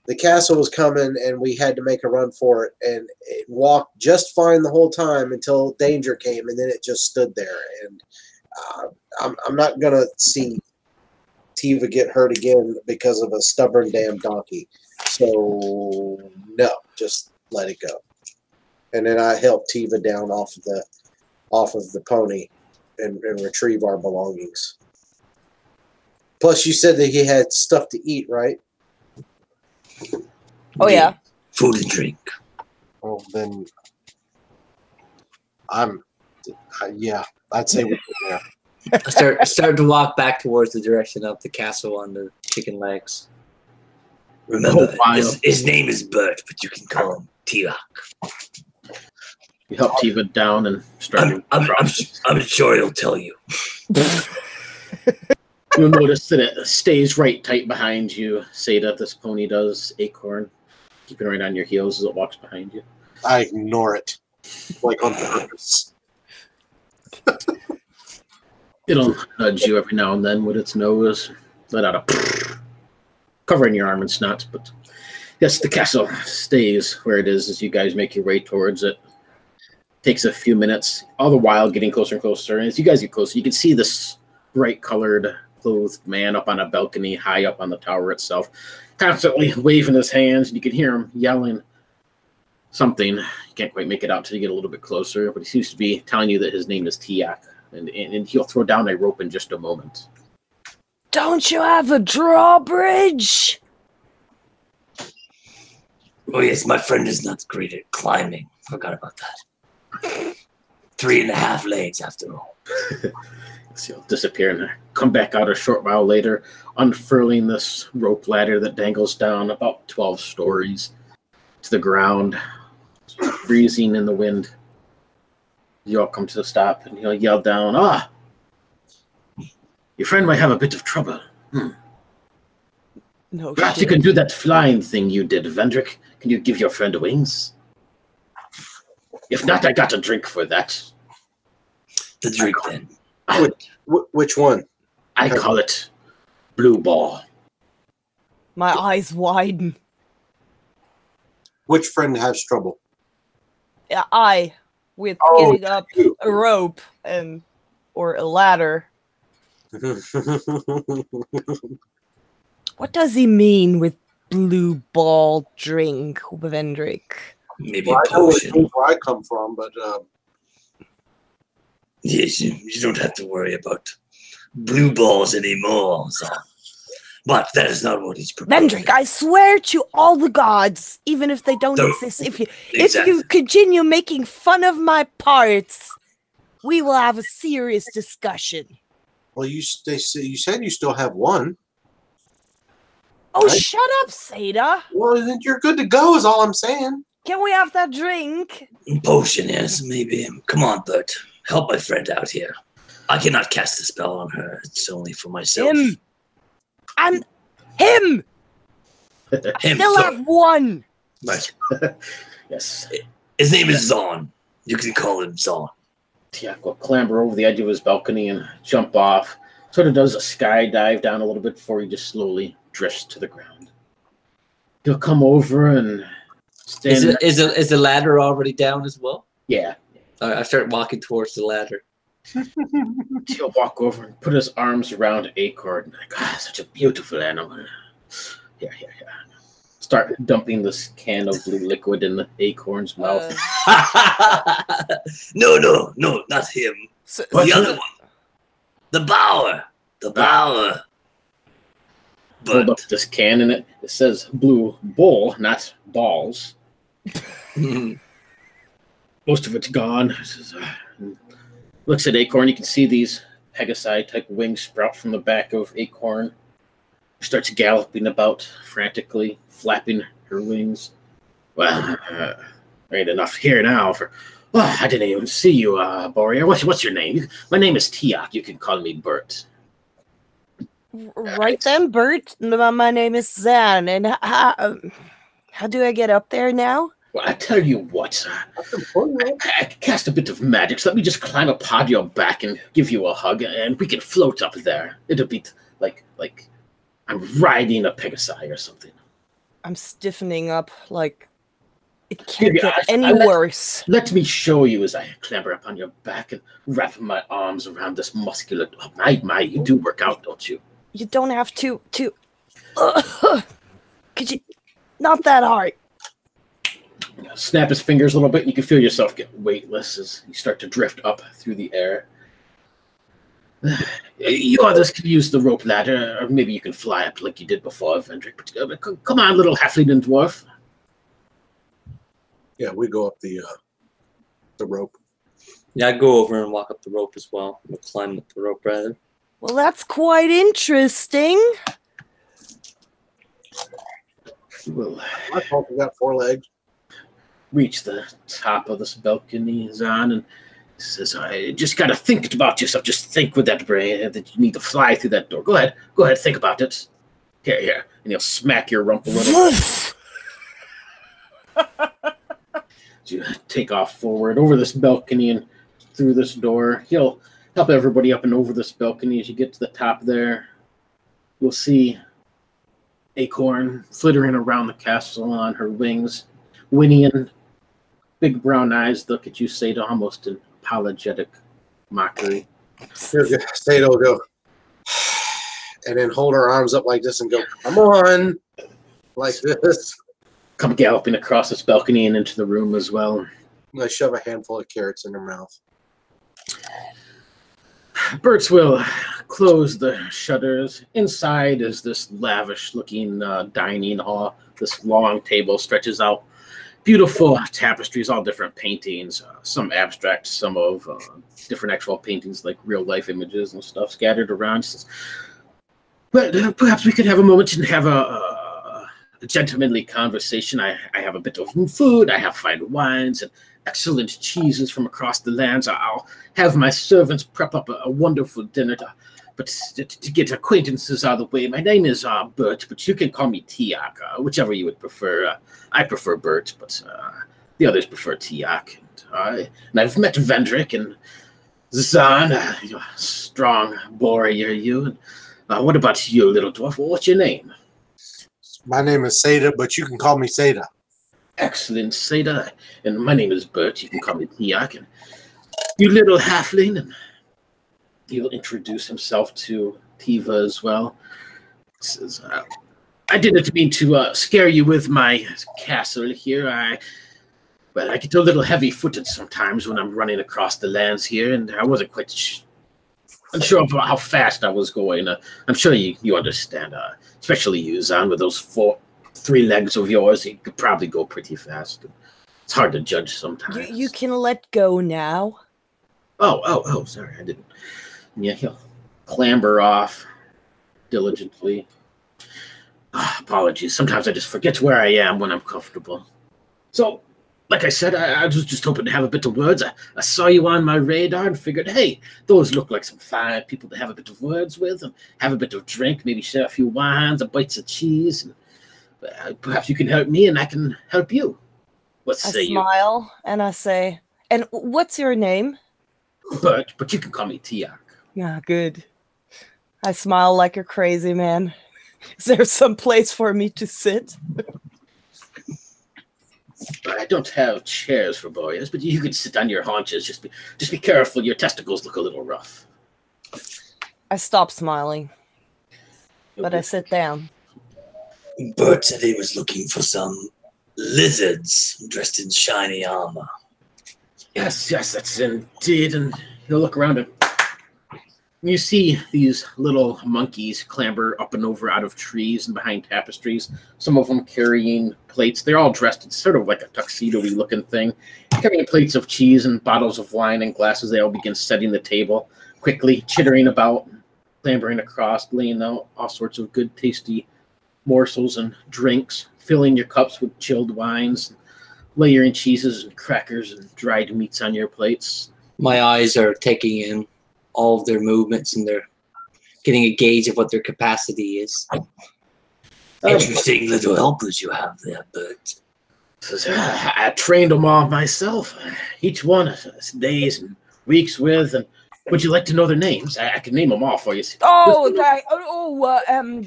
the castle was coming, and we had to make a run for it, and it walked just fine the whole time until danger came, and then it just stood there. And I'm not gonna see Tiva get hurt again because of a stubborn damn donkey. So no, just let it go. And then I helped Tiva down off of the pony and retrieve our belongings. Plus, you said that he had stuff to eat, right? Oh, yeah. Food and drink. Well, then yeah, I'd say we're there. I started to walk back towards the direction of the castle on the chicken legs. Remember, his name is Bert, but you can call him Tirak. You help Tiva down and start. I'm sure he'll tell you. You'll notice that it stays right tight behind you. Seda, this pony does. Acorn, keeping right on your heels as it walks behind you. I ignore it, like on purpose. It'll nudge you every now and then with its nose, let out a covering your arm and snot. But yes, the castle stays where it is as you guys make your way towards it. Takes a few minutes, all the while getting closer and closer. And as you guys get closer, you can see this bright-colored, clothed man up on a balcony high up on the tower itself, constantly waving his hands. And you can hear him yelling something. You can't quite make it out till you get a little bit closer, but he seems to be telling you that his name is Tiak, and he'll throw down a rope in just a moment. Don't you have a drawbridge? Oh, yes, my friend is not great at climbing. Forgot about that. 3.5 legs, after all. So he'll disappear and come back out a short while later, unfurling this rope ladder that dangles down about 12 stories to the ground, breezing in the wind. You all come to a stop, and he'll yell down, your friend might have a bit of trouble. No, perhaps you can do that flying thing you did, Vendrick. Can you give your friend wings? If not, I got a drink for that. The drink, then. Which one? I call it Blue Ball. My eyes widen. Which friend has trouble? I, with getting up a rope or a ladder. What does he mean with blue ball drink, Vendrick? Maybe I a know potion. where I come from, but Yes, you don't have to worry about blue balls anymore. So. But that is not what he's proposing. Vendrick, I swear to all the gods, even if they don't exist, if Exactly. you continue making fun of my parts, we will have a serious discussion. well, you said you still have one. Oh, Right. shut up, Seda. Well, then you're good to go. Is all I'm saying. Can we have that drink? Potion, yes, maybe. Come on, Bert. Help my friend out here. I cannot cast a spell on her. It's only for myself. Him. I Him, still so- have one. Nice. Yes. His name is Zon. You can call him Zon. Tiak will clamber over the edge of his balcony and jump off. Sort of does a skydive down a little bit before he just slowly drifts to the ground. He'll come over and stand. Is the ladder already down as well? Yeah. I start walking towards the ladder. He'll walk over and put his arms around Acorn. Like, such a beautiful animal. Yeah. Start dumping this can of blue liquid in the Acorn's mouth. No, not him. The other one. The Bower. Hold up this can in it. It says blue bowl, not balls. Most of it's gone. Looks at Acorn. You can see these Pegasi-type wings sprout from the back of Acorn. Starts galloping about frantically, flapping her wings. Well, ain't enough here now for... Oh, I didn't even see you, Borear. What's your name? My name is Tiak. You can call me Bert. Right then, Bert. My name is Zan, and how do I get up there now? Well, I tell you what, I cast a bit of magic, so let me just climb upon your back and give you a hug, and we can float up there. It'll be like I'm riding a Pegasi or something. I'm stiffening up, like it can't get any worse. Let me show you as I clamber up on your back and wrap my arms around this muscular... Oh, my, you do work out, don't you? You don't have to... Could you... Not that hard. Snap his fingers a little bit, and you can feel yourself get weightless as you start to drift up through the air. You others can use the rope ladder, or maybe you can fly up like you did before, Vendrick. But come on, little halfling and dwarf. Yeah, we go up the rope. Yeah, I go over and walk up the rope as well. We'll climb up the rope, rather. Well, that's quite interesting. We'll My fault, we got 4 legs. reach the top of this balcony, Zan, and says, I just got to think about yourself. Just think with that brain that you need to fly through that door. Go ahead, think about it. Here. And he'll smack your rump a little. You take off forward over this balcony and through this door. He'll help everybody up and over this balcony. As you get to the top there, you'll see Acorn flittering around the castle on her wings, whinnying. Big brown eyes look at you, Seda, almost in apologetic mockery. Sada will go, and then hold her arms up like this and go, come on, like this. Come galloping across this balcony and into the room as well. I shove a handful of carrots in her mouth. Bert's will close the shutters. Inside is this lavish-looking dining hall. This long table stretches out. Beautiful tapestries, all different paintings, some abstract, some of different actual paintings, like real-life images and stuff scattered around. But perhaps we could have a moment and have a gentlemanly conversation. I have a bit of food. I have fine wines and excellent cheeses from across the lands. I'll have my servants prep up a wonderful dinner. To get acquaintances out of the way, my name is Bert, but you can call me Tiak, whichever you would prefer. I prefer Bert, but the others prefer Tiak. And I've met Vendrick and Zan, strong warrior you. And what about you, little dwarf? What's your name? My name is Sada, but you can call me Sada. Excellent, Sada. And my name is Bert. You can call me Tiak. And you little halfling. And he'll introduce himself to Tiva as well. Says, I didn't mean to scare you with my castle here. But I get a little heavy-footed sometimes when I'm running across the lands here, and I wasn't quite unsure about how fast I was going. I'm sure you understand, especially you, Zan, with those 3 legs of yours. You could probably go pretty fast. It's hard to judge sometimes. You can let go now. Oh, sorry, I didn't. Yeah, he'll clamber off diligently. Apologies. Sometimes I just forget where I am when I'm comfortable. So, like I said, I was just hoping to have a bit of words. I saw you on my radar and figured, hey, those look like some fine people to have a bit of words with and have a bit of drink, maybe share a few wines, a bites of cheese. And Perhaps you can help me and I can help you. What I say you? smile and I say, and what's your name? But you can call me Tiak. Yeah, good. I smile like a crazy man. Is there some place for me to sit? I don't have chairs for boys, but you could sit on your haunches. Just be careful. Your testicles look a little rough. I stop smiling, but I sit down. Bert said he was looking for some lizards dressed in shiny armor. Yes, that's indeed. And he'll look around and you see these little monkeys clamber up and over out of trees and behind tapestries. Some of them carrying plates. They're all dressed. It's sort of like a tuxedo-y looking thing. Carrying plates of cheese and bottles of wine and glasses. They all begin setting the table quickly, chittering about, clambering across, laying out all sorts of good, tasty morsels and drinks, filling your cups with chilled wines, layering cheeses and crackers and dried meats on your plates. My eyes are taking in all of their movements, and they're getting a gauge of what their capacity is. Interesting little helpers you have there, Bert. I trained them all myself. Each one days and weeks with. And would you like to know their names? I can name them all for you. Oh, okay.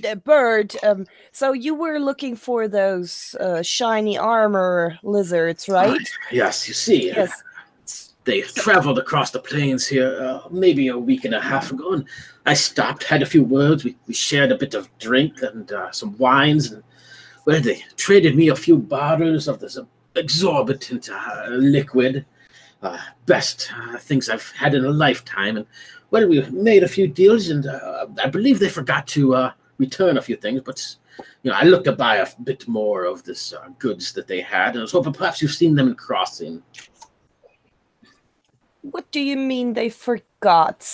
The bird. So you were looking for those shiny armor lizards, right? Yes, you see. Yes. They traveled across the plains here maybe a week and a half ago, and I stopped, had a few words. We shared a bit of drink and some wines, and well, they traded me a few bottles of this exorbitant liquid, best things I've had in a lifetime. And well, we made a few deals, and I believe they forgot to return a few things, but I looked to buy a bit more of this goods that they had, and I was hoping perhaps you've seen them in crossing. What do you mean they forgot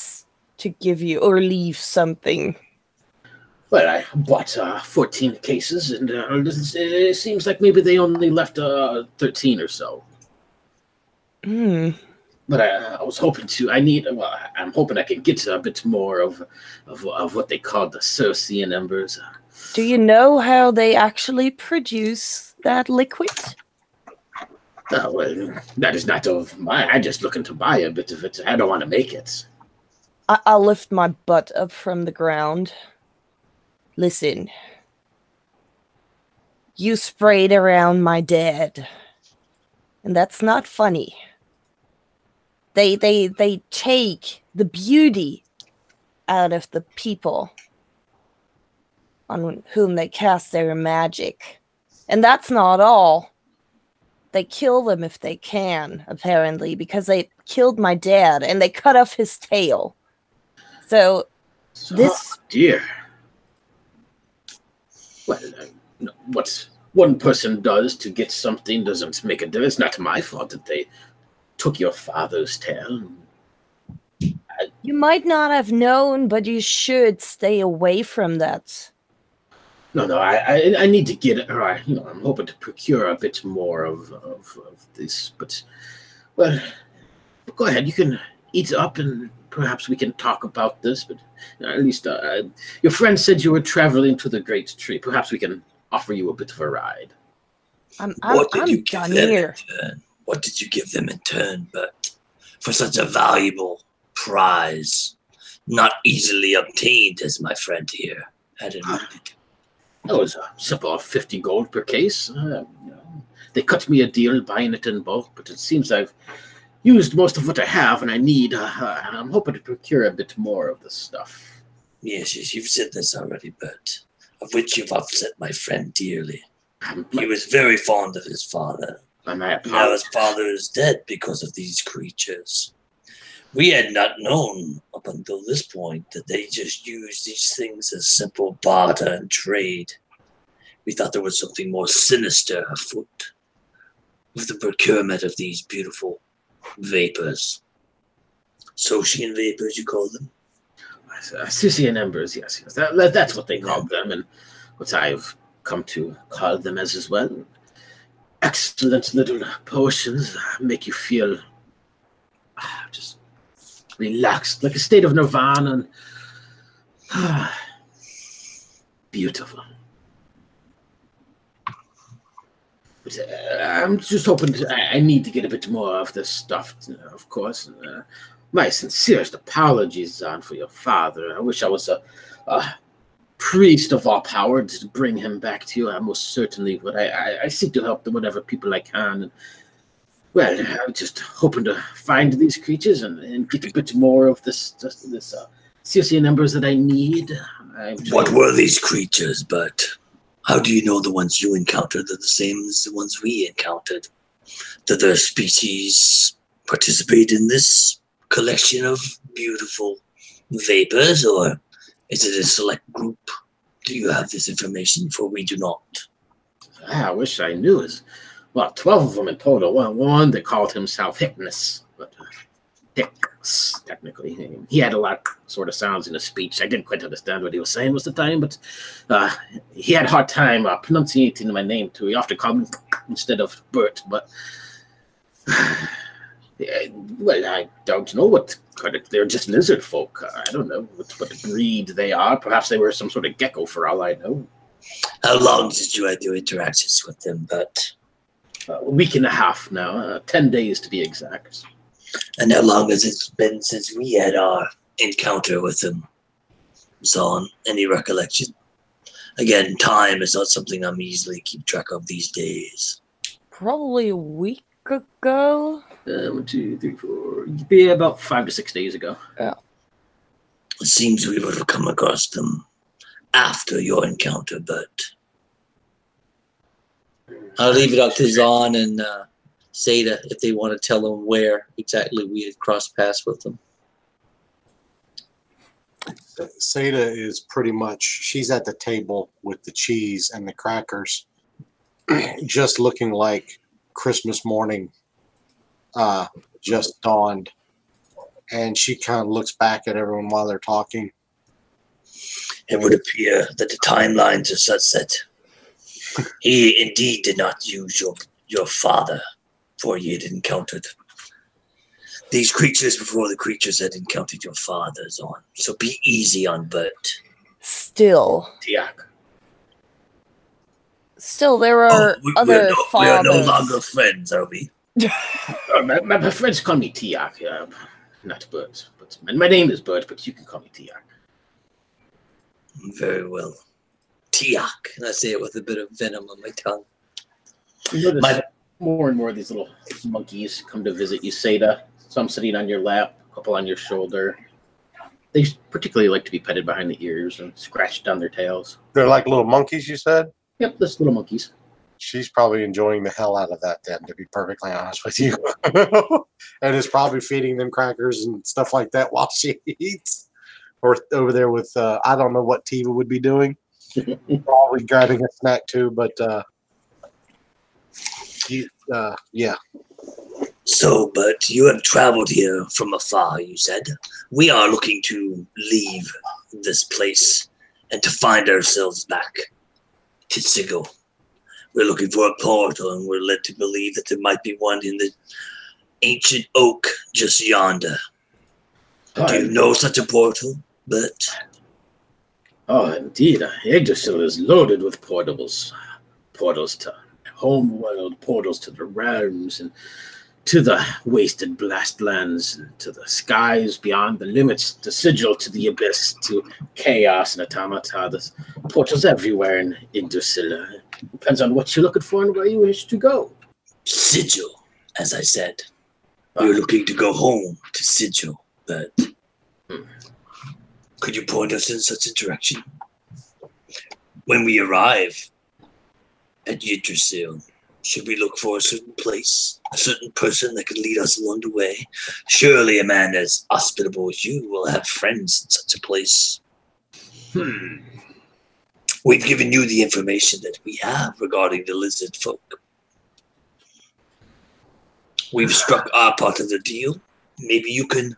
to give you or leave something? Well, I bought 14 cases, and it seems like maybe they only left 13 or so. But I was hoping to. I'm hoping I can get a bit more of what they call the Circean embers. Do you know how they actually produce that liquid? Oh, well, that is not of mine. I'm just looking to buy a bit of it. I don't want to make it. I'll lift my butt up from the ground. Listen. You sprayed around my dad. And that's not funny. They take the beauty out of the people on whom they cast their magic. And that's not all. They kill them if they can, apparently, because they killed my dad and they cut off his tail. So this... Oh, dear. Well, what one person does to get something doesn't make a difference. It's not my fault that they took your father's tail. You might not have known, but you should stay away from that. No, I need to get it. Or I'm hoping to procure a bit more of this. But, well, go ahead. You can eat up, and perhaps we can talk about this. But at least your friend said you were traveling to the Great Tree. Perhaps we can offer you a bit of a ride. I'm give them in turn? What did you give them in turn, but for such a valuable prize, not easily obtained, as my friend here had admitted? That was a simple 50 gold per case. They cut me a deal buying it in bulk, but it seems I've used most of what I have, and I need. I'm hoping to procure a bit more of this stuff. Yes, you've said this already, but of which you've upset my friend dearly. He was very fond of his father. Now his father is dead because of these creatures. We had not known up until this point that they just used these things as simple barter and trade. We thought there was something more sinister afoot with the procurement of these beautiful vapors. Socian vapors, you call them? Circean embers, yes. That's what they called them, and what I've come to call them as well. Excellent little potions make you feel just relaxed, like a state of nirvana, and beautiful. But, I'm just hoping I need to get a bit more of this stuff, of course. My sincerest apologies, Zahn, for your father. I wish I was a priest of all power to bring him back to you. I most certainly would. I seek to help whatever people I can. And, well, I'm just hoping to find these creatures and get a bit more of this COC numbers that I need. What were these creatures, but how do you know the ones you encountered are the same as the ones we encountered? Do their species participate in this collection of beautiful vapors, or is it a select group? Do you have this information? For we do not. I wish I knew. Well, 12 of them in total. One that called himself Hypnus, but Hicks, technically. He had a lot sort of sounds in his speech. I didn't quite understand what he was saying most of the time, but he had a hard time pronunciating my name too. He often called me instead of Bert, but well, I don't know what kind of, they're just lizard folk. I don't know what breed they are. Perhaps they were some sort of gecko for all I know. How long did you have your interactions with them, but? A week and a half now, 10 days to be exact. And how long has it been since we had our encounter with them? Zahn, any recollection? Again, time is not something I'm easily keep track of these days. Probably a week ago. 1, 2, 3, 4. It'd be about 5 to 6 days ago. Yeah. It seems we would have come across them after your encounter, but I'll leave it up to Zahn and Seda if they want to tell them where exactly we had crossed paths with them. Seda is pretty much, she's at the table with the cheese and the crackers, just looking like Christmas morning just dawned. And she kind of looks back at everyone while they're talking. it would appear that the timelines are such that he indeed did not use your father, for he had encountered these creatures before the creatures had encountered your fathers on. So be easy on Bert. Still, Tiak. there are other we are no fathers. longer friends, are we? My friends call me Tiak, not Bert. But my name is Bert, but you can call me Tiak. Very well. Tiak. And I say it with a bit of venom on my tongue. You notice more and more of these little monkeys come to visit you, Seda. Some sitting on your lap, a couple on your shoulder. They particularly like to be petted behind the ears and scratched on their tails. They're like little monkeys, you said? Yep, those little monkeys. She's probably enjoying the hell out of that then, to be perfectly honest with you. And is probably feeding them crackers and stuff like that while she eats. Or over there with, I don't know what Tiva would be doing. Probably grabbing a snack too, but yeah. So, but you have traveled here from afar, you said. We are looking to leave this place and to find ourselves back to Sigil. We're looking for a portal, and we're led to believe that there might be one in the ancient oak just yonder. Do you know such a portal, Bert? Oh, indeed. Yggdrasil is loaded with portals. Portals to homeworld, portals to the realms, and to the wasted blast lands, and to the skies beyond the limits, to Sigil, to the abyss, to chaos and automata. There's portals everywhere in Yggdrasil. Depends on what you're looking for and where you wish to go. Sigil, as I said. We're looking to go home to Sigil, but could you point us in such a direction? When we arrive at Yggdrasil, should we look for a certain place, a certain person that could lead us along the way? Surely a man as hospitable as you will have friends in such a place. We've given you the information that we have regarding the lizard folk. We've struck our part of the deal. Maybe you can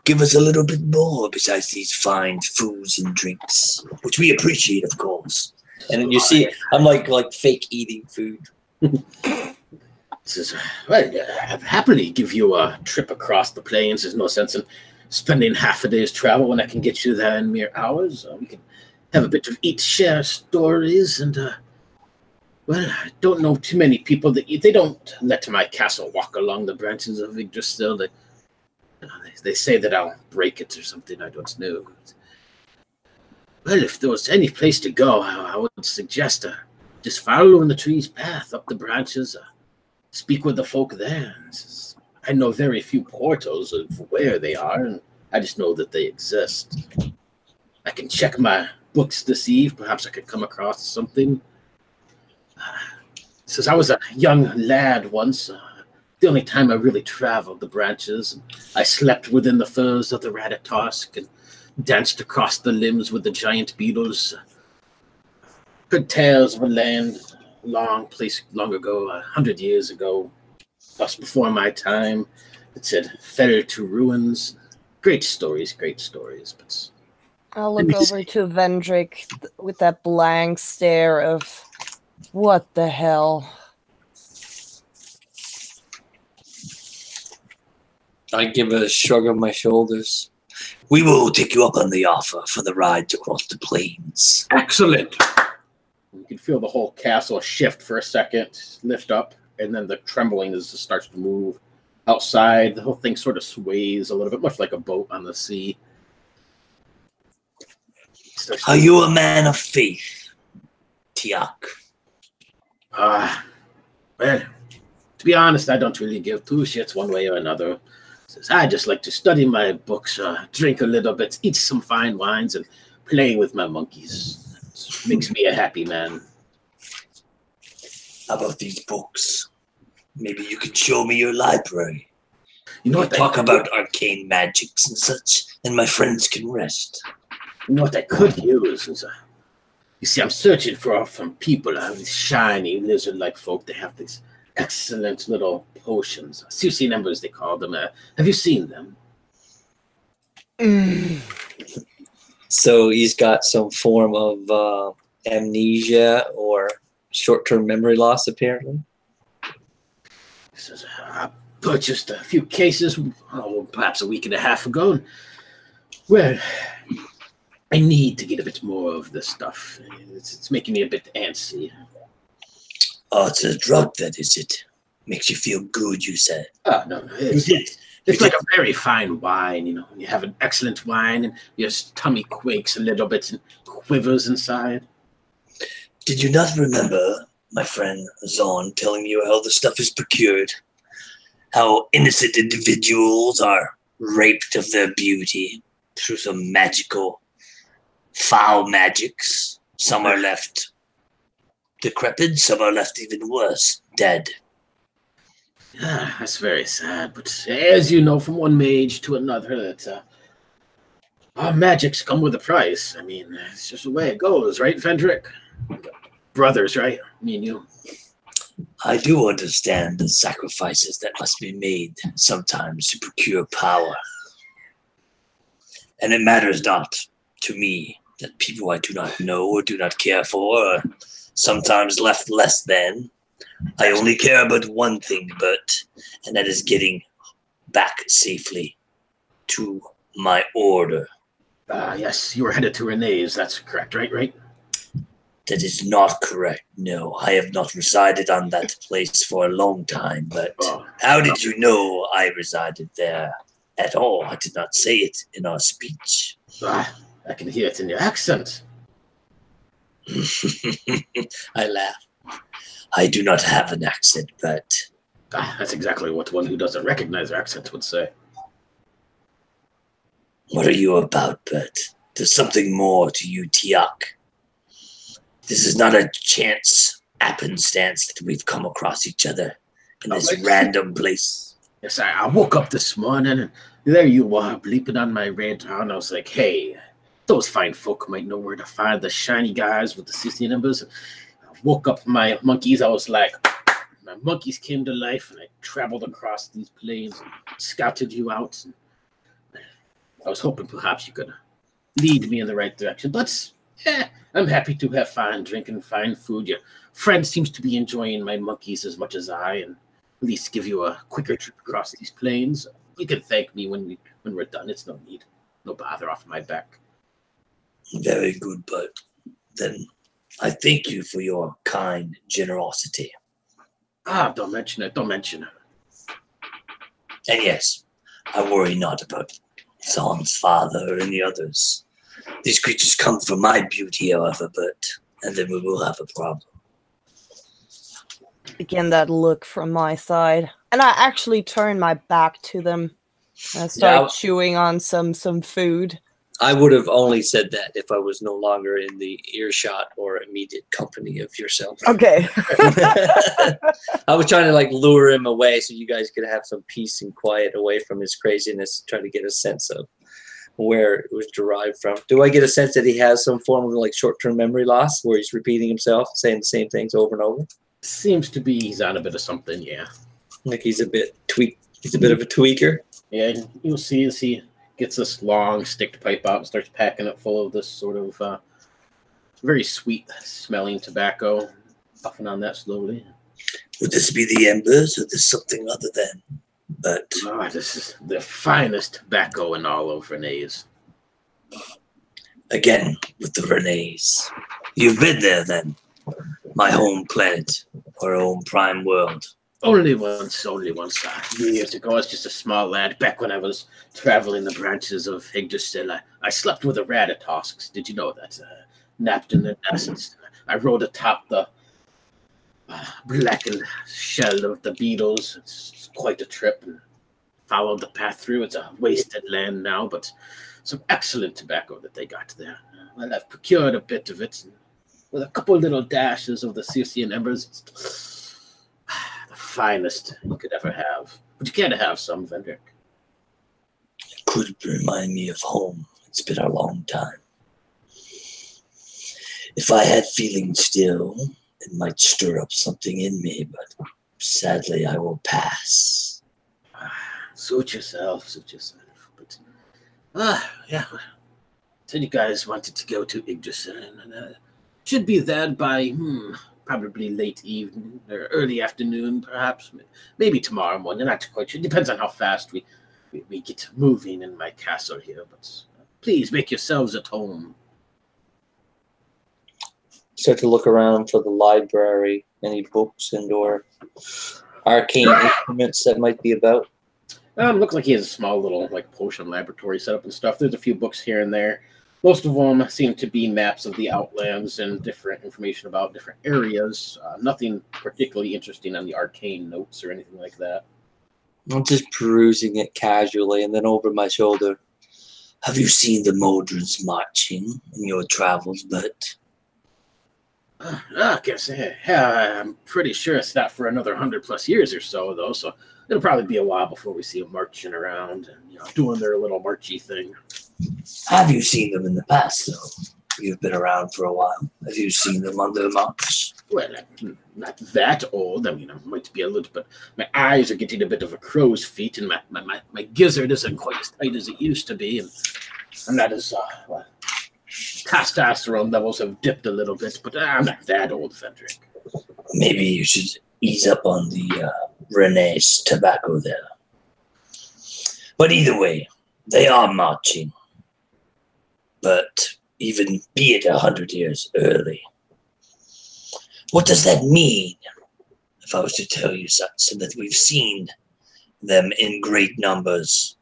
give us a little bit more besides these fine foods and drinks, which we appreciate, of course. And then you see, I'm like fake eating food. I'd happily give you a trip across the plains. There's no sense in spending half a day's travel when I can get you there in mere hours. We can have a bit of eat, share stories, and Well, I don't know too many people that they don't let my castle walk along the branches of Yggdrasil. They say that I'll break it or something. I don't know. Well, if there was any place to go, I would suggest just following the tree's path up the branches. Speak with the folk there. I know very few portals of where they are, and I just know that they exist. I can check my books to see if perhaps I could come across something. Since I was a young lad once, the only time I really traveled the branches, I slept within the furs of the Ratatosk and danced across the limbs with the giant beetles. Heard tales of a land long ago, 100 years ago, plus before my time. It said fell to ruins. Great stories, but I'll look over to Vendrick with that blank stare of, what the hell? I give a shrug of my shoulders. We will take you up on the offer for the ride across the plains. excellent. You can feel the whole castle shift for a second, lift up, and then the trembling as it starts to move. Outside, the whole thing sort of sways a little bit, much like a boat on the sea. Are you a man of faith, Tiak? Well, to be honest, I don't really give two shits one way or another. I just like to study my books, drink a little bit, eat some fine wines, and play with my monkeys. It makes me a happy man. How about these books? Maybe you can show me your library. You know We what? talk about arcane magics and such, and my friends can rest. You know what I could use is you see, I'm searching for from people. These shiny lizard-like folk. They have these excellent little potions. CC numbers, they call them. Have you seen them? So he's got some form of amnesia or short-term memory loss, apparently. He says, I purchased a few cases, perhaps a week and a half ago. And, well, I need to get a bit more of this stuff. It's making me a bit antsy. Oh, it's a drug, that is it. Makes you feel good, you said. Oh, no. It's like a very fine wine, you know. You have an excellent wine and your tummy quakes a little bit and quivers inside. Did you not remember my friend Zon telling you how the stuff is procured? How innocent individuals are raped of their beauty through some magical, foul magics. Some are left decrepit, some are left even worse, dead. Ah, that's very sad, but as you know from one mage to another, that our magics come with a price. I mean, it's just the way it goes, right, Vendrick? Brothers, right? Me and you. I do understand the sacrifices that must be made sometimes to procure power. And it matters not to me that people I do not know or do not care for are sometimes left less than. I only care about one thing, and that is getting back safely to my order. Yes, you were headed to Renee's. That's correct, right? That is not correct. No, I have not resided on that place for a long time, but how did you know I resided there at all? I did not say it in our speech. I can hear it in your accent. I laugh. I do not have an accent, but... That's exactly what one who doesn't recognize their accent would say. What are you about, Bert? There's something more to you, Tiak. This is not a chance happenstance that we've come across each other in this random place. Yes, I woke up this morning and there you were, bleeping on my radar, and I was like, hey, those fine folk might know where to find the shiny guys with the 60 numbers. I woke up my monkeys, I was like, my monkeys came to life, and I traveled across these plains and scouted you out. And I was hoping perhaps you could lead me in the right direction, but I'm happy to have fine drink and fine food. Your friend seems to be enjoying my monkeys as much as I, and at least give you a quicker trip across these plains. You can thank me when we're done. It's no need, no bother off my back. Very good, but then I thank you for your kind generosity. Ah, don't mention it. Don't mention it. And yes, I worry not about Zahn's father or any others. These creatures come for my beauty, however, and then we will have a problem. Again, that look from my side. And I actually turn my back to them. And I start chewing on some food. I would have only said that if I was no longer in the earshot or immediate company of yourself. Okay. I was trying to like lure him away so you guys could have some peace and quiet away from his craziness, try to get a sense of where it was derived from. Do I get a sense that he has some form of like short-term memory loss where he's repeating himself, saying the same things over and over? Seems to be he's on a bit of something, yeah. Like he's a bit of a tweaker. Yeah, you'll see as he gets this long sticked pipe out and starts packing it full of this sort of very sweet smelling tobacco, puffing on that slowly. Would this be the embers or this something other than? But this is the finest tobacco in all of Renee's. Again, with the Renee's. You've been there then. My home planet, our home prime world. Only once. Years ago, I was just a small lad. Back when I was traveling the branches of Yggdrasil, I slept with a Ratatosk. Did you know that? Napped in their nests. I rode atop the blackened shell of the beetles. It's quite a trip. And followed the path through. It's a wasted land now, but some excellent tobacco that they got there. Well, I've procured a bit of it. With a couple little dashes of the Circean embers. It's the finest you could ever have. Would you care to have some, Vendrick? It could remind me of home. It's been a long time. If I had feelings still, it might stir up something in me, but sadly I will pass. Suit yourself. But, yeah. Said you guys wanted to go to Yggdrasil, and should be there by, probably late evening or early afternoon, perhaps. Maybe tomorrow morning, not quite sure. Depends on how fast we get moving in my castle here, but please make yourselves at home. Start to look around for the library, any books and or arcane instruments that might be about. Looks like he has a small little like potion laboratory set up and stuff. There's a few books here and there. Most of them seem to be maps of the Outlands and different information about different areas. Nothing particularly interesting on the arcane notes or anything like that. I'm just perusing it casually and then over my shoulder. Have you seen the Modrons marching in your travels, but? I guess, yeah, I'm pretty sure it's not for another 100+ years or so, though, so it'll probably be a while before we see them marching around and, doing their little marchy thing. Have you seen them in the past, though? You've been around for a while. Have you seen them on their march? Well, I'm not that old. I mean, I might be a little, but my eyes are getting a bit of a crow's feet, and my gizzard isn't quite as tight as it used to be, and I'm not as, testosterone levels have dipped a little bit, but I'm not that old, Frederick. Maybe you should ease up on the Renee's tobacco there. But either way, they are marching. But even be it 100 years early. What does that mean? If I was to tell you so that we've seen them in great numbers,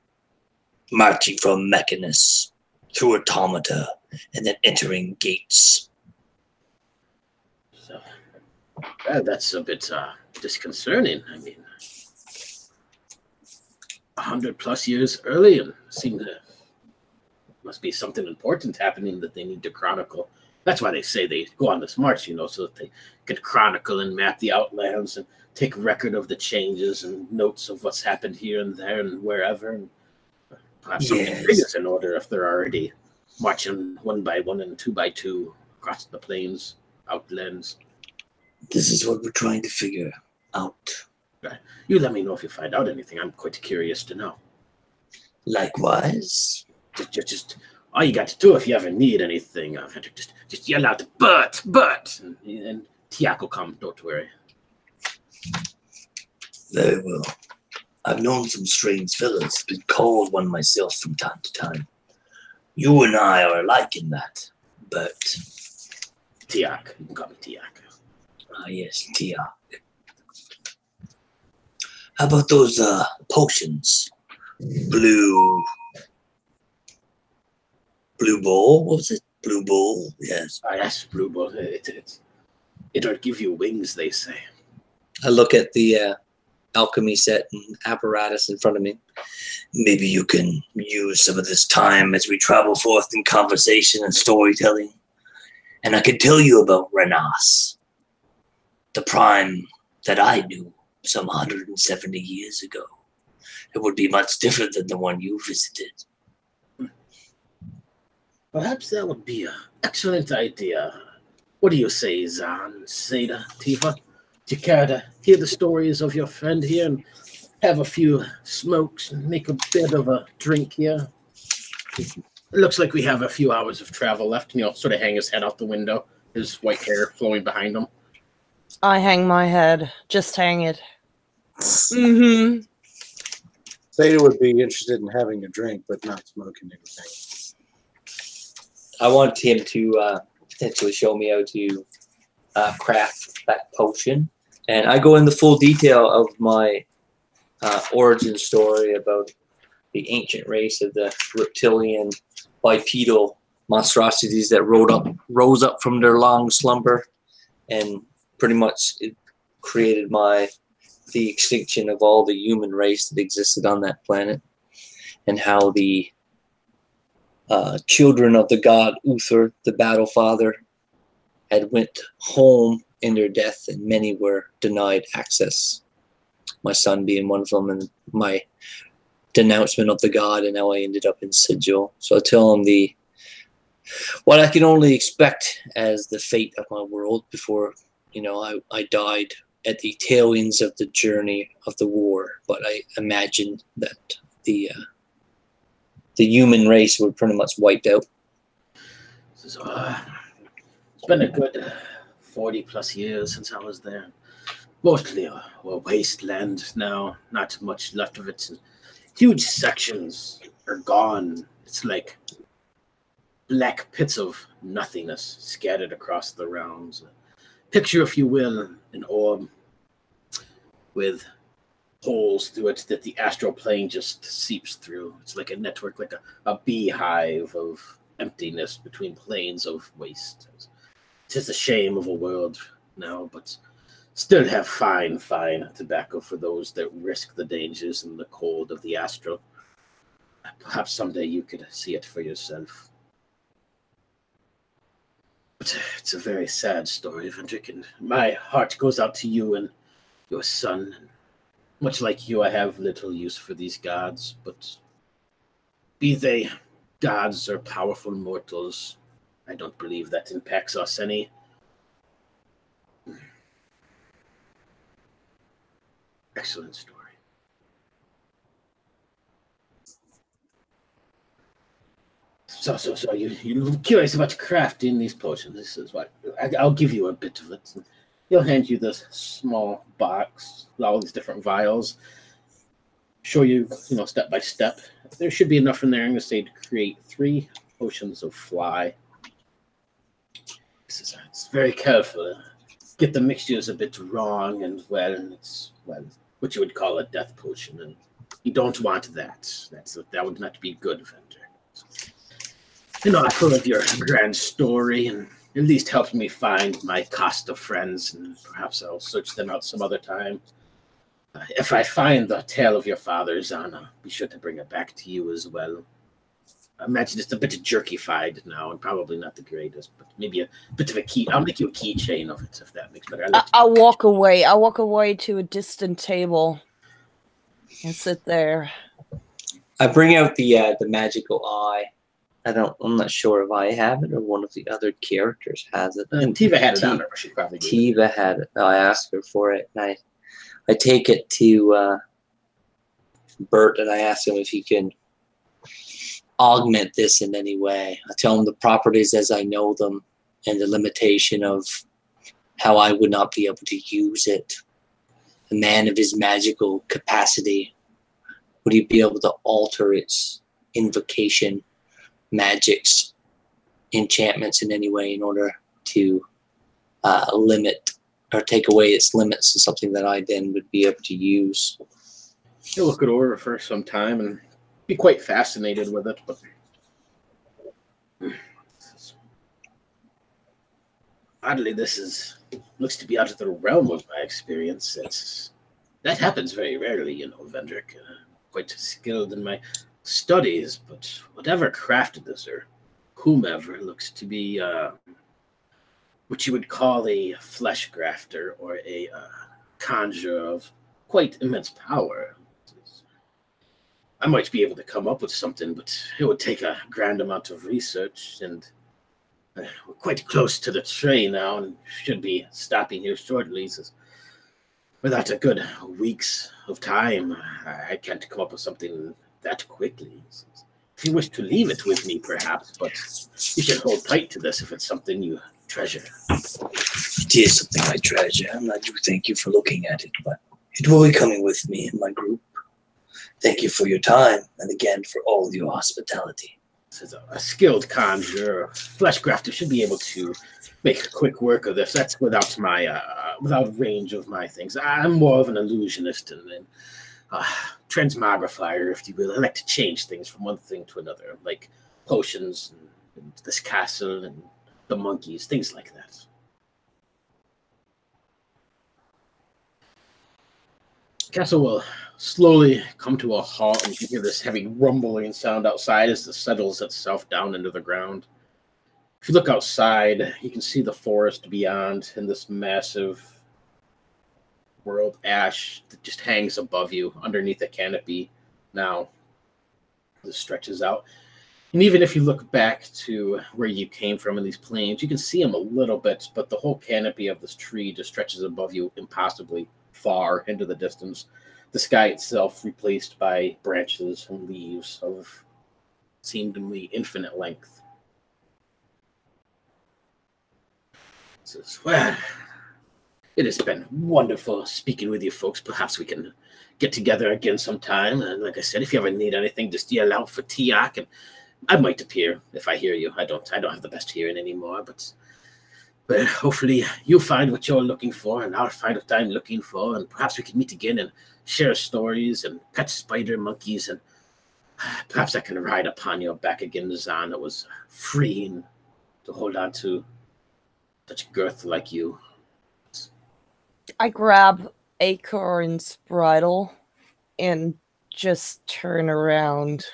marching from Mechanus through Automata, and then entering gates. So that's a bit disconcerting. I mean, 100+ years early, and must be something important happening that they need to chronicle. That's why they say they go on this march, so that they can chronicle and map the Outlands and take record of the changes and notes of what's happened here and there and wherever, and perhaps something big is in order if they're already marching 1 by 1 and 2 by 2 across the plains, Outlands. This is what we're trying to figure out. You let me know if you find out anything. I'm quite curious to know. Likewise. Just all you got to do if you ever need anything, just yell out, but, and Tiak will come, don't worry. Very well. I've known some strange fellows, been called one myself from time to time. You and I are alike in that, but Tiak. You can call me Tiak. Ah, yes, Tia. How about those potions? Blue Bowl? What was it? Blue Bowl? Yes. Ah, yes, Blue Bull. It'll give you wings, they say. I look at the alchemy set and apparatus in front of me. Maybe you can use some of this time as we travel forth in conversation and storytelling. And I can tell you about Renas, the prime that I knew some 170 years ago. It would be much different than the one you visited. Perhaps that would be an excellent idea. What do you say, Zan, Seda, Tifa? Do you care to hear the stories of your friend here and have a few smokes and make a bit of a drink here? It looks like we have a few hours of travel left, and he'll sort of hang his head out the window, his white hair flowing behind him. I hang my head. Just hang it. Mm-hmm. Theta would be interested in having a drink, but not smoking anything. I want him to potentially show me how to craft that potion. And I go into full detail of my origin story about the ancient race of the reptilian bipedal monstrosities that rose up from their long slumber, and pretty much it created the extinction of all the human race that existed on that planet, and how the children of the god Uther, the battle father, had went home in their death, and many were denied access. My son being one of them, and my denouncement of the god, and how I ended up in Sigil. So I tell him what I can only expect as the fate of my world before, I died at the tail ends of the journey of the war. But I imagined that the human race were pretty much wiped out. So, it's been a good 40 plus years since I was there. Mostly a wasteland now, not much left of it. Huge sections are gone. It's like black pits of nothingness scattered across the realms. Picture, if you will, an orb with holes through it that the astral plane just seeps through. It's like a network, like a beehive of emptiness between planes of waste. It's a shame of a world now, but still have fine tobacco for those that risk the dangers and the cold of the astral. Perhaps someday you could see it for yourself. But it's a very sad story, Vendrick, and my heart goes out to you and your son. Much like you, I have little use for these gods, but be they gods or powerful mortals, I don't believe that impacts us any. Excellent story. So you're curious about crafting these potions. This is what I'll give you a bit of it. He'll hand you this small box with all these different vials. Show you, step by step. There should be enough in there, I'm going to say, to create 3 potions of fly. It's very careful. Get the mixtures a bit wrong, and it's what you would call a death potion, and you don't want that. That would not be good, Vendor. I full of your grand story, and at least helped me find my Costa friends, and perhaps I'll search them out some other time. If I find the tale of your father, Zana, be sure to bring it back to you as well. I imagine it's a bit jerkified now, and probably not the greatest, but maybe a bit of a key. I'll make you a keychain of it, if that makes better. I'll walk away. I'll walk away to a distant table and sit there. I bring out the magical eye. I'm not sure if I have it or one of the other characters has it. Tiva had it on her, but she probably did. Tiva had it. I asked her for it, and I take it to Bert, and I ask him if he can augment this in any way. I tell him the properties as I know them, and the limitation of how I would not be able to use it. A man of his magical capacity, would he be able to alter its invocation, magics, enchantments in any way in order to limit or take away its limits is something that I then would be able to use. You'll look it over for some time and be quite fascinated with it, but oddly, looks to be out of the realm of my experience. That happens very rarely, Vendrick. Quite skilled in my studies, but whatever crafted this or whomever looks to be what you would call a flesh grafter or a conjurer of quite immense power. I might be able to come up with something, but it would take a grand amount of research, and we're quite close to the train now and should be stopping here shortly. So without a good weeks of time, I can't come up with something that quickly. So if you wish to leave it with me, perhaps, but you should hold tight to this if it's something you treasure. It is something I treasure, and I do thank you for looking at it, but it will be coming with me in my group. Thank you for your time, and again for all of your hospitality. A skilled conjurer, flesh grafter should be able to make quick work of this. That's without my without range of my things. I'm more of an illusionist and transmogrifier, if you will. I like to change things from one thing to another, like potions and this castle and the monkeys, things like that. Castle will slowly come to a halt, and you hear this heavy rumbling sound outside as it settles itself down into the ground. If you look outside, you can see the forest beyond and this massive world ash that just hangs above you underneath a canopy now. This stretches out. And even if you look back to where you came from in these plains, you can see them a little bit, but the whole canopy of this tree just stretches above you impossibly far into the distance. The sky itself replaced by branches and leaves of seemingly infinite length. It says, well, it has been wonderful speaking with you folks. Perhaps we can get together again sometime. And like I said, if you ever need anything, just yell out for Tiak, and I might appear if I hear you. I don't have the best hearing anymore, but hopefully you'll find what you're looking for, and I'll find what I'm looking for, and perhaps we can meet again and share stories and pet spider monkeys, and perhaps I can ride upon your back again, Zahn. That was freeing to hold on to such girth like you. I grab Acorn's bridle and just turn around.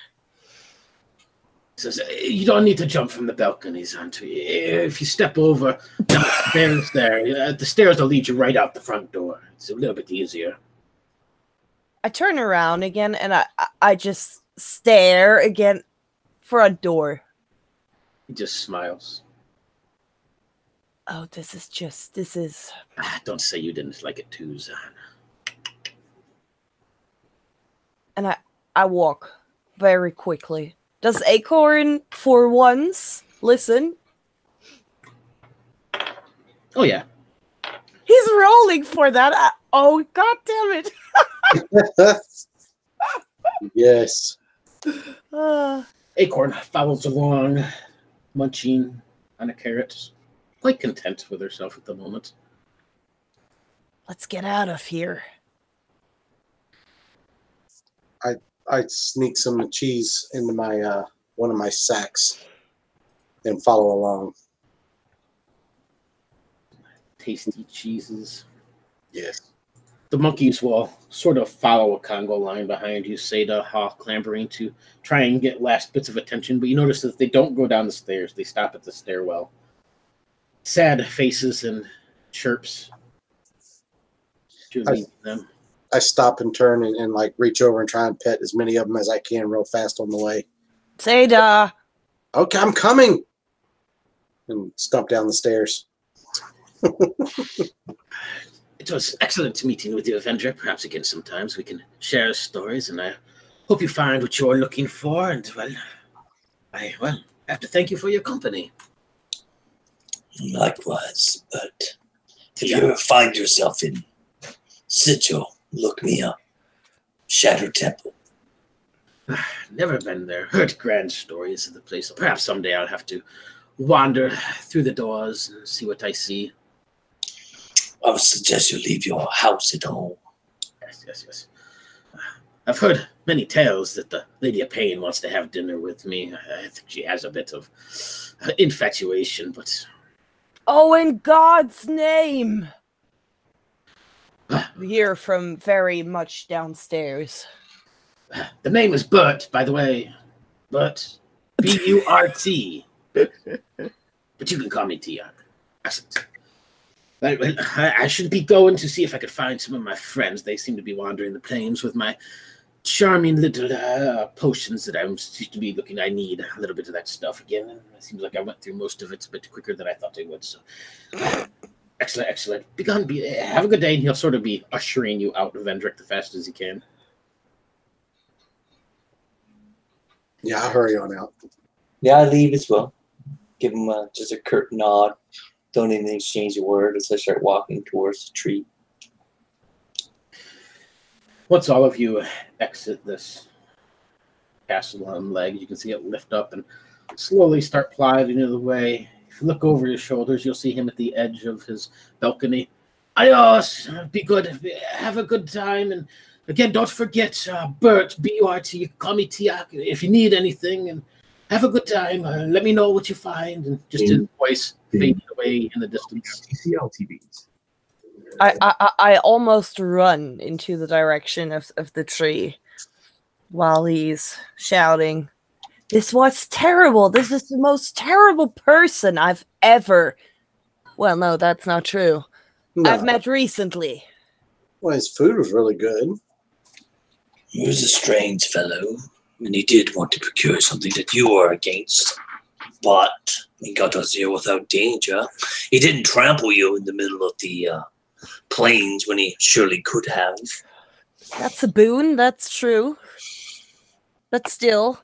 Says, you don't need to jump from the balconies onto you. If you step over the stairs there, the stairs will lead you right out the front door. It's a little bit easier. I turn around again and I just stare again for a door. He just smiles. Oh, this is... Don't say you didn't like it too, Zahn. And I walk very quickly. Does Acorn, for once, listen? Oh, yeah. He's rolling for that. Oh, god damn it. Yes. Acorn follows along, munching on a carrot. Quite content with herself at the moment. Let's get out of here. I'd sneak some cheese into my one of my sacks and follow along. Tasty cheeses. Yes. The monkeys will sort of follow a Congo line behind you, Seda, Hawk, clambering to try and get last bits of attention, but you notice that they don't go down the stairs. They stop at the stairwell. Sad faces and chirps. Them. I stop and turn and like reach over and try and pet as many of them as I can real fast on the way. Seda. Okay, I'm coming. And stomp down the stairs. It was excellent meeting with you, Avenger. Perhaps again sometimes we can share stories, and I hope you find what you're looking for. And I have to thank you for your company. Likewise, but if you ever find yourself in Sigil, look me up. Shattered Temple. Never been there. Heard grand stories of the place. Perhaps someday I'll have to wander through the doors and see what I see. I would suggest you leave your house at home. Yes. I've heard many tales that the Lady of Pain wants to have dinner with me. I think she has a bit of infatuation, but... Oh, in God's name! We hear from very much downstairs. The name is Bert, by the way. Bert. B-U-R-T. But you can call me Tiak. Excellent. I should be going to see if I could find some of my friends. They seem to be wandering the plains with my charming little potions that I'm supposed to be looking. I need a little bit of that stuff again. It seems like I went through most of it a bit quicker than I thought I would. So, excellent. Be gone. Have a good day. And he'll sort of be ushering you out of Vendrick the fastest as he can. Yeah, I'll hurry on out. Yeah, I leave as well. Give him just a curt nod. Don't even exchange a word as I start walking towards the tree. Once all of you exit this castle on leg, you can see it lift up and slowly start plodding the way. If you look over your shoulders, you'll see him at the edge of his balcony. Adios! Be good. Have a good time. And again, don't forget Bert, B-U-R-T. You can call me Tiak if you need anything. And have a good time. Let me know what you find. And just his voice fading away in the distance. TCL TVs. I almost run into the direction of the tree while he's shouting, "This was terrible. This is the most terrible person I've ever..." Well, no, that's not true. No. I've met recently. Well, his food was really good. He was a strange fellow, and he did want to procure something that you were against. But he got us here without danger. He didn't trample you in the middle of the plains when he surely could have. That's a boon, that's true. But still,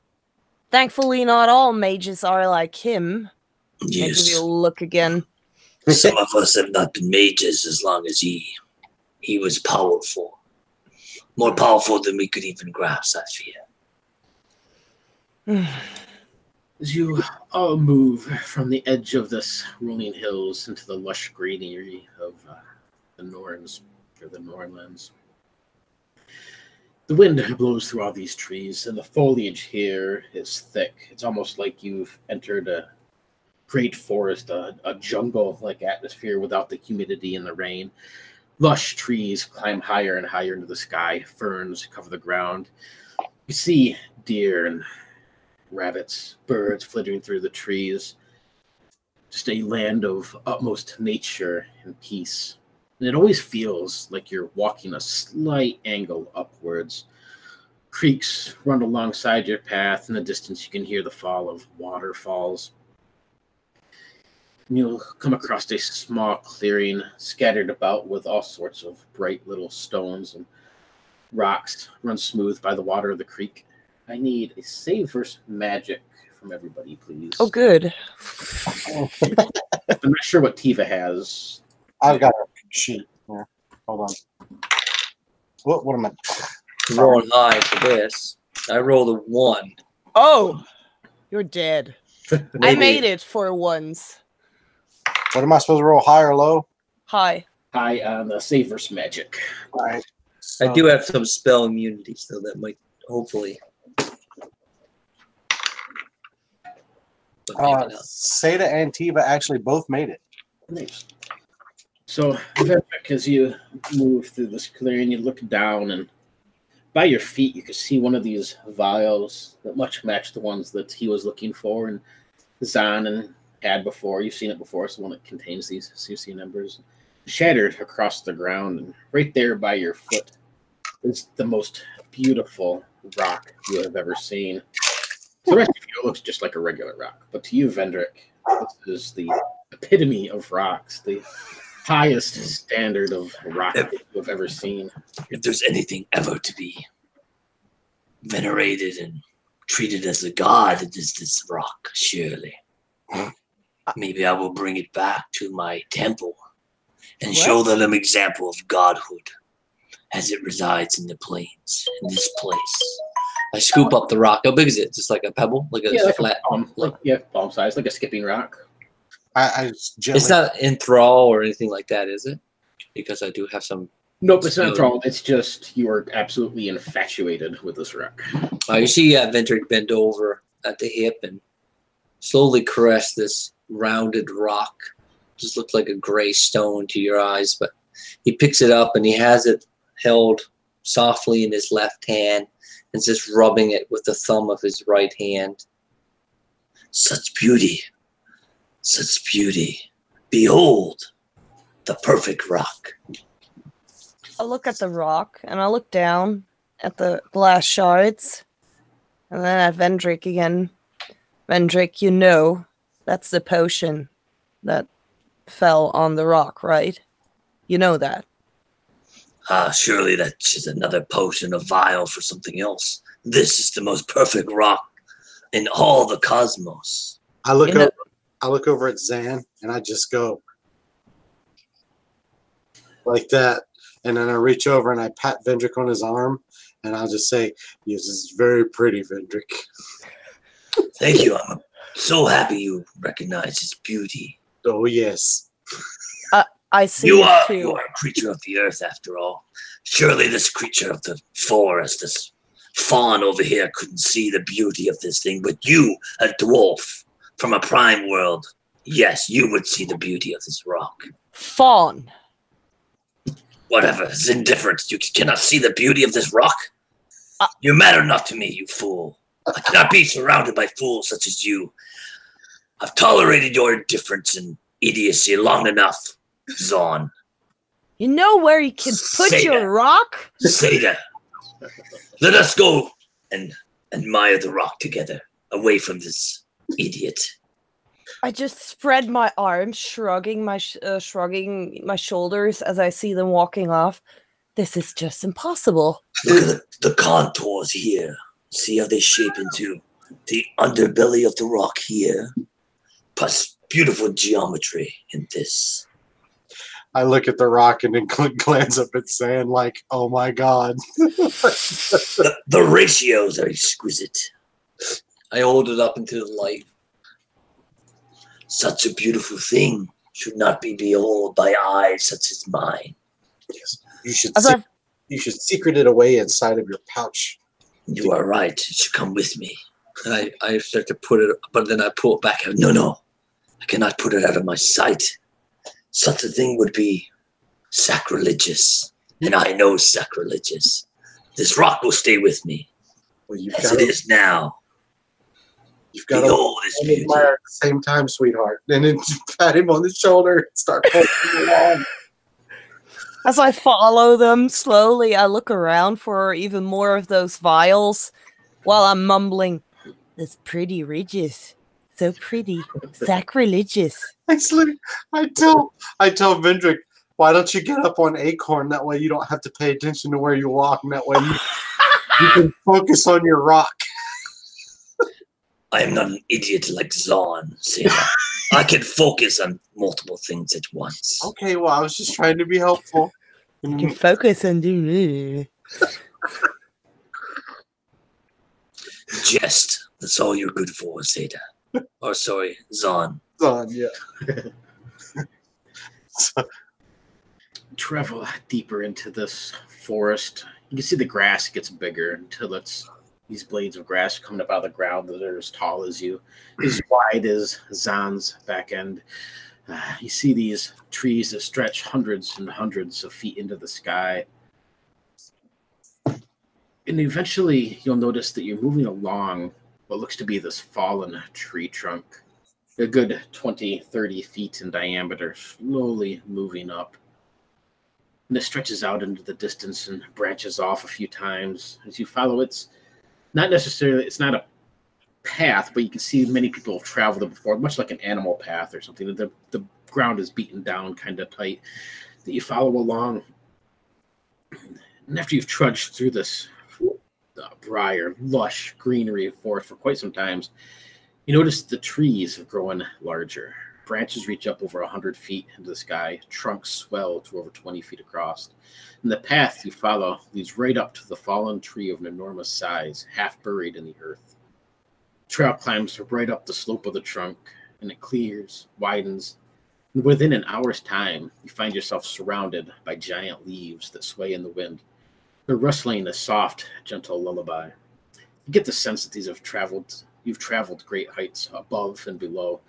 thankfully not all mages are like him. I'll give you Yes, a look again. some of us have not been mages as long as he was powerful. More powerful than we could even grasp, I fear. As you all move from the edge of this rolling hills into the lush greenery of the Norns, or the Nornlands, the wind blows through all these trees, and the foliage here is thick. It's almost like you've entered a great forest, a jungle-like atmosphere without the humidity and the rain. Lush trees climb higher and higher into the sky. Ferns cover the ground. You see deer and rabbits, birds flitting through the trees. Just a land of utmost nature and peace. And it always feels like you're walking a slight angle upwards. Creeks run alongside your path. In the distance, you can hear the fall of waterfalls. And you'll come across a small clearing scattered about with all sorts of bright little stones and rocks run smooth by the water of the creek. I need a save versus magic from everybody, please. Oh, good. I'm not sure what Tiva has. I've got a sheet here. Hold on. What am I? Rolling high for this. I rolled a 1. Oh, you're dead. I made it for once. What am I supposed to roll, high or low? Hi. High on the save versus magic. All right. I do have some spell immunity, so that might hopefully. But maybe not. Seda and Tiva actually both made it. Nice. So, Vendrick, as you move through this clearing, you look down, and by your feet, you can see one of these vials that much match the ones that he was looking for, and Zan had before. You've seen it before. It's the one that contains these CC numbers. Shattered across the ground, and right there by your foot is the most beautiful rock you have ever seen. The rest of you looks just like a regular rock, but to you, Vendrick, this is the epitome of rocks, the highest standard of rock that you have ever seen. If there's anything ever to be venerated and treated as a god, it is this rock, surely. Maybe I will bring it back to my temple and show them an example of godhood as it resides in the plains, in this place. I scoop up the rock. How big is it? Just like a pebble? Like a flat? Palm size, like a skipping rock. I just gently, It's not enthrall or anything like that, is it? because I do have some. Nope, it's not a problem. It's just you are absolutely infatuated with this rock. You see Vendrick bend over at the hip and slowly caress this rounded rock. Just looks like a gray stone to your eyes, but he picks it up and he has it held softly in his left hand and is just rubbing it with the thumb of his right hand. Such beauty. Such beauty. Behold, the perfect rock. I look at the rock and I look down at the glass shards and then at Vendrick again. Vendrick, you know that's the potion that fell on the rock, right? You know that. Surely that's just another potion, a vial for something else. This is the most perfect rock in all the cosmos. I look over at Zan and I just go like that. And then I reach over and I pat Vendrick on his arm and I'll just say, yes, this is very pretty, Vendrick. Thank you. I'm so happy you recognize his beauty. Oh, yes. I see you are too. a creature of the earth after all. Surely this creature of the forest, this fawn over here couldn't see the beauty of this thing, but you, a dwarf from a prime world, yes, you would see the beauty of this rock. Fawn. Whatever, it's indifferent. You cannot see the beauty of this rock? You matter not to me, you fool. I cannot be surrounded by fools such as you. I've tolerated your indifference and idiocy long enough, Zon. You know where you can put Say your that. rock? Seda, let us go and admire the rock together, away from this idiot. I just spread my arms, shrugging my shoulders as I see them walking off. This is just impossible. Look at the contours here. See how they shape into the underbelly of the rock here? Plus beautiful geometry in this. I look at the rock and then glance up at Zan like, oh my God. The ratios are exquisite. I hold it up into the light. Such a beautiful thing should not be beheld by eyes such as mine. Yes. You should secret it away inside of your pouch. You are right. It should come with me. And I start to put it, but then I pull it back out. No. I cannot put it out of my sight. Such a thing would be sacrilegious. And I know sacrilegious. This rock will stay with me. Well, as it is now. You've got Behold this to beauty. admire at the same time, sweetheart. And then pat him on the shoulder and start pulling him along. As I follow them slowly, I look around for even more of those vials while I'm mumbling, "That's pretty ridges. So pretty. Sacrilegious." Actually, I tell Vendrick, why don't you get up on Acorn? That way you don't have to pay attention to where you walk, and that way you can focus on your rock. I am not an idiot like Zon. I can focus on multiple things at once. Okay, well, I was just trying to be helpful. You can focus and do. Jest. That's all you're good for, Seda. Or sorry, Zon. Zon, yeah. Travel deeper into this forest. You can see the grass gets bigger until it's these blades of grass coming up out of the ground that are as tall as you, as wide as Zan's back end. You see these trees that stretch hundreds and hundreds of feet into the sky. And eventually you'll notice that you're moving along what looks to be this fallen tree trunk, a good 20, 30 feet in diameter, slowly moving up. And it stretches out into the distance and branches off a few times. As you follow, it's not a path, but you can see many people have traveled it before, much like an animal path or something. The ground is beaten down kind of tight that you follow along. And after you've trudged through this briar, lush greenery forest for quite some time, you notice the trees have grown larger. Branches reach up over 100 feet into the sky. Trunks swell to over 20 feet across. And the path you follow leads right up to the fallen tree of an enormous size, half buried in the earth. Trail climbs right up the slope of the trunk, and it clears, widens, Within an hour's time, you find yourself surrounded by giant leaves that sway in the wind. They're rustling a soft, gentle lullaby. You get the sense that you've traveled great heights above and below,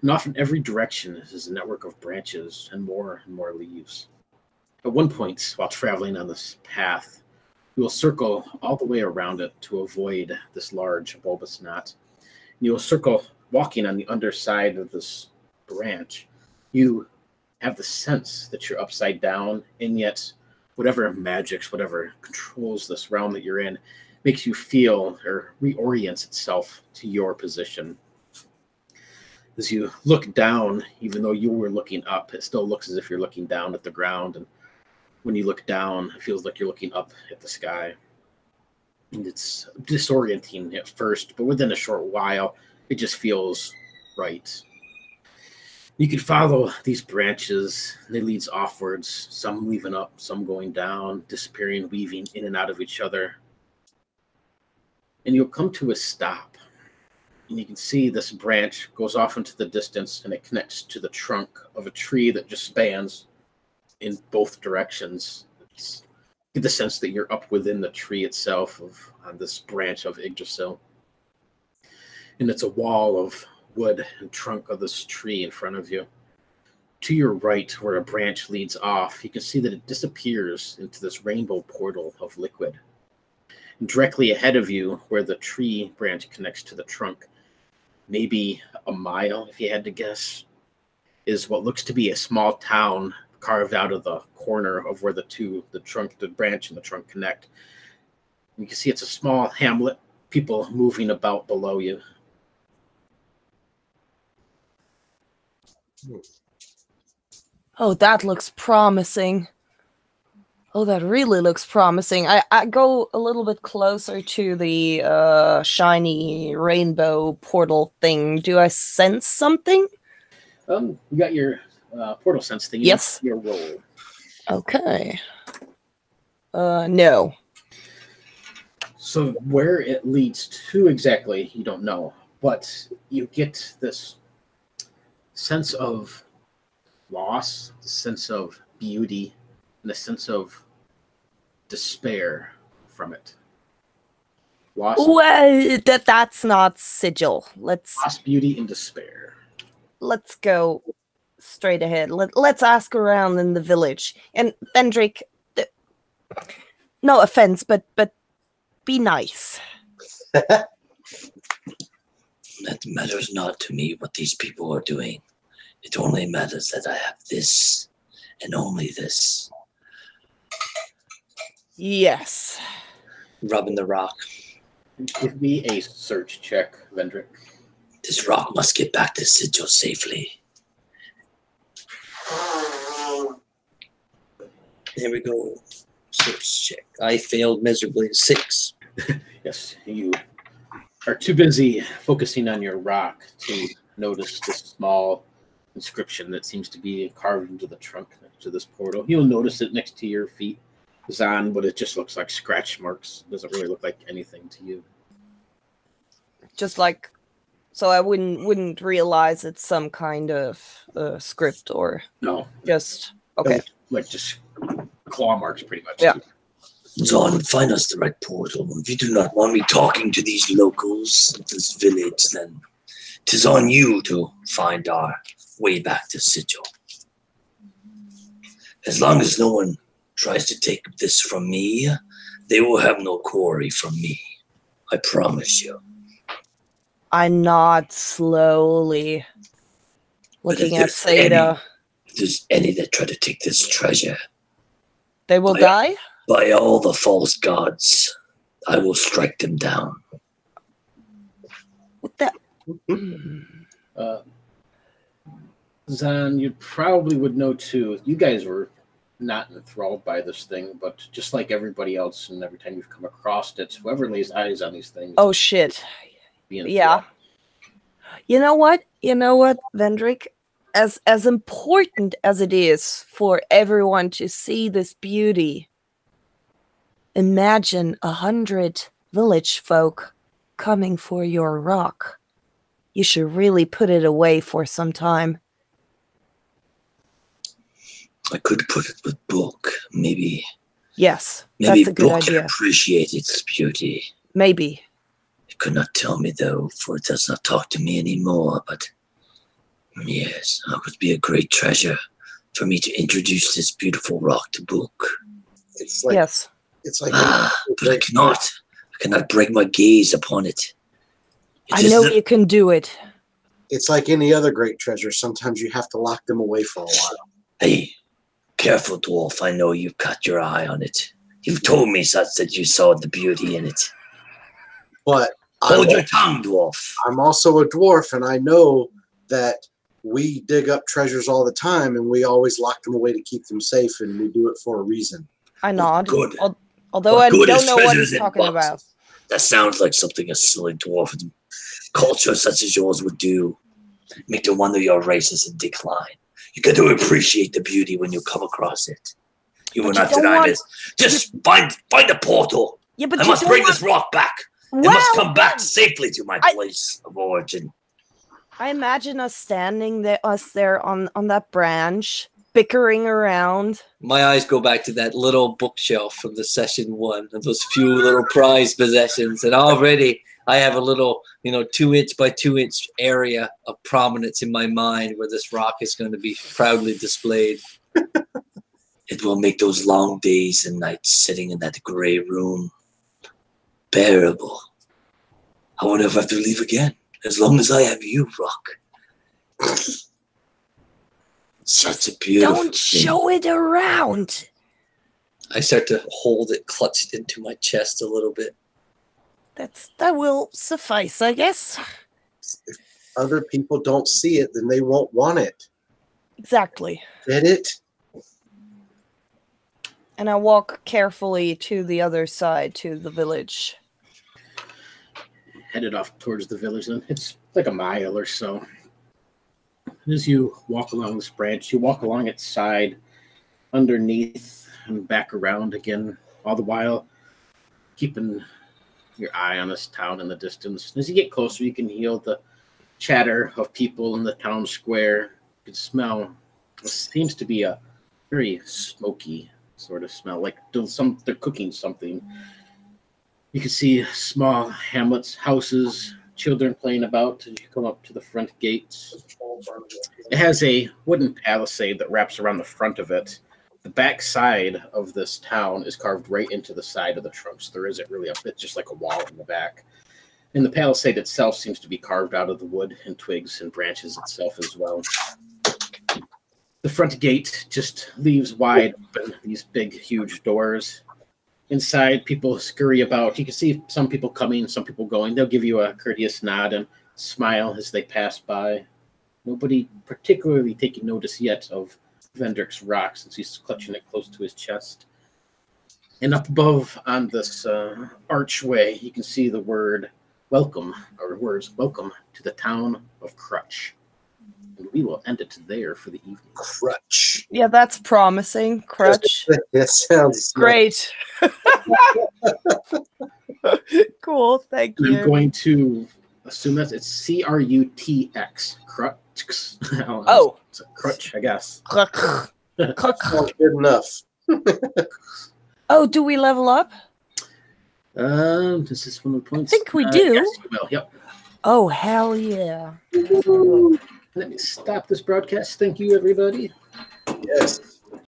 and off in every direction is a network of branches and more leaves. At one point, while traveling on this path, you will circle all the way around it to avoid this large bulbous knot. You will circle walking on the underside of this branch. You have the sense that you're upside down, and yet whatever magics, whatever controls this realm that you're in, makes you feel or reorients itself to your position. As you look down, even though you were looking up, it still looks as if you're looking down at the ground. And when you look down, it feels like you're looking up at the sky. And it's disorienting at first, but within a short while, it just feels right. You can follow these branches. They lead offwards, some weaving up, some going down, disappearing, weaving in and out of each other. And you'll come to a stop. And you can see this branch goes off into the distance, and it connects to the trunk of a tree that just spans in both directions. You get the sense that you're up within the tree itself on this branch of Yggdrasil. And it's a wall of wood and trunk of this tree in front of you. To your right, where a branch leads off, you can see that it disappears into this rainbow portal of liquid. And directly ahead of you, where the tree branch connects to the trunk, maybe a mile, if you had to guess, is what looks to be a small town carved out of the corner of where the branch and the trunk connect. You can see it's a small hamlet, people moving about below you. Oh, that looks promising. Oh, that really looks promising. I go a little bit closer to the shiny rainbow portal thing. Do I sense something? You got your portal sense thing. Yes. Your roll. Okay. No. So where it leads to exactly, you don't know. But you get this sense of loss, the sense of beauty, and the sense of despair from it. Well, that's not sigil. Lost beauty and despair. Let's go straight ahead. Let's ask around in the village. And Vendrick, no offense, but be nice. That matters not to me what these people are doing. It only matters that I have this and only this. Yes. Rubbing the rock. Give me a search check, Vendrick. This rock must get back to Sigil safely. There we go. Search check. I failed miserably. 6. Yes, you are too busy focusing on your rock to notice this small inscription that seems to be carved into the trunk next to this portal. You'll notice it next to your feet, Zan, but it just looks like scratch marks. It doesn't really look like anything to you. Just like, so I wouldn't realize it's some kind of script or No. just okay. Like just claw marks, pretty much. Yeah. Zon, find us the right portal. If you do not want me talking to these locals of this village, then 'tis on you to find our way back to Sigil. As long as no one tries to take this from me, they will have no quarry from me. I promise you. I nod slowly, looking at there's Seda. If there's any that try to take this treasure, They will die? by all the false gods, I will strike them down. What the? Zan, you probably would know too. You guys were not enthralled by this thing, but just like everybody else, and every time you've come across it, whoever lays eyes on these things. Oh shit. be Yeah. enthralled. You know what? Vendrick? As important as it is for everyone to see this beauty, imagine 100 village folk coming for your rock. You should really put it away for some time. I could put it with Book. Maybe Yes, Maybe that's a good Book can idea. appreciate its beauty. Maybe. It could not tell me, though, for it does not talk to me anymore. But yes, it would be a great treasure for me to introduce this beautiful rock to Book. It's like Yes. it's like But I cannot. I cannot break my gaze upon it. It I is know the- you can do it. it's like any other great treasure. Sometimes you have to lock them away for a while. Hey, careful, dwarf. I know you've got your eye on it. You've told me such that you saw the beauty in it. But Hold your tongue, dwarf. I'm also a dwarf, and I know that we dig up treasures all the time, and we always lock them away to keep them safe, and we do it for a reason. I nod. Good. Although What I good don't is know what treasures he's in talking boxes? about. That sounds like something a silly dwarf culture such as yours would do. Make the wonder your race is in decline. You got to appreciate the beauty when you come across it. You will But you not don't deny want- this. Just find the portal. Yeah, but I you must don't bring want... this rock back. It Well, must come back then, safely to my I- place of origin. I imagine us standing there, on that branch, bickering around. My eyes go back to that little bookshelf from the session 1 of those few little prized possessions, and already I have a little, 2-inch by 2-inch area of prominence in my mind where this rock is going to be proudly displayed. It will make those long days and nights sitting in that gray room bearable. I won't ever have to leave again, as long as I have you, Rock. Such a beautiful Don't thing. show it around. I start to hold it clutched into my chest a little bit. That will suffice, I guess. If other people don't see it, then they won't want it. Exactly. Get it? And I walk carefully to the other side, to the village. Headed off towards the village, and it's like a mile or so. As you walk along this branch, you walk along its side, underneath and back around again, all the while keeping your eye on this town in the distance. As you get closer, you can hear the chatter of people in the town square. You can smell what seems to be a very smoky sort of smell, like they're cooking something. You can see small hamlets, houses, children playing about as you come up to the front gates. It has a wooden palisade that wraps around the front of it. The back side of this town is carved right into the side of the trunk, so there isn't really it's just like a wall in the back. And the palisade itself seems to be carved out of the wood and twigs and branches itself as well. The front gate just leaves wide open, these big, huge doors. Inside, people scurry about. You can see some people coming, some people going. They'll give you a courteous nod and smile as they pass by. Nobody particularly taking notice yet of Vendrick's rock, since he's clutching it close to his chest. And up above on this archway, you can see the word welcome, or words welcome to the town of Crutch. And we will end it there for the evening. Crutch. Yeah, that's promising. Crutch. That sounds Great. Cool, thank And I'm you. going to assume that it's Crutx. Crutch. Oh. It's a crutch, I guess. Sounds good enough. Oh, do we level up? This is one of the points. I think we do. Yes, you will. Yep. Oh, hell yeah. Let me stop this broadcast. Thank you, everybody. Yes.